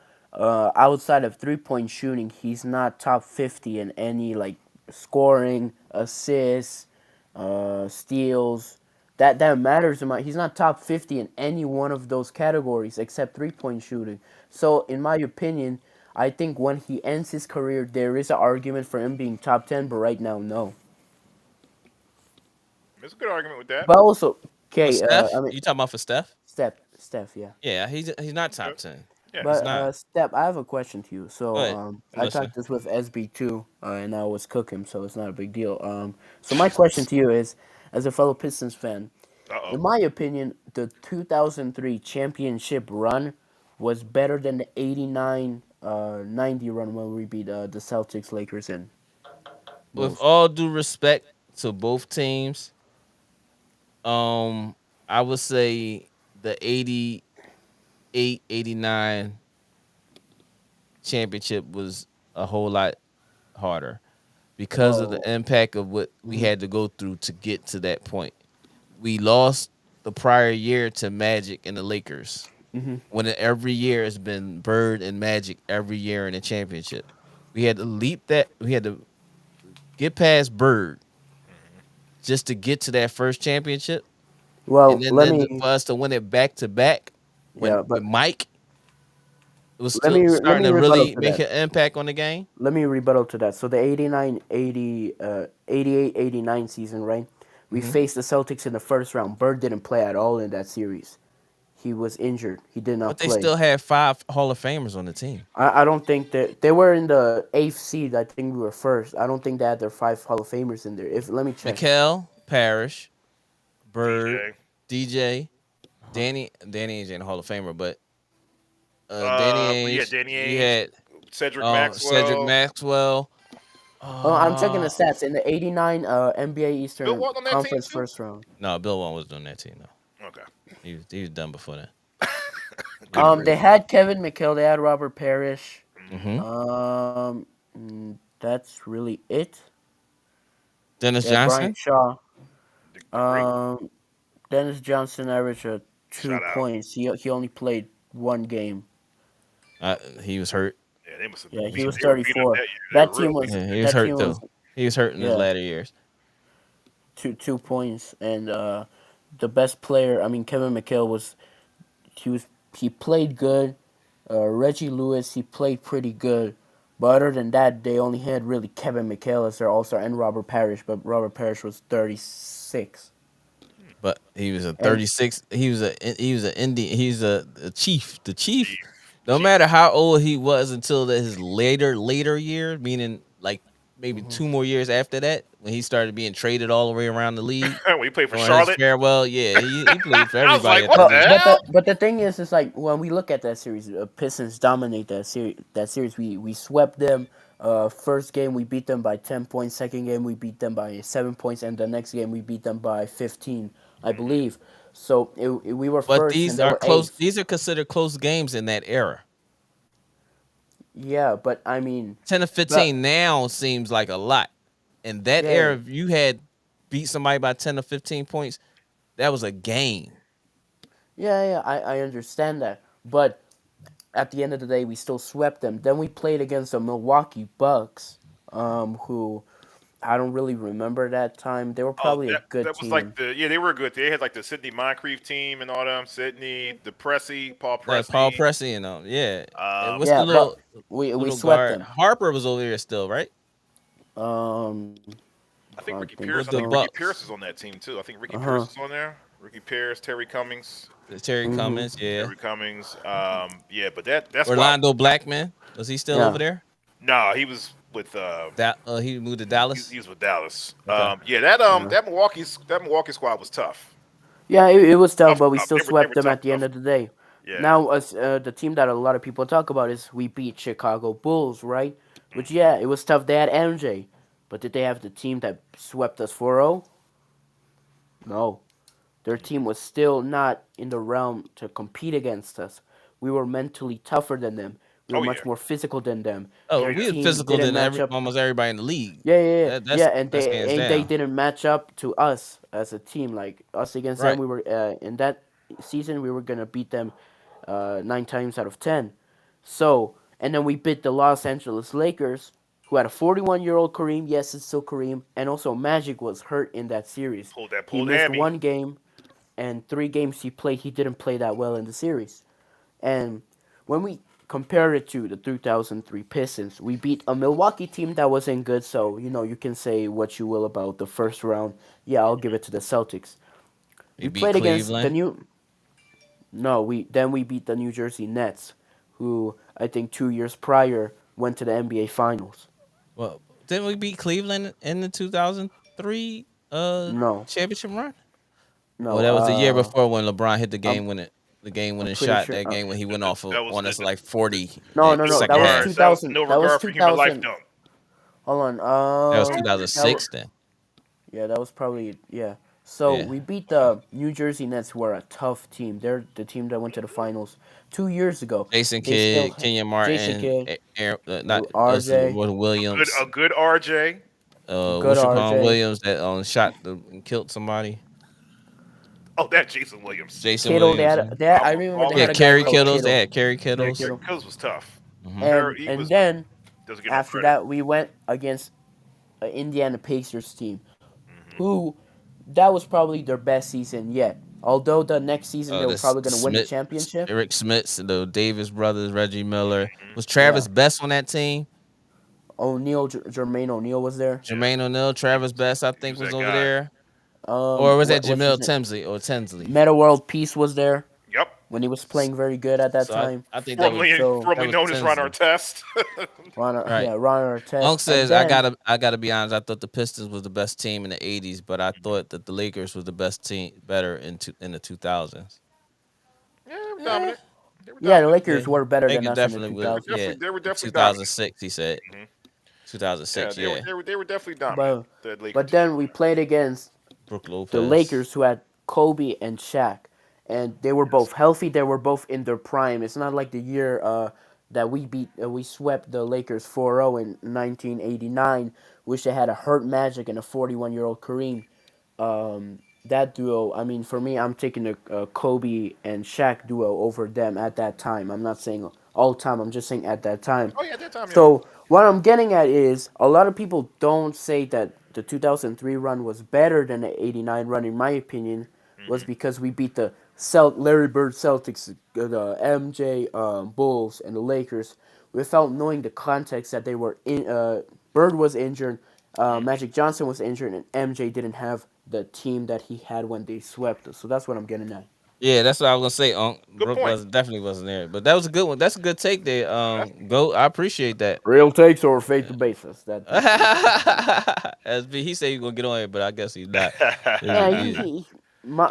Outside of 3-point shooting, he's not top 50 in any like scoring, assists, steals. That matters in my. He's not top 50 in any one of those categories except 3-point shooting. So in my opinion, I think when he ends his career, there is an argument for him being top 10. But right now, no. There's a good argument with that. But also, For okay. Steph, I mean, you talking about for Steph? Steph, yeah. Yeah, he's not Okay. top 10. Yeah. He's But not. Step, I have a question to you. Go So ahead. I'm I listening. talked this with SB too, and I was cooking, so it's not a big deal. So my question to you is, as a fellow Pistons fan, Uh-oh. in my opinion, the 2003 championship run was better than the 89 90 run when we beat the Celtics, Lakers, and With Bulls. all due respect to both teams, um, I would say the 88, 89 championship was a whole lot harder because of the Well, impact of what we had to go through to get to that point. We lost the prior year to Magic and the Lakers. When every year has been Bird and Magic every year in the championship. We had to leap that. We had to get past Bird just to get to that first championship, and well, then let for me, us to win it back to back when yeah, with but Mike was let still me let starting me to rebuttal really to make that. an impact on the game. Let me rebuttal to that. So the 89, 80, 88, 89 season, right? We faced the Celtics in the first round. Bird didn't play at all in that series. He was injured. He did But not they play. still had 5 Hall of Famers on the team. I don't think that they were in the eighth seed. I think we were first. I don't think they had their five Hall of Famers in there. If let me check. Mikel, Parrish, Bird, DJ. DJ, Uh-huh. Danny Ainge ain't a Hall of Famer, but Danny But yeah, Ainge. Danny You Ainge, had Cedric Cedric Maxwell. Maxwell. Oh, I'm checking the Uh, stats in the '89 NBA Bill Eastern Walton on that team Conference too. first round. no, Bill Walton was doing that team though. Okay. He was done before that. He Good was for They really. him. had Kevin McHale. They had Robert Parrish. Hmm. Mm-hmm. That's really it. Dennis They had Bryant Johnson. Shaw. The great Um, Dennis Johnson averaged 2 shout out. points. He only played one game. He was hurt. Yeah, they must have Yeah, he beat. was They were beat up 34. that year. They That were real team was beat Yeah, that he was that year. hurt team was though. He was hurt in his yeah latter years. 2 points, and the best player. I mean, Kevin McHale he played good. Reggie Lewis, he played pretty good. But other than that, they only had really Kevin McHale as their All Star and Robert Parrish. But Robert Parrish was 36, But he was a and 36. He was a Indian. He's a chief. The chief. Chief, No Chief. matter how old he was until his later years, meaning like maybe mhm. 2 more years after that, when he started being traded all the way around the league When he played for on his Charlotte, farewell. Yeah, he played for I was everybody like, at what that the But league. but hell? the thing is like when we look at that series, Pistons dominate that series. We swept them. First game we beat them by 10 points. Second game we beat them by 7 points, and the next game we beat them by 15, I Hmm. believe. So we were But first and these they are were close. eighth. These are considered close games in that era. Yeah, but I mean, 10 to but 15 now seems like a lot. In that yeah, era, if you had beat somebody by 10 to 15 points, that was a game. I understand that. But at the end of the day, we still swept them. Then we played against the Milwaukee Bucks, who I don't really remember that time. They were Oh, probably a that good was like team. they were good. They had like the Sidney Moncrief team and all them. Sidney, the Pressey, Paul Like Paul Pressey. Pressey and yeah. And what's the Yeah, but little we little swept guard? them. Harper was over there still, right? I If think I Ricky think Pierce. With I the think so. Ricky Pierce Bucks. is on that team too. I think Ricky Uh Pierce huh. is on there. Ricky Pierce, Terry Cummings, Terry Mhm. Cummins, yeah. Terry Cummings. Yeah, but that's why. Orlando Blackman, was he still over Yeah. there? Nah, he was with That he moved to he, Dallas. he was with Dallas. Okay. Yeah, that Yeah. that Milwaukee squad was tough. Yeah, it was tough, Tough, but we tough. still They swept were them tough, at the end tough. of the day. Yeah. Now, the team that a lot of people talk about is we beat Chicago Bulls, right? Which, Hmm. yeah, it was tough. They had MJ, but did they have the team that swept us 4-0? No. Their team was still not in the realm to compete against us. We were mentally tougher than them. We were Oh yeah. much more physical than them. Oh, Oh Their we were yeah. team physical didn't than match up. almost everybody in the league. Yeah, and That's hands they down. didn't match up to us as a team. Like us against them, Right. we were in that season we were gonna beat them 9 times out of 10. So and then we beat the Los Angeles Lakers, who had a 41-year-old Kareem. Yes, it's still Kareem, and also Magic was hurt in that series. Pulled that He pulled missed hammy. one game, and 3 games he played, he didn't play that well in the series. And when we compare it to the 2003 Pistons, we beat a Milwaukee team that wasn't good. So you can say what you will about the first round. Yeah, I'll give it to the Celtics. We We beat played against the Cleveland. new. No, we beat the New Jersey Nets, who I think 2 years prior went to the NBA Finals. Well, didn't we beat Cleveland in the 2003 No, championship run? Or no. that was the year before when LeBron hit I'm the game I'm winning pretty shot. sure. That game when he went That, off that was on the, us like 40 No, in no, the no. no That second was half. regard. That was 2000. no That was regard for human life 2000. dunk. Hold on. That was That was, 2006 then. Yeah, that was probably yeah. So Yeah. we beat the New Jersey Nets, who are a tough team. They're the team that went to the finals 2 years ago. Jason They still Kidd, Kenyon Jason Martin, Kidd, Not RJ, A Williams, good RJ. good Wishaquan RJ, Williams that and killed somebody. Oh, that Jason Williams. Jason Kittle. Williams. I remember they All Yeah, had them a guy Kerry called Kittles. They Kittle. had Kerry Kerry Kittles. Kittle. Kills was tough. Hmm. He And was then doesn't get no after credit. that we went against an Indiana Pacers team, Hmm. who that was probably their best season yet. Although the next season they were This probably going to win the championship. Eric Smits, the Davis brothers, Reggie Miller. Was Yeah, Travis Best on that team? Jermaine O'Neal was there. Yeah, Jermaine O'Neal, Travis Best, I he was think, was that over guy. there. Or was that What's his Jamil name? Tinsley or Tinsley? Meta World Peace was there. Yep. when he was playing very good at that So time. I think formerly So that formerly was known as Ron Senzo. Artest. Right. Ron Artest, Unc and says then I gotta be honest. I thought the Pistons was the best team in the '80s, but I thought that the Lakers was the best team, better in the 2000s. Yeah, they were Eh, dominant. They were yeah, the dominant. yeah, Lakers were better than Lakers us in the definitely was. 2000s. Yeah, They were in definitely dominant. 2006 he said. Hmm. Yeah, 2006. Yeah, they were definitely dominant. But The Laker but team. then we played against Brooke the Lopez. Lakers, who had Kobe and Shaq, and they were Yes. both healthy. They were both in their prime. It's not like the year that we swept the Lakers 4-0 in 1989, which they had a hurt Magic and a 41-year-old Kareem. That duo, I mean, for me, I'm taking the Kobe and Shaq duo over them at that time. I'm not saying all time. I'm just saying at that time. Oh yeah, at that time, yeah. So what I'm getting at is a lot of people don't say that the 2003 run was better than the 89 run. In my opinion, was Hmm. because we beat the Larry Bird Celtics, the MJ Bulls, and the Lakers without knowing the context that they were in. Bird was injured, Hmm. Magic Johnson was injured, and MJ didn't have the team that he had when they swept us. So that's what I'm getting at. Yeah, that's what I was gonna say. Unc Good Brooke point. was definitely wasn't there, but that was a good one. That's a good take there. Go. I appreciate that. Real takes or fake the basis. That's SB, he said he was gonna get on here, but I guess he's not. yeah.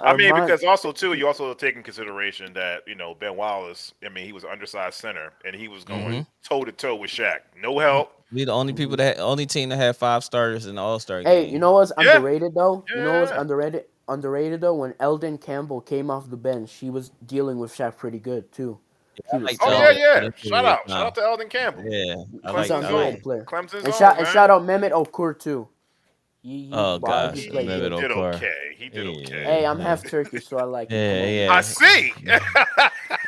I mean, My because also too, you also take in consideration that Ben Wallace. I mean, he was an undersized center, and he was Hmm. going toe to toe with Shaq. No help. We the only people that only team that had 5 starters in the All Star Hey, you know game. what's Yeah, underrated though? You know what's yeah. underrated? Underrated though, when Eldon Campbell came off the bench, he was dealing with Shaq pretty good too. Yeah, He I was like Oh yeah, Eldon tough. for yeah. this period of Shout out time. to Eldon Campbell, Yeah, I He's like an Clemson's underrated own, Eldon. player. Clemson's And own shout man. out Mehmet Okur too. Oh He gosh, played He Mehmet good. did Okur. okay. He did okay. Hey, I'm Yeah, half Turkish, so I like him. Come yeah, on, man. I yeah. see.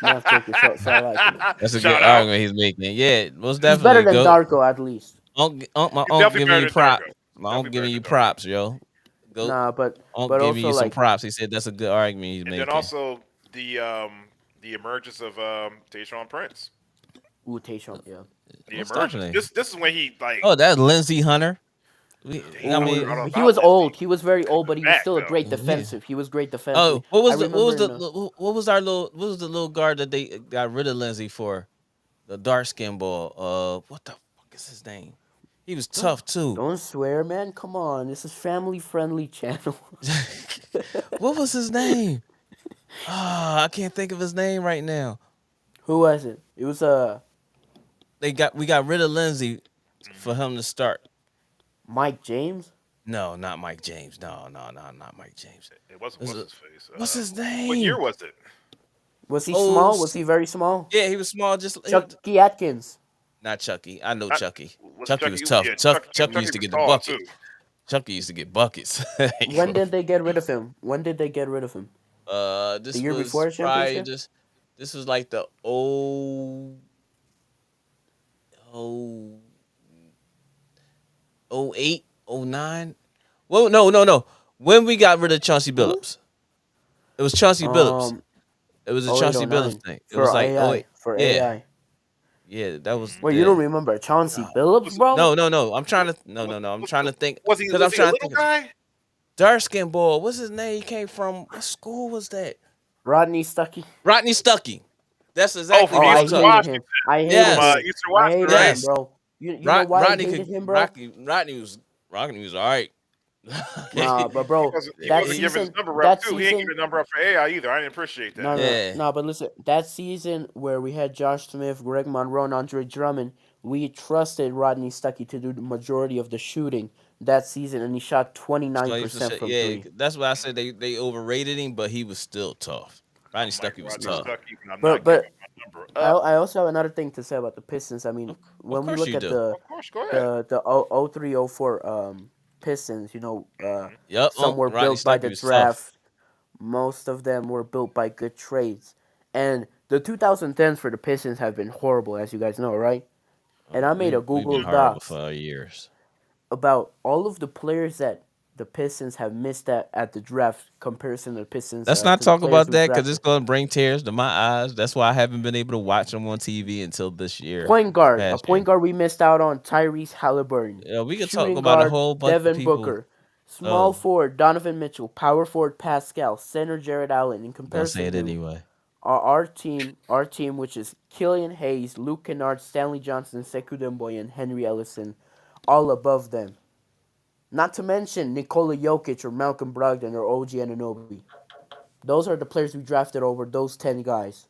I'm half Turkish, so I like him. That's a good Shout out. argument he's making. Yeah, most He's better definitely. than Go, Darko at least. my He's uncle definitely giving better you than Darko. props. He's My uncle definitely better giving you than Darko. props, yo. Go, Nah, uncle but giving also you some like props. He said that's a good argument he's And then making. also the emergence of Tayshaun Prince. Tayshaun, yeah. The Most emergence. definitely. This is when he like. Oh, that's Lindsey Hunter. I Damn, I Ooh, forgot all mean, he about was Lindsey. old. He was very old, but he was Back still a though. great yeah. defensive. He was great defensively. Oh, what I was the remember in the what was the little guard that they got rid of Lindsey for? The dark skin ball. What the fuck is his name? He was don't tough too. don't swear, man. Come on, this is family friendly channel. What was his name? Ah, I can't think of his name right now. Who was it? It was We got rid of Lindsey for Hmm. him to start. Mike James. No, not Mike James. No, not Mike James. It wasn't Was what's it- his face. What's his What year name? was it? Was he Oh, small? Was he very small? yeah, he was small. Just Chucky Atkins. not Chucky. I know Not, Chucky. was Chucky was Chucky? tough. Yeah, Chucky Chucky used to was get the tall too. buckets. Chucky used to get buckets. When did they get rid of him? When did they get rid of him? The This year before was the prior. championship? This was like the oh oh 08, oh 09. Well, no. When we got rid of Chauncey Who? Billups, it was Chauncey Billups. Um, It was a 08, Chauncey Billups 09 thing. It was for like oh AI. 08. For Yeah, AI. yeah. That was Wait, you yeah. don't remember Chauncey No, Billups, Was bro? no. I'm trying to was, I'm trying to think because I'm was he a trying to little think of guy? dark skin boy. What's his name? He came from what school was that? Rodney Stuckey. Rodney Stuckey. That's Oh, exactly from Oh, who I'm I Eastern talking. hated Washington. him. I hated From Yes, him. Eastern I Washington, hated right? him, yes. bro. You know why I hated him, bro? Rodney was all right. Nah, but bro, He that wasn't giving his season, number up that too. He ain't season, giving a number up for AI either. I didn't appreciate that. Yeah, no. But listen, that season where we had Josh Smith, Greg Monroe, and Andre Drummond, we trusted Rodney Stuckey to do the majority of the shooting that season, and he shot so he was 29% from yeah. three. That's why I said they overrated him, but he was still tough. Rodney I'm like Stuckey was Rodney Nah, tough. Stuckey, but I'm but not giving but my number I up. I also have another thing to say about the Pistons. I mean, Of when we course look you at do. Of course, go ahead. the 03 04 Pistons, Hmm. Yep, some were Rodney built by Stuckey the was tough. draft. Most of them were built by good trades. And the 2010s for the Pistons have been horrible, as you guys know, right? And I made a We've been Google horrible Docs for years. about all of the players that the Pistons have missed at the draft comparison to the Pistons Let's not to the talk players about we that because drafted. it's going to bring tears to my eyes. That's why I haven't been able to watch them on TV until A past year. point guard we missed out on Tyrese Halliburton. Yeah, we could talk Shooting about a guard whole bunch of Devin people. Booker. Small Oh, forward Donovan Mitchell. Power forward Pascal. Center Jared Allen. In gonna say comparison it to anyway. our team, which is Killian Hayes, Luke Kennard, Stanley Johnson, Sekou Demboy, and Henry Ellison, all above them. Not to mention Nikola Jokic or Malcolm Brogdon or OG Anunoby. Those are the players we drafted over those 10 guys.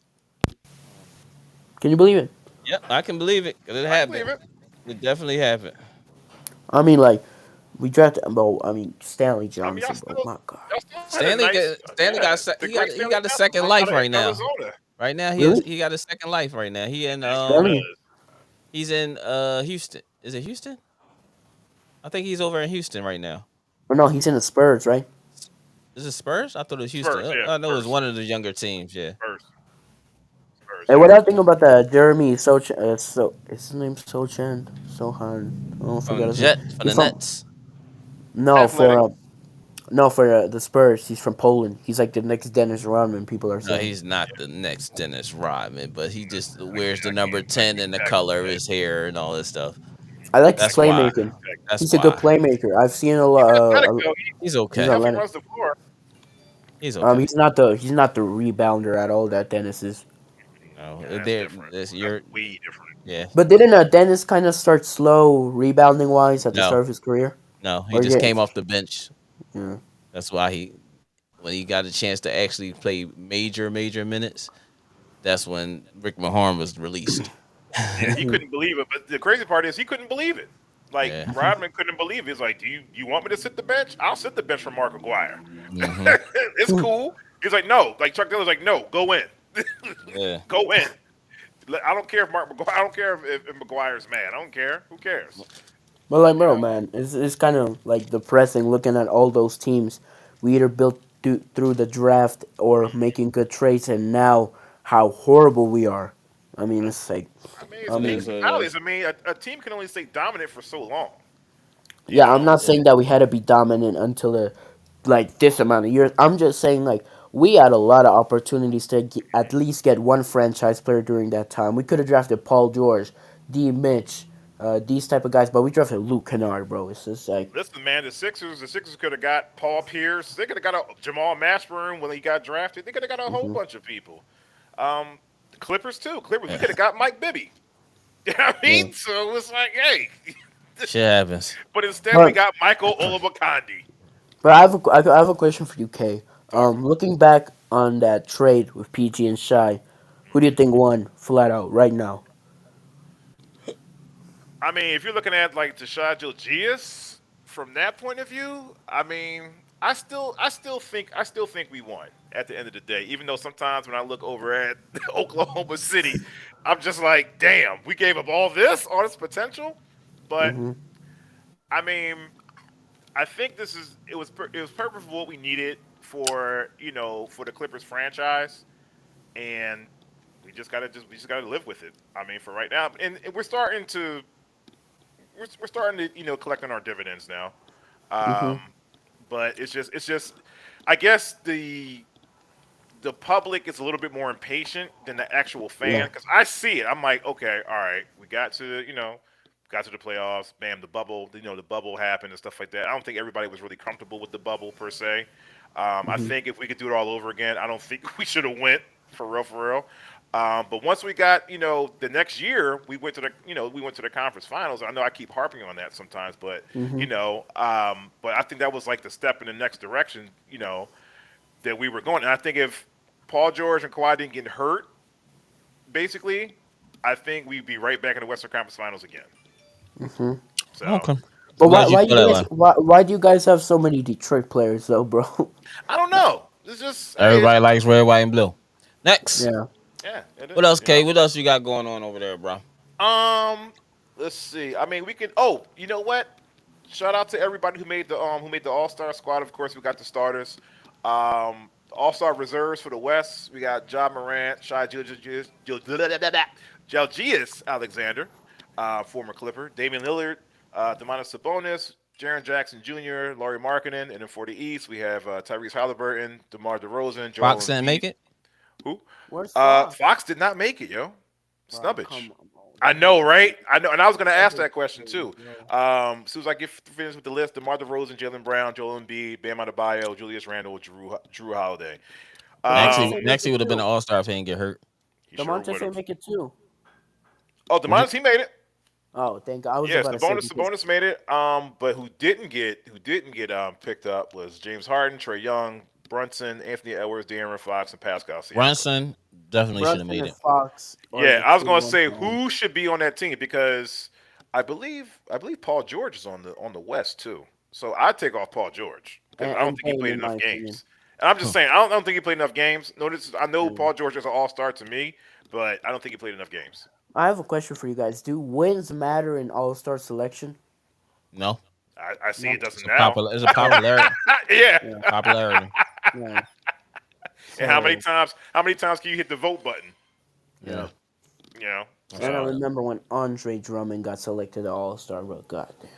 Can you believe it? Yep, I can believe it. 'Cause it I can happened. believe it. It definitely happened. I mean, like, we drafted, bro. I mean, Stanley I mean, Johnson, bro. My God. y'all still had a nice, Stanley yeah, got the he great got he Stanley got a Johnson second out life of right now. Arizona. Right now Really? he got a second life right now. He in He sure Stanley? does. he's in Houston. Is it Houston? I think he's over in Houston right now. Or no, he's in the Spurs, right? Is it Spurs? I thought it was Houston. Spurs, yeah, I know it was Spurs, one of the younger teams. Yeah. Spurs, Spurs, Hey, yeah. what do I think about that Jeremy Soch? Is his name Sochan? Sohan? I don't forget his name. From He's the from Nets. no Athletic. for no for the Spurs. He's from Poland. He's like the next Dennis Rodman. People are No, saying. he's not the next Dennis Rodman, but he just wears the I number can't, I 10 can't and the tag him color with of that. his hair and all this stuff. I like his That's I why. playmaking. can't tag him. That's He's a good why. playmaker. I've seen a He's athletic lot. though. He's He He's okay. definitely athletic, runs the floor. He's okay. he's not the rebounder at all that Dennis is. No, Yeah, that's different. That's you're way different. yeah. But didn't Dennis kind of start slow rebounding wise at the No, start of his career? no, he Or just yeah, came off the bench. yeah. That's why when he got a chance to actually play major minutes, that's when Rick Mahorn was released. Yeah, he couldn't believe it. But the crazy part is he couldn't believe it. Like Yeah. Rodman couldn't believe it. He's like, you want me to sit the bench? I'll sit the bench for Mark Aguirre. Hmm. It's cool." He's like, "No." Like Chuck Taylor's like, "No, go in, Yeah. go in." I don't care if Mark McGuire. I don't care if McGuire's mad. I don't care. Who cares? But like, You bro, know. man, it's kind of like depressing looking at all those teams we either built through the draft or making good trades, and now how horrible we are. I mean, it's like, I mean, it's, I It it's is mean, what it nowadays. is. I mean, a team can only stay dominant for so long. You yeah, I'm know. not saying that we had to be dominant until like this amount of years. I'm just saying like we had a lot of opportunities to at least get one franchise player during that time. We could have drafted Paul George, D. Mitch, these type of guys, but we drafted Luke Kennard, bro. It's just like, Listen, man, the Sixers could have got Paul Pierce. They could have got Jamal Mashburn when he got drafted. They could have got a whole hmm bunch of people. The Clippers too. Clippers. We Yeah. could have got Mike Bibby. You know what I yeah. mean? So it's like, hey, Shit happens. but instead we But got Michael Olowokandi. I have a question for you, Kay. Talk to me. Looking back on that trade with PG and Shy, who do you think won flat out right now? I mean, if you're looking at like Tashad Gilgeous from that point of view, I mean, I still think we won at the end of the day. Even though sometimes when I look over at Oklahoma City, I'm just like, damn, we gave up all this potential. But Mm-hmm. I mean, I think it was perfect for what we needed for the Clippers franchise, and we just gotta live with it. I mean, for right now, and we're starting to collecting our dividends now. Mm-hmm. But it's just I guess the public is a little bit more impatient than the actual fan Yeah. because I see it. I'm like, okay, all right, we got to the playoffs. Bam, the bubble happened and stuff like that. I don't think everybody was really comfortable with the bubble per se. I Mm-hmm. think if we could do it all over again, I don't think we should have went for real, for real. But once we got, the next year, we went to the conference finals. I know I keep harping on that sometimes, but Mm-hmm. but I think that was like the step in the next direction, that we were going. And I think if Paul George and Kawhi didn't get hurt, basically, I think we'd be right back in the Western Conference Finals again. Mm-hmm. So Okay. But Glad you why do feel you that guys way. why do you guys have so many Detroit players though, bro? I don't know. It's just, hey, Everybody likes red, white, and blue. Next. Yeah. yeah, it What else, is. Kay? What else you got going on over there, bro? Um, let's see. I mean, we can. Oh, you know what? Shout out to everybody who made the All Star squad. Of course, we got the starters. All Star reserves for the West. We got John Morant, Shai Gilgeous Alexander, former Clipper, Damian Lillard, Demonis Sabonis, Jaren Jackson Jr., Laurie Markkinen, and then for the East we have Tyrese Halliburton, DeMar DeRozan, Joel Fox didn't Embiid. make it. Who? Where's Fox? Fox did not make it, yo. Bro, Snubbage. come on, bro. I know, right? I know, and I was going to ask that question Crazy, too. bro. As soon as I get finished with the list, DeMar DeRozan, Jalen Brown, Joel Embiid, Bam Adebayo, Julius Randle, Drew Holiday. Demonte Um, Say make Next, he it would have been an too. All Star if he didn't get hurt. he sure Demonte would Say have. make it too. Oh, Would he? Demonis, he made it. Oh, thank God. I was Yes, about to say because Sabonis made it. But who didn't get picked up was James Harden, Trey Young, Brunson, Anthony Edwards, De'Aaron Fox, and Pascal Siakam. Brunson definitely should have Brunson made and it. Fox are Yeah, the I was two gonna ones say man. who should be on that team because I believe Paul George is on the West too. So I'd take off Paul George because I don't And think he Bane, played in my enough opinion. games. And I'm just Huh. saying I don't think he played enough games. Notice I know Mm. Paul George is an All Star to me, but I don't think he played enough games. I have a question for you guys. Do wins matter in All Star selection? No, I see No. it doesn't now. It's a Oh, popularity. Yeah. yeah, Popularity. yeah. And how many So, times? How many times can you hit the vote button? Yeah, yeah. You know. that's And I all So right. remember when Andre Drummond got selected to All Star, bro. Goddamn.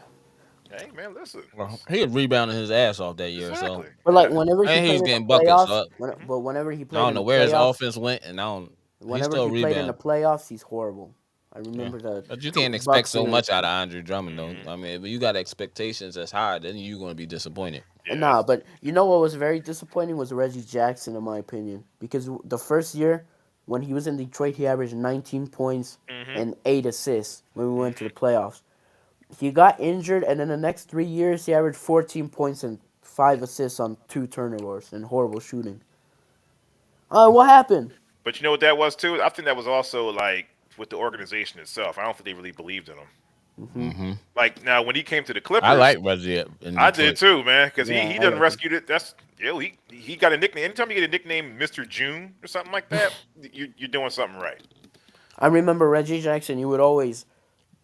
hey man, listen. Well, he was rebounding his ass off that year, so Exactly. But like Yeah. whenever he and he played was in the getting buckets. playoffs, So Mhm. but whenever he I played don't in know the where his playoffs, offense went, and I don't. He's whenever still he played in the rebounding. playoffs, he's horrible. I Yeah, remember the but you can't expect Bucks so winning. much out of Andre Drummond, though. Mhm. I mean, if you got expectations that's high, then you're going to be disappointed. Yeah. Nah, but you know what was very disappointing was Reggie Jackson, in my opinion, because the first year when he was in Detroit, he averaged 19 points Mhm. and 8 assists when we went to the playoffs. He got injured, and in the next 3 years, he averaged 14 points and 5 assists on 2 turnovers and horrible shooting. What happened? But you know what that was too? I think that was also like with the organization itself. I don't think they really believed in him. Hmm. Hmm. Like now, when he came to the I Clippers, like Reggie in I did Detroit. too, man, because Yeah, he I done like him. rescued it. That's he got a nickname. Anytime you get a nickname, Mister June or something like that, you're doing something right. I remember Reggie Jackson. He would always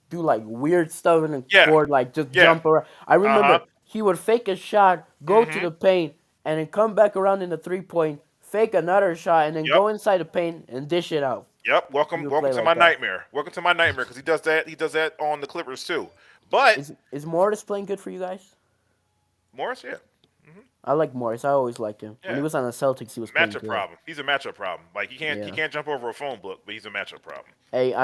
do like weird stuff in the Yeah, court, like just yeah, jump around. I uh-huh. remember he would fake a shot, go to Mhm. the paint, and then come back around in the 3 point, fake another shot, and then Yep, go inside the paint and dish it out. yep. He Welcome, would welcome play to my like that. nightmare. Welcome to my nightmare because he does that. He does that on the Clippers too. But Is Morris playing good for you guys? Morris, yeah, I like Morris. I always liked him. When he yeah. was on the Celtics, he was playing Matchup good. problem. He's a matchup problem. Like he Yeah. can't jump over a phone book, but he's a matchup problem. Hey,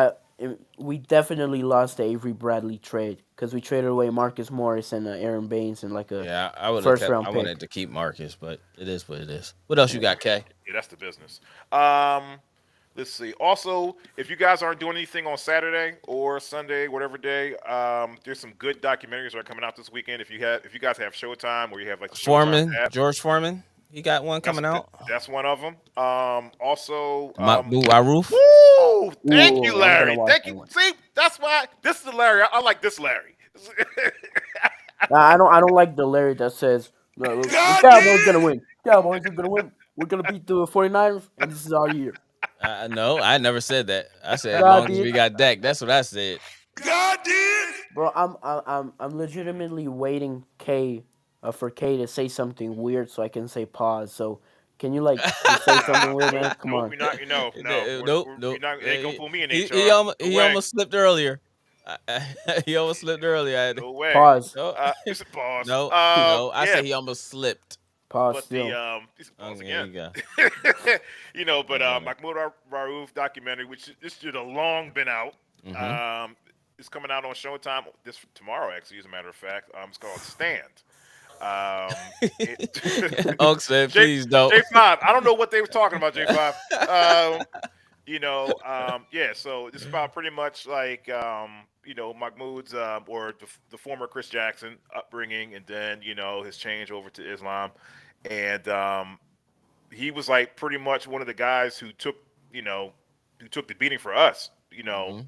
we definitely lost the Avery Bradley trade because we traded away Marcus Morris and Aaron Baines and like a Yeah, I would have first kept. I round pick. wanted to keep Marcus, but it is what it is. What else you got, Kay? Yeah, that's the business. Um, let's see. Also, if you guys aren't doing anything on Saturday or Sunday, whatever day, there's some good documentaries that are coming out this weekend. If you guys have Showtime or you have like the Showtime Foreman, app, George Foreman. He got one that's coming out. that's one of them. Also, Mahmoud Aruf. woo! Thank you, Ooh, I'm gonna Larry. watch Thank that you. one. See, that's why this is the Larry. I like this Larry. Nah, I don't like the Larry that says no, the Cowboys gonna win. Cowboys are gonna win. We're gonna beat the 49ers, and this is our year. No, I never said that. I said as God long as did, we got Dak. That's what I said. bro. I'm legitimately waiting for K to say something weird so I can say pause. So can you like just say something weird, man? Nope, Come nope. on. You're not. No. Nope, You're nope. not. It ain't gonna pull me in He HR. No he way. almost slipped earlier. He almost slipped earlier. No way. Pause. No, It's a pause. no, no. I Yeah, said he almost slipped. Pause but the still. it's a pause Okay, there again. you go. But I got it. Mahmoud Raouf documentary, which this should have long been out. Mm-hmm. It's coming out on Showtime this tomorrow. Actually, as a matter of fact, it's called Stand. It, Oak said, J please don't. J5. I don't know what they were talking about. J5. Yeah. So it's about pretty much like Mahmoud's or the former Chris Jackson upbringing, and then his change over to Islam, and he was like pretty much one of the guys who took the beating for us. Hmm.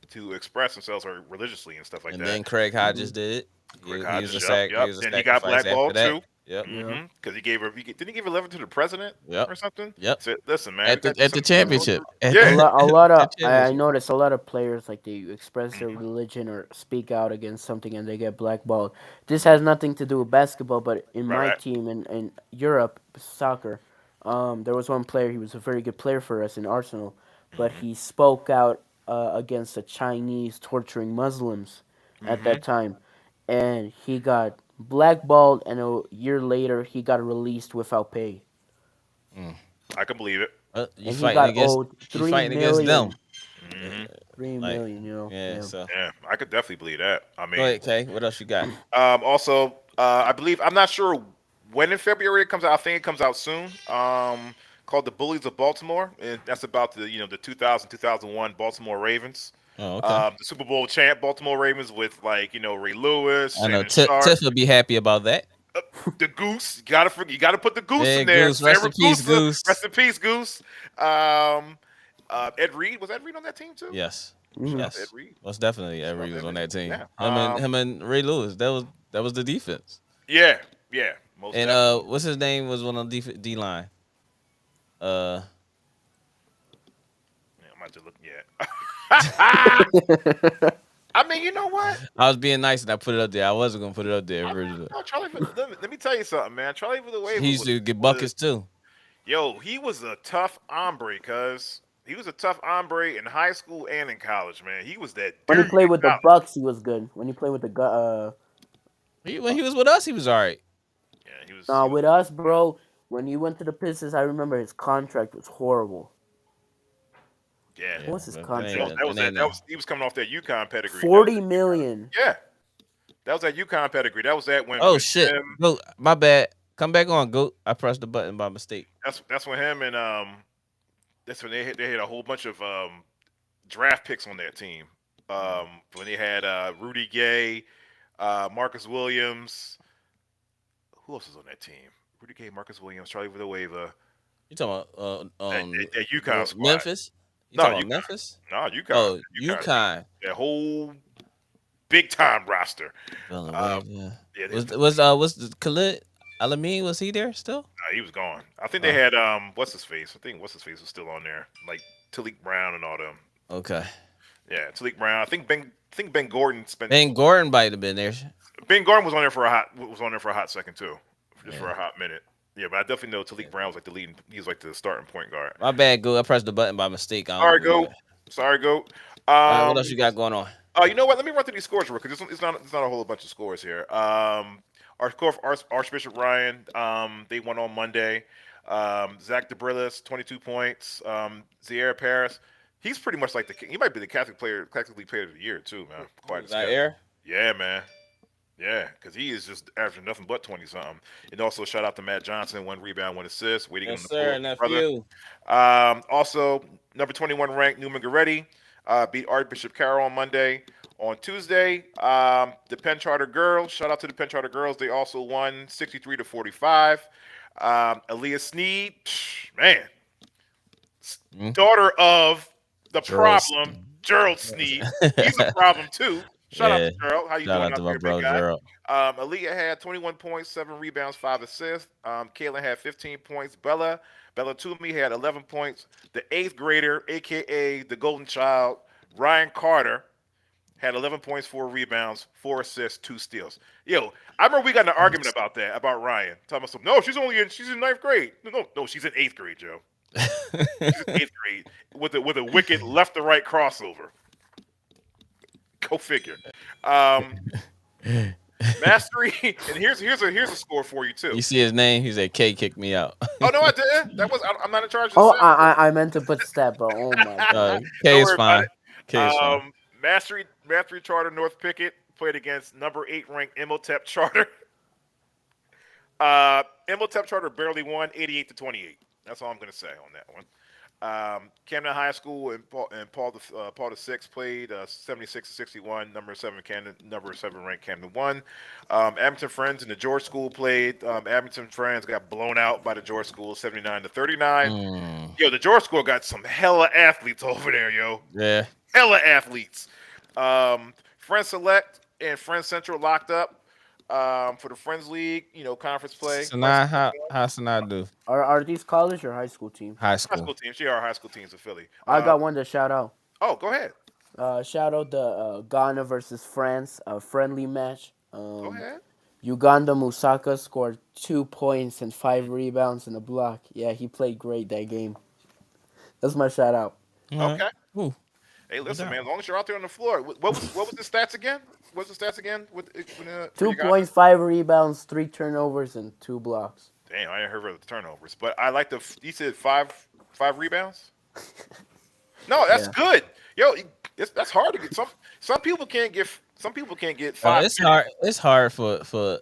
To express themselves or religiously and stuff like And that. then Craig Hmm. Hodges did it. Greg He was Hodges, a yep, sac. He yep. was a Then he got sacrifice after blackballed that. too. Yep. Yeah. Because didn't he give 11 to the president Yep. or something? Yep. So, listen, man, we At got the to do at the something about it. championship. A Yeah. lot, a lot of At I championship. noticed a lot of players like they express their Mhm. religion or speak out against something and they get blackballed. This has nothing to do with basketball, but in Right, my right. team in Europe soccer, there was one player. He was a very good player for us in Arsenal, but Mhm. he spoke out against the Chinese torturing Muslims at that Mhm. time, and he got blackballed. And a year later, he got released without pay, Mm. I can believe it. You and he fighting got against owed you three fighting against them. million. Mhm. Three Like, million, yeah. yeah. So Yeah, I could definitely believe that. I go mean, ahead, Kay. What else you got? also, I believe I'm not sure when in February it comes out, I think it comes out soon. Called The Bullies of Baltimore, and that's about the 2000-2001 Baltimore Ravens. Oh, okay. The Super Bowl champ Baltimore Ravens with Ray Lewis, I know Shannon Sharp, Tiff would be happy about that. the Goose. You gotta put the Goose Yeah, in there. Goose. Rest Sarah in peace, Goose. Goose. Rest in peace, Goose. Ed Reed, was Ed Reed on that team too? Yes. Shout out to Ed Yes. Reed. Most definitely Shout out Every to was Ed on Reed. that team. Yeah. Him and Ray Lewis. That was the defense. Yeah. Most And definitely. what's his name was on the D line. Uh Yeah, I'm about to look. Yeah. I mean, you know what? I was being nice and I put it up there. I wasn't gonna put it up there originally. No, let me tell you something, man. Charlie Villanueva He used to get buckets too. he was a tough hombre, cuz he was a tough hombre in high school and in college, man. He was that When he dude played in with the college. Bucks, he was good. When he played with the When he was with us, he was all right. Yeah, he was. with us, bro. When he went to the Pistons, I remember his contract was horrible. Yeah, What was his but contract? he was coming off that UConn pedigree. 40 million. Yeah, that was that UConn pedigree. That was that when. Oh when shit. him- Goat, my bad. Come back on, Goat. I pressed the button by mistake. that's when him and that's when they had a whole bunch of draft picks on that team. When they had Rudy Gay, Marcus Williams. Who else was on that team? Rudy Gay, Marcus Williams, Charlie Villanueva. You talking about That UConn squad. Memphis? You No, talking about UConn. Memphis? No, UConn. Oh, UConn. UConn. That whole big time roster. Yeah. Yeah, Was the Khalid Alameen, was he there still? he was gone. I think they had what's his face. I think what's his face was still on there, like Talik Brown and all them. Okay. Yeah, Talik Brown. I think Ben Gordon spent. Ben Gordon might have been there. Ben Gordon was on there for a hot second too, just for a hot minute. Yeah, but I definitely know Talik Brown was like the leading. He was like the starting point guard. My bad, Goat. I pressed the button by mistake. Sorry, go. All right, what else you got going on? You know what? Let me run through these scores real quick because it's not a whole bunch of scores here. Our score for Archbishop Ryan, they won on Monday. Zach DeBrillis, 22 points. Zaire Paris, he's pretty much like he might be the Catholic Player of the Year too, man. Quite Is that air? Yeah, man. Yeah, because he is just averaging nothing but 20-something. And also, shout out to Matt Johnson, 1 rebound, 1 assist. Waiting Yes, on the sir, nephew. Also, number 21 ranked Newman Goretti beat Archbishop Carroll on Monday. On Tuesday, the Penn Charter girls, shout out to the Penn Charter girls, they also won 63-45. Aaliyah Sneed, man, daughter of the problem, Gerald Sneed. He's a problem too. Shout out to Gerald. How you Shout doing out to out my there, bro big guy? Gerald. Aaliyah had 21 points, 7 rebounds, 5 assists. Kaylin had 15 points. Bella Toomey had 11 points. The 8th grader, a.k.a. the golden child, Ryan Carter, had 11 points, 4 rebounds, 4 assists, 2 steals. Yo, I remember we got in an argument about that, about Ryan. Talking about no, she's in 9th grade. No, she's in 8th grade, Joe. She's in 8th grade with a wicked left to right crossover. Go figure. Mastery, and here's a score for you too. You see his name? He said, "K kicked me out." Oh no, I didn't. I'm not in charge of Oh, this. I meant to put stat, but oh my god. K is worry about fine. it. K is fine. Mastery Charter North Pickett played against number 8 ranked Imhotep Charter. Imhotep Charter barely won, 88-28. That's all I'm going to say on that one. Camden High School and Paul the Sixth played 76-61. Number 7 ranked Camden won. Abington Friends and the George School played. Abington Friends got blown out by the George School 79-39. Yo, the George School got some hella athletes over there, yo. Yeah. Hella athletes. Friends Select and Friends Central locked up for the Friends League, conference play. Sanaa, how Sanaa do? Are these college or high school teams? High High school. school teams. She are high school teams of Philly. I got one to shout out. Oh, go ahead. Shout out the Ghana versus France, a friendly match. Go ahead. Uganda Musaka scored 2 points and 5 rebounds and a block. Yeah, he played great that game. That's my shout out. Okay. Ooh. Hey, listen, man. As long as you're out there on the floor, what was the stats again? What's the stats again? 2 points, 5 rebounds, 3 turnovers, and 2 blocks. Damn, I ain't heard of the turnovers, but I like you said 5 rebounds. No, that's good. Yo, that's hard to get. Some people can't get Some people can't get Bro, 5 it's hard. minutes. It's hard Yeah, for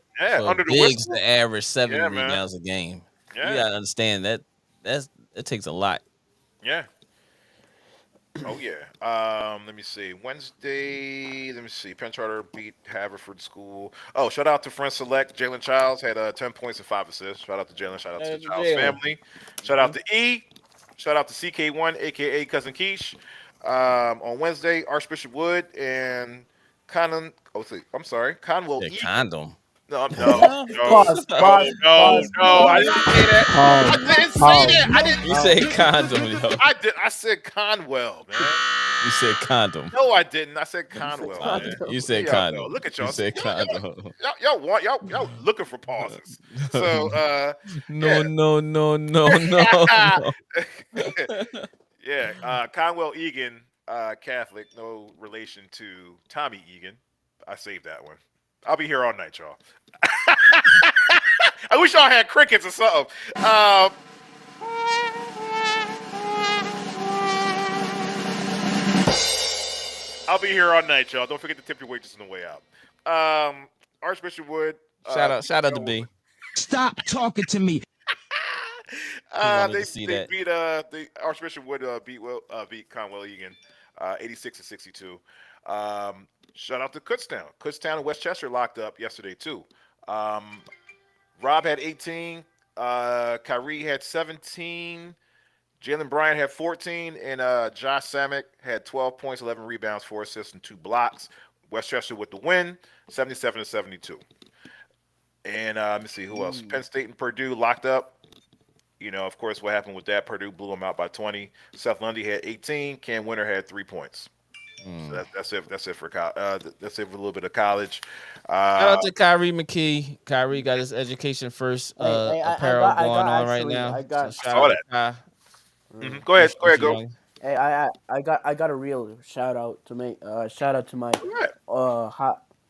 under the bigs whistle. to average 70 Yeah, man. rebounds a game. You Yeah, gotta understand that it takes a lot. yeah. Oh yeah. Let me see. Wednesday. Let me see. Penn Charter beat Haverford School. Oh, shout out to Friend Select. Jalen Childs had 10 points and 5 assists. Shout out to Jalen. Shout out to the Childs Jalen. family. Shout out to E. Shout out to CK1, aka Cousin Keish. On Wednesday, Archbishop Wood and Conan. Oh, I'm sorry, Conwell The Egan. condom. No, Huh? Pause, pause, pause, no! I pause, didn't say that. I pause, didn't say pause. that. I didn't. You said condom, yo. I did. I said Conwell, man. You said condom. No, I didn't. I said Conwell, man. You said Y'all condom. know. Look at y'all. You said Y'all, condom. y'all want y'all looking for pauses. So No, no, no, no, no, no. yeah, Conwell Egan, Catholic, no relation to Tommy Egan. I saved that one. I'll be here all night, y'all. I wish y'all had crickets or something. I'll be here all night, y'all. Don't forget to tip your waitress on the way out. Archbishop Wood. Shout out to B. Stop talking to me. wanted They to see they that. beat the Archbishop Wood beat Conwell Egan 86-62. Shout out to Kutztown. Kutztown and Westchester locked up yesterday too. Rob had 18. Kyrie had 17. Jalen Bryant had 14, and Josh Samek had 12 points, 11 rebounds, 4 assists, and 2 blocks. Westchester with the win, 77-72. And let me see who else. Penn State and Purdue locked up. You know, of course, what happened with that? Purdue blew them out by 20. Seth Lundy had 18. Cam Winter had 3 points. So that's it. That's it for that's it for a little bit of college. Shout out to Kyrie McKee. Kyrie got his education first apparel going on right now. So shout saw out that. to Kai. Go ahead, go. Young. Hey, I got a real shout out to my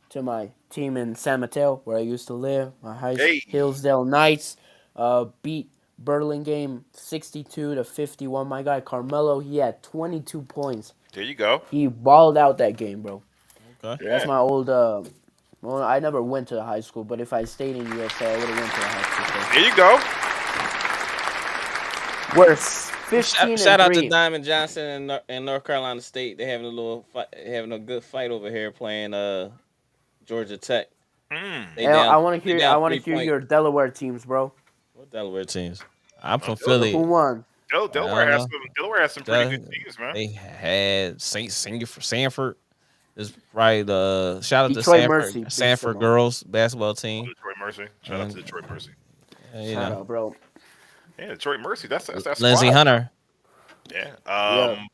to my team in San Mateo where I used to live. My Hey. Hillsdale Knights beat Burlingame 62-51. My guy Carmelo, he had 22 points. There you go. He balled out that game, bro. Okay. Yeah. That's my old. Well, I never went to the high school, but if I stayed in USA, I would have went to the high There you go. school. We're 15 Shout and out 3. to Diamond Johnson in North Carolina State. They having a little having a good fight over here playing Georgia Tech. They I want to hear. down I want to 3 hear point. your Delaware teams, bro. What Delaware teams? I'm from Philly. Who won? Delaware has some pretty good teams, man. They had Sanford. Is right. Shout out Detroit to Mercy beat Sanford them girls basketball team. Detroit Mercy. Shout out to Detroit Mercy. You Shout know, out, bro. Yeah, Detroit Mercy. That's Lindsey squad. Hunter. Yeah. Yeah.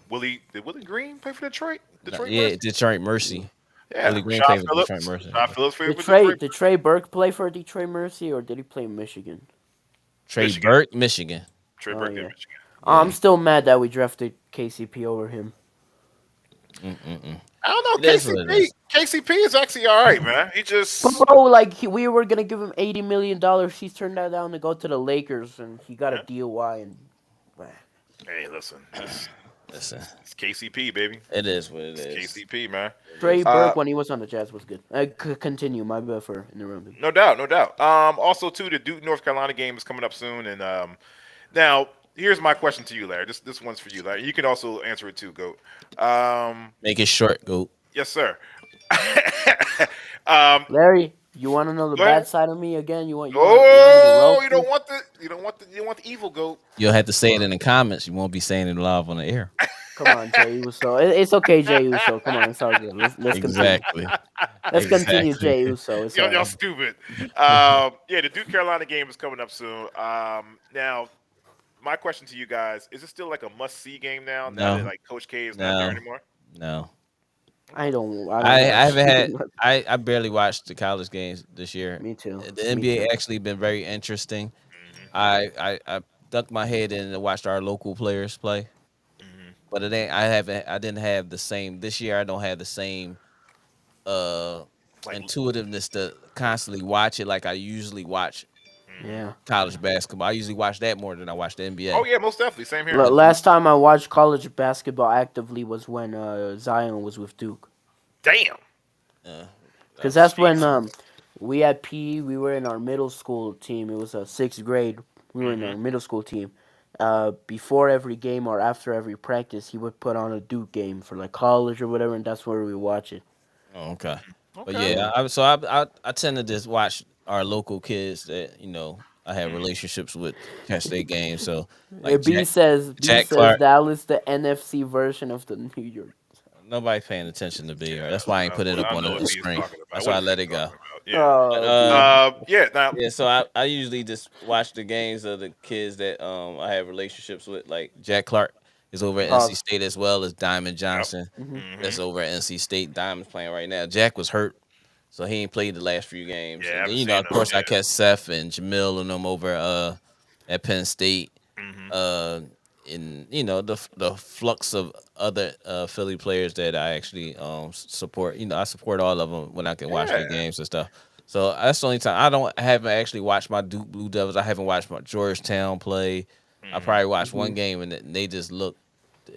Did Willie Green play for Detroit? Yeah, Mercy? Detroit Mercy. Yeah. Willie Green Sean played with Phillips. Detroit Mercy. Sean Phillips played with Did Trey Burke play for Detroit Mercy or did he play in Michigan? Trey Michigan. Burke, Michigan. Trey Burke yeah. in Michigan. I'm still mad that we drafted KCP over him. I don't know. It is what it is. KCP is actually all right, man. He just But bro, like we were gonna give him $80 million. He's turned that down to go to the Lakers, and he got a DUI. And hey, listen, Listen, it's KCP, baby. it is what it It's is. KCP, man. Trey Burke when he was on the Jazz was good. I could continue. My bad for interrupting. No doubt. Also, too, the Duke North Carolina game is coming up soon, and now here's my question to you, Larry. This one's for you, Larry. You can also answer it too, Goat. Make it short, Goat. Yes, sir. Larry, you want to know the Go ahead. bad side of me again? You want? You don't want the evil Goat. You'll have to say it in the comments. You won't be saying it live on the air. Come on, Jay Uso. It's okay, Jay Uso. Come on, it's all good. Let's continue. Exactly. Let's continue, Exactly. Jay Uso. It's all Y'all right. stupid. Yeah, the Duke Carolina game is coming up soon. Now, my question to you guys: is it still like a must-see game now? No. Now that like Coach K is not there No. anymore. No. I don't I haven't had. I barely watched the college games this year. Me too. The NBA actually been very interesting. I ducked my head in and watched our local players play, but it ain't. I didn't have the same this year. I don't have the same intuitiveness to constantly watch it like I usually watch Yeah. college basketball. I usually watch that more than I watch the NBA. Oh yeah, most definitely. Same here. Last time I watched college basketball actively was when Zion was with Duke. Damn. That Because was that's when Jeez. we had PE. We were in our middle school team. It was a sixth grade. We were in our middle school team. Before every game or after every practice, he would put on a Duke game for like college or whatever, and that's where we watch it. oh, okay. But Okay. Yeah. yeah, I tend to just watch our local kids that I have relationships with catch their games. So like B Jack says Clark, Dallas the NFC version of the New York. nobody paying attention to B. Right? Yeah. That's why I ain't put it Well, up I on know what the B is screen. talking about. That's What why I is B let it go. talking about? Yeah. But B. Yeah. Now. yeah, so I usually just watch the games of the kids that I have relationships with. Like Jack Clark is over at NC Pause. State as well as Diamond Yep. Johnson. Hmm. That's over at NC State. Diamond's playing right now. Jack was hurt, so he ain't played the last few games. Yeah, I And then haven't seen of them. course, I Yeah. catch Seth and Jamil and them over at Penn State. Hmm. Uh, in the flux of other Philly players that I actually support. I support all of them when I can watch their Yeah. games and stuff. So that's the only time I haven't actually watched my Duke Blue Devils. I haven't watched my Georgetown play. I Hmm. probably watched one game and they just look.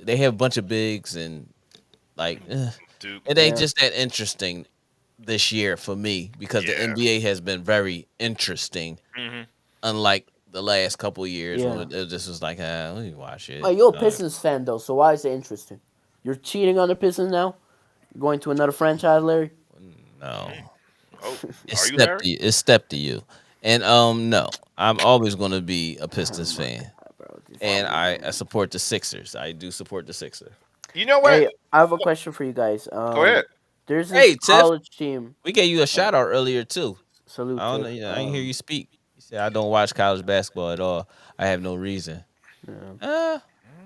They have a bunch of bigs and like Duke. it ain't Yeah. just that interesting this year for me because the Yeah. NBA has been very interesting, Hmm. unlike the last couple of years when Yeah. it just was like, let me watch it. Oh, you're a Pistons fan though, so why is it interesting? You're cheating on the Pistons now. You're going to another franchise, Larry. No, Oh, it's are you step Larry? to you. It's step to you. And no, I'm always going to be a Pistons My fan, God, bro. and I support the Sixers. I do support the Sixers. You know what? Hey, I have a question for you guys. Go ahead. There's this Hey, Tiff, college team. we gave you a shout out earlier too. Salute, I don't know. Tiff. I didn't hear you speak. You said I don't watch college basketball at all. I have no reason. Yeah. Uh,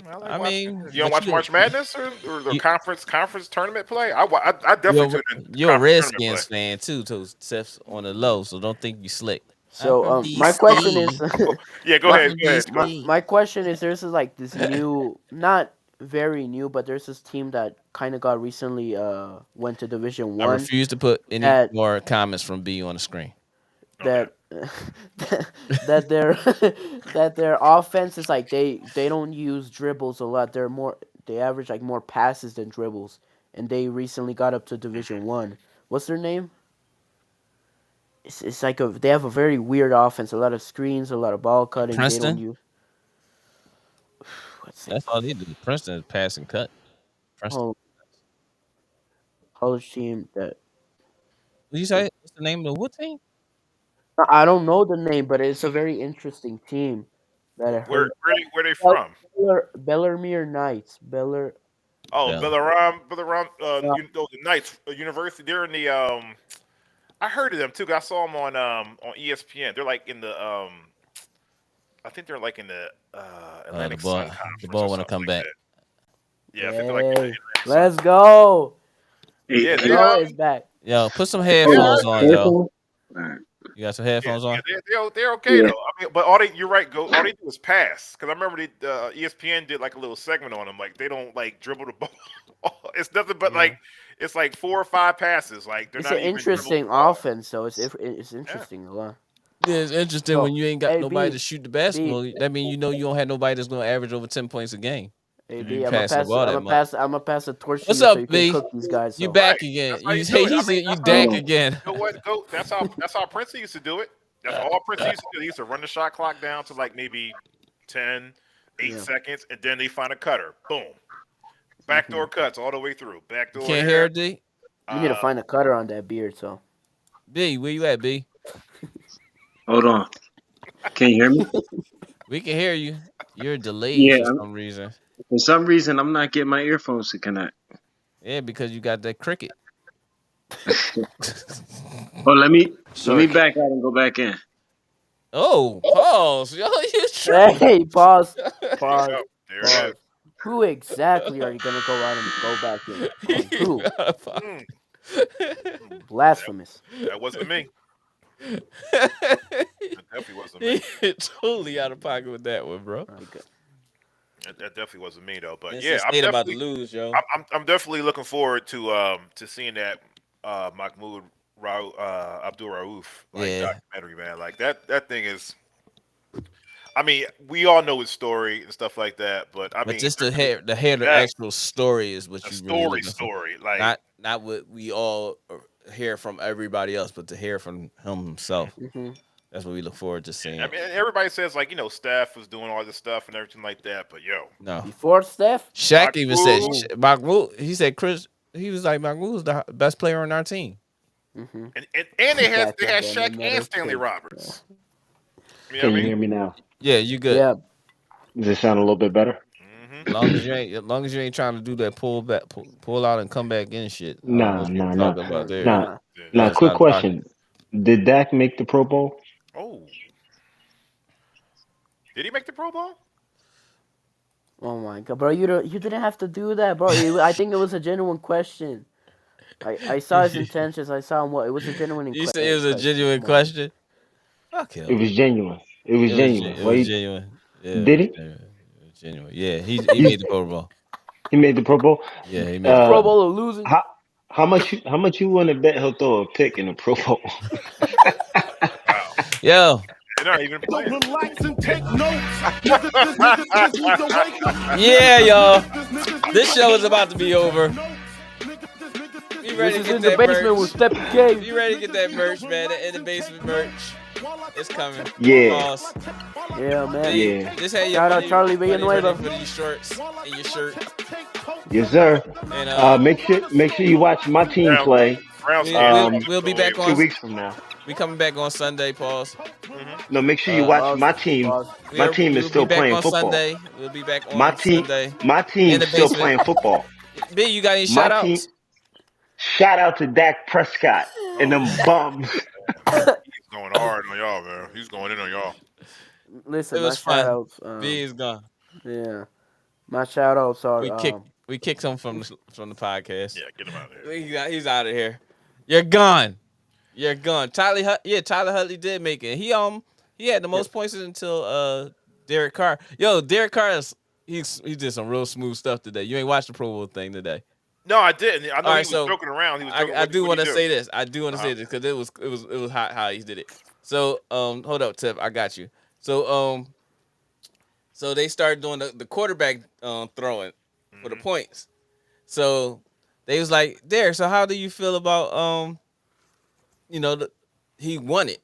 I like I watching. mean, You don't but watch March Madness or the you conference tournament play? I definitely you're tune in you're a conference tournament play. Redskins fan too, so Tiff's on the low. So don't think you slick. I'm So from my question is, DC. Yeah, go my I'm ahead. from Go ahead. Go. DC. my question is, there's like this new, not very new, but there's this team that kind of got recently went to Division I One refuse to put any that more comments from B on the screen. Okay. that that their that their offense is like they don't use dribbles a lot. They average like more passes than dribbles, and they recently got up to Division One. What's their name? It's like they have a very weird offense. A lot of screens, a lot of ball cutting. They don't Princeton. use what's it? That's all they do. Princeton is pass and cut. Princeton. Oh, college team that What you say? What's the name of the what team? I don't know the name, but it's a very interesting team that I Where heard. where they from? Bellarmere Knights. Oh, Bell. Billaram. The Knights University. They're in the. I heard of them too. 'Cause I saw them on ESPN. They're like in the. I think they're like in the The Atlantic ball. Sun The Conference or ball want to something come like back. that. Yeah, I think they're like in the Hey, Atlantic Sun. let's go. Hey, Yeah, Let's they go. It's back. Yo, put some they all headphones right, on, man. yo. headphones? All right. You got some Yeah, headphones on? they're okay Yeah. though. I mean, but all they you're right. All they do is pass. Because I remember ESPN did like a little segment on them. Like they don't like dribble the ball. It's nothing but Yeah. like it's like 4 or 5 passes. Like they're It's not an even dribbling interesting the ball. offense, though. It's Yeah. interesting a lot. Yeah, it's interesting So, when you ain't got hey nobody B, to shoot the B, basketball. That means you don't have nobody that's gonna average over 10 points a game. hey If B, you passing the ball that much. I'm gonna pass the torch to What's you so up, you can B? cook these guys. You So, Right. back again? That's how You you do say it. I he mean, said you that's how back Oh, again. you know what? Go. That's how Prince used to do it. That's all Prince used to do. He used to run the shot clock down to like maybe 10, 8 yeah. seconds, and then they find a cutter. Boom. Backdoor cuts all the way through. You Backdoor can't hear here. it, D? You need to Uh, find a cutter on that beard. So, B, where you at, B? hold on. Can you hear me? We can hear you. You're delayed Yeah. for some reason. For some reason, I'm not getting my earphones to connect. Yeah, because you got that cricket. Oh, let me sorry. back out and go back in. Oh, pause. Yo, you Hey, pause, there you pause, go. There it pause. is. Who exactly are you gonna go out and go back in? On who? Mm, Blasphemous. that wasn't me. That definitely wasn't me. He totally out of pocket with that one, bro. Okay. That definitely wasn't me though. But NC yeah, State about to lose, yo. I'm definitely looking forward to seeing that Mahmoud Abdul Rauf like Yeah. documentary, man. Like that thing is. I mean, we all know his story and stuff like that, but I But mean, just to hear the yeah, actual story is what a you really looking for. story, like Not what we all hear from everybody else, but to hear from him himself. Mm-hmm. That's what we look forward to I seeing. mean, everybody says like Steph was doing all this stuff and everything like that, but No, Before Steph, Shaq even said Magoo, Magoo. He said Chris. He was like Magoo was the best player on our team. mm-hmm. and they had Gotcha. Then Shaq another and Stanley pick. Roberts. You know Can what I you mean? hear me now? Yeah, you good. Yeah. Does it sound a little bit better? As long as you ain't trying to do that pull out and come back in shit. I don't know Nah, what you're nah, nah, talking about there. nah, Nah. nah. That's Quick out of pocket. question: did Dak make the Pro Bowl? Oh, did he make the Pro Bowl? Oh my god, bro! You didn't have to do that, bro. I think it was a genuine question. I saw his intentions. I saw him. What it was a genuine You said it was a question. genuine Come on. question. Fuck It him. was genuine. It was genuine. It was Wait, genuine. Yeah, did he? it was genuine. Yeah, he You, made the Pro Bowl. he made the Pro Bowl. Yeah, he made the Pro Pro Uh, Bowl. Bowl or losing? how how much you want to bet he'll throw a pick in the Pro Bowl? Wow, Yo, they're not even playing. Relax and take notes. Niggas need to wake up. yeah, y'all. This show is about to be over. Be This ready to is get in the that basement with merch. Step Game. Be ready to get that merch, man. The in the basement merch. It's coming. Yeah, Pause. Yeah, man. yeah, Just had your Shout out money, Charlie money Villanueva. ready for these shorts and your shirt. yes, sir. And Make sure you watch my team Browns, play. Browns we, can't we'll lose. we'll be back 2 on. weeks from now. We coming back on Sunday. Pause. No, make sure you Uh, watch Pause. my team. Pause. My team is We'll be still back playing on football. Sunday. We'll be back My on team, Sunday my in team's the still basement. playing football. B, you got any My shout team. outs? Shout out to Dak Prescott and them bums. He's going hard on y'all, man. He's going in on y'all. Listen, It my was shout fun. outs. B is gone. Yeah, my shout outs are. We kicked him from the podcast. Yeah, get him out of here. He's out of here. You're gone. You're gone. Tyler Huntley did make it. He had the most points until Derek Carr. Yo, Derek Carr he did some real smooth stuff today. You ain't watched the Pro Bowl thing today. No, I didn't. I know All he right, was so joking around. He was joking. I do want to say this. this. I do want to say this because it was hot how he did it. So hold up, Tip. I got you. So so they started doing the quarterback throwing for the points. So they was like, Derek, so how do you feel about he won it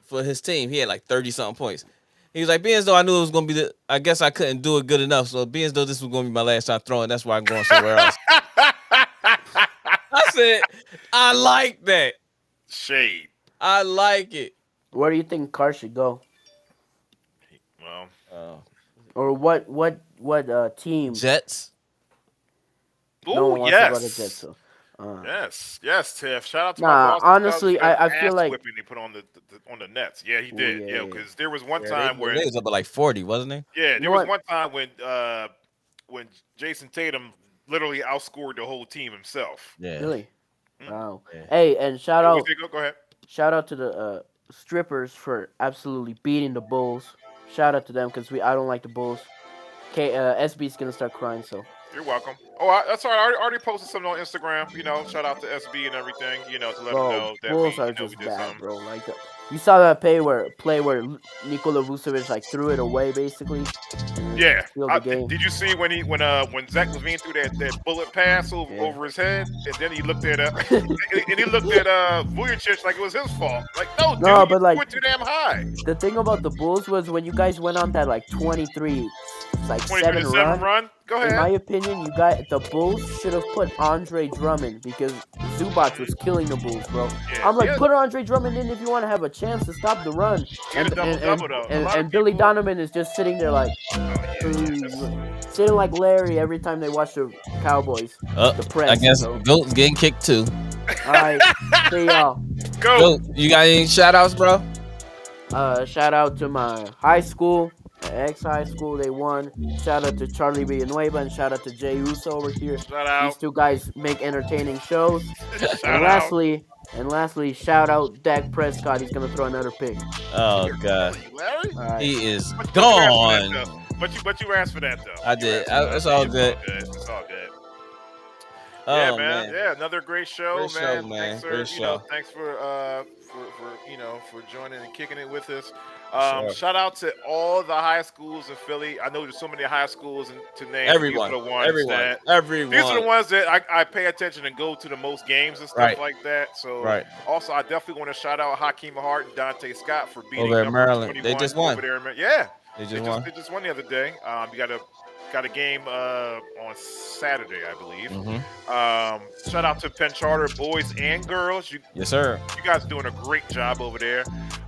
for his team. He had like 30 something points. He was like, being as though I knew it was gonna be I guess I couldn't do it good enough. So being as though this was gonna be my last time throwing, that's why I'm going somewhere else. I said, I like that. Shade. I like it. where do you think Carr should go, Well, or what team? Jets. No one ooh, wants to go to Jets. yes. So. Yes, Tiff. Shout out to my Nah, boss. honestly, I feel like whipping they put on the on the Nets. Yeah, he did. yeah, Yeah, because there was one Yeah, time they where was up at like 40, wasn't they? yeah, You there know was what? one time when Jason Tatum literally outscored the whole team himself. Yeah. really. Wow. Yeah. Hey, and shout Yeah, out go ahead. shout out to the strippers for absolutely beating the Bulls. Shout out to them because I don't like the Bulls. SB's gonna start crying. So You're welcome. Oh, that's all right. I already posted something on Instagram. Shout out to SB and everything. To let them bro, know that Bulls we, are we just did bad, something. bro. Like you saw that play where Nikola Vucevic like threw it away basically. Yeah. Sealed the game. Did you see when Zach Levine threw that bullet pass over his head, and then he looked at Vujicic like it was his fault. Like no, dude, No, but you like went too damn high. the thing about the Bulls was when you guys went on that like 23, like 7 23-7 run. Go In my ahead. opinion, the Bulls should have put Andre Drummond because Zubac was killing the Bulls, bro. Yeah, I'm like, yeah. put Andre Drummond in if you want to have a chance to stop the run. He had a double-double, though. A lot of And Billy people- Donovan is just sitting there like, sitting like Larry every time they watch the Cowboys. The press. I guess so. Goat's getting kicked too. All right, see y'all. Go. Goat, you got any shout outs, bro? Shout out to my high school, ex-high school. They won. Shout out to Charlie Villanueva and shout out to Jay Uso over here. Shout out. These two guys make entertaining shows. Shout And out. lastly, shout out Dak Prescott. He's gonna throw another pick. Oh god, Larry? All right. he is But you asked for that, gone. though. But you asked for that though. I You did. asked for that. It's all good. It's all good. Yeah, Oh man. man, Yeah, another great show, great show, man. Thanks man. for Great show. thanks for for joining and kicking it with us. Sure. Shout out to all the high schools in Philly. I know there's so many high schools to name, but these Everyone, are the ones everyone, that these are everyone. the ones that I pay attention and go to the most games and stuff Right, like that. So right. also, I definitely want to shout out Hakeem Hart and Dante Scott for beating Over at number Maryland, they 21 just won. over there. Yeah, They just won. they just won the other day. You got a game on Saturday, I believe. Shout out to Penn Charter boys and girls. Yes, sir. You guys are doing a great job over there.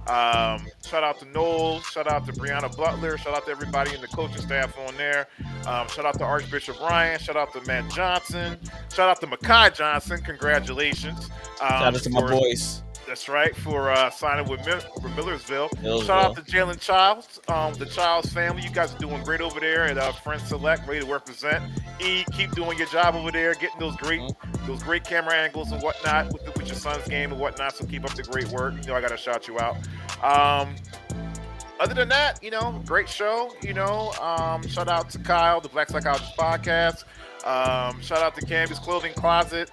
Shout out to Knowles. Shout out to Brianna Butler. Shout out to everybody in the coaching staff on there. Shout out to Archbishop Ryan. Shout out to Matt Johnson. Shout out to Makai Johnson. Congratulations. Shout out to my boys. That's right, for signing with Millersville. Millersville. Shout out to Jalen Childs, the Childs family. You guys are doing great over there at Friends Select, ready to represent. E, keep doing your job over there, getting those great camera angles and whatnot with your son's game and whatnot. So keep up the great work. You know I gotta shout you out. Other than that, great show. Shout out to Kyle, the Black Psychologist Podcast. Shout out to Canvas Clothing Closet.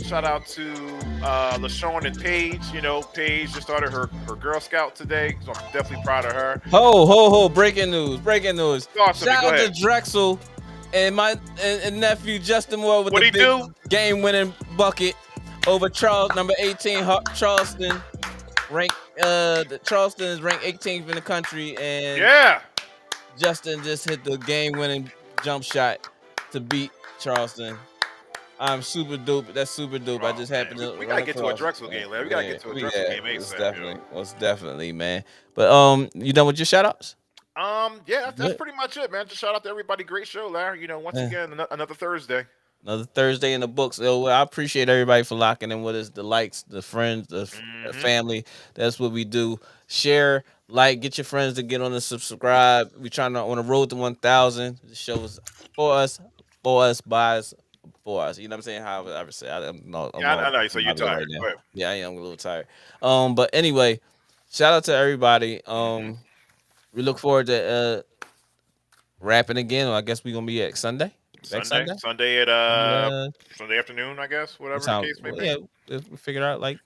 Shout out to LaShawn and Paige. Paige just started her Girl Scout today, so I'm definitely proud of her. Ho! Breaking news! Talk to me, Shout go out to ahead. Drexel and my and nephew Justin Moore with What'd the he big do? game-winning bucket over number 18 Charleston. Charleston is ranked 18th in the country, and Yeah. Justin just hit the game-winning jump shot to beat Charleston. I'm super dope. That's super dope. Oh, I just happened to. we gotta get to a Drexel game, man. We gotta get to a Drexel game ASAP. Most definitely, man. But you done with your shout outs? Yeah, that's pretty much it, man. Just shout out to everybody. Great show, Larry. Once again, another Thursday. Another Thursday in the books. So I appreciate everybody for locking in with us. The likes, the friends, the family. That's what we do. Share, get your friends to get on and subscribe. We're trying to on the road to 1,000. The show is for us, by us, for us. You know what I'm saying? How I ever say. I know. So you're tired. Right Go ahead. yeah, I am a little tired. But anyway, shout out to everybody. We look forward to rapping again. I guess we're gonna be at Sunday. Sunday at Sunday afternoon, I guess, whatever the case may be. Yeah, we figured out like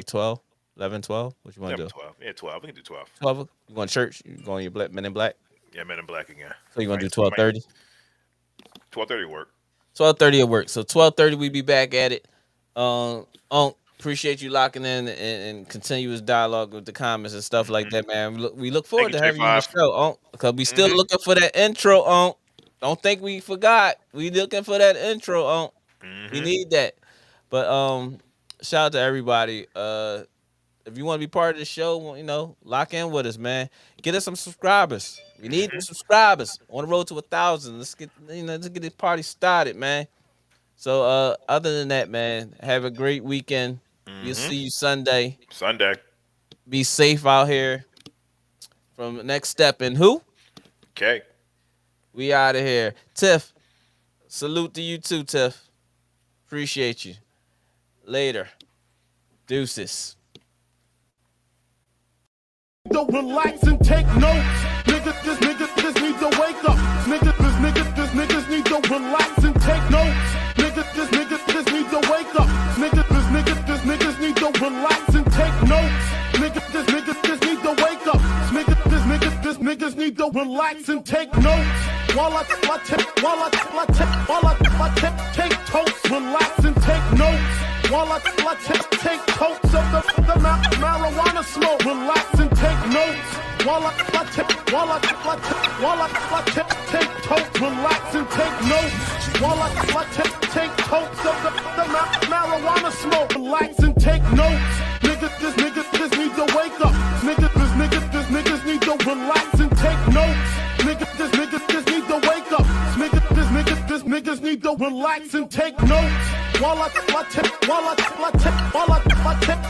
12, 11, 12. What you want to do? 12. Yeah, 12. We can do 12. 12. You going to church? You going your Men in Black? Yeah, Men in Black again. So you going to do 12:30? 12:30 work. 12:30 at work. So 12:30 we be back at it. Appreciate you locking in and continuous dialogue with the comments and stuff like that, man. We look forward to having you on the show, because we still looking for that intro, Don't think we forgot. We looking for that intro, We need that. But shout out to everybody. If you want to be part of the show, lock in with us, man. Get us some subscribers. We need the subscribers on the road to 1,000. Let's get this party started, man. So other than that, man, have a great weekend. We'll see you Sunday. Be safe out here. From Next Step in who? Okay. We out of here. Tiff, salute to you too, Tiff. Appreciate you. Later. Deuces. Don't relax and take notes. Niggas need to wake up. Niggas need to relax and take notes. Niggas need to wake up. Niggas need to relax and take notes. Niggas need to wake up. Niggas need to relax and take notes. While I take totes, relax and take notes. While I take totes of the marijuana smoke, relax and take notes. While I take totes, relax and take notes. While I take totes of the marijuana smoke, relax and take notes. Niggas need to wake up. Niggas need to relax and take notes. Niggas need to wake up. Niggas need to relax and take notes. While I take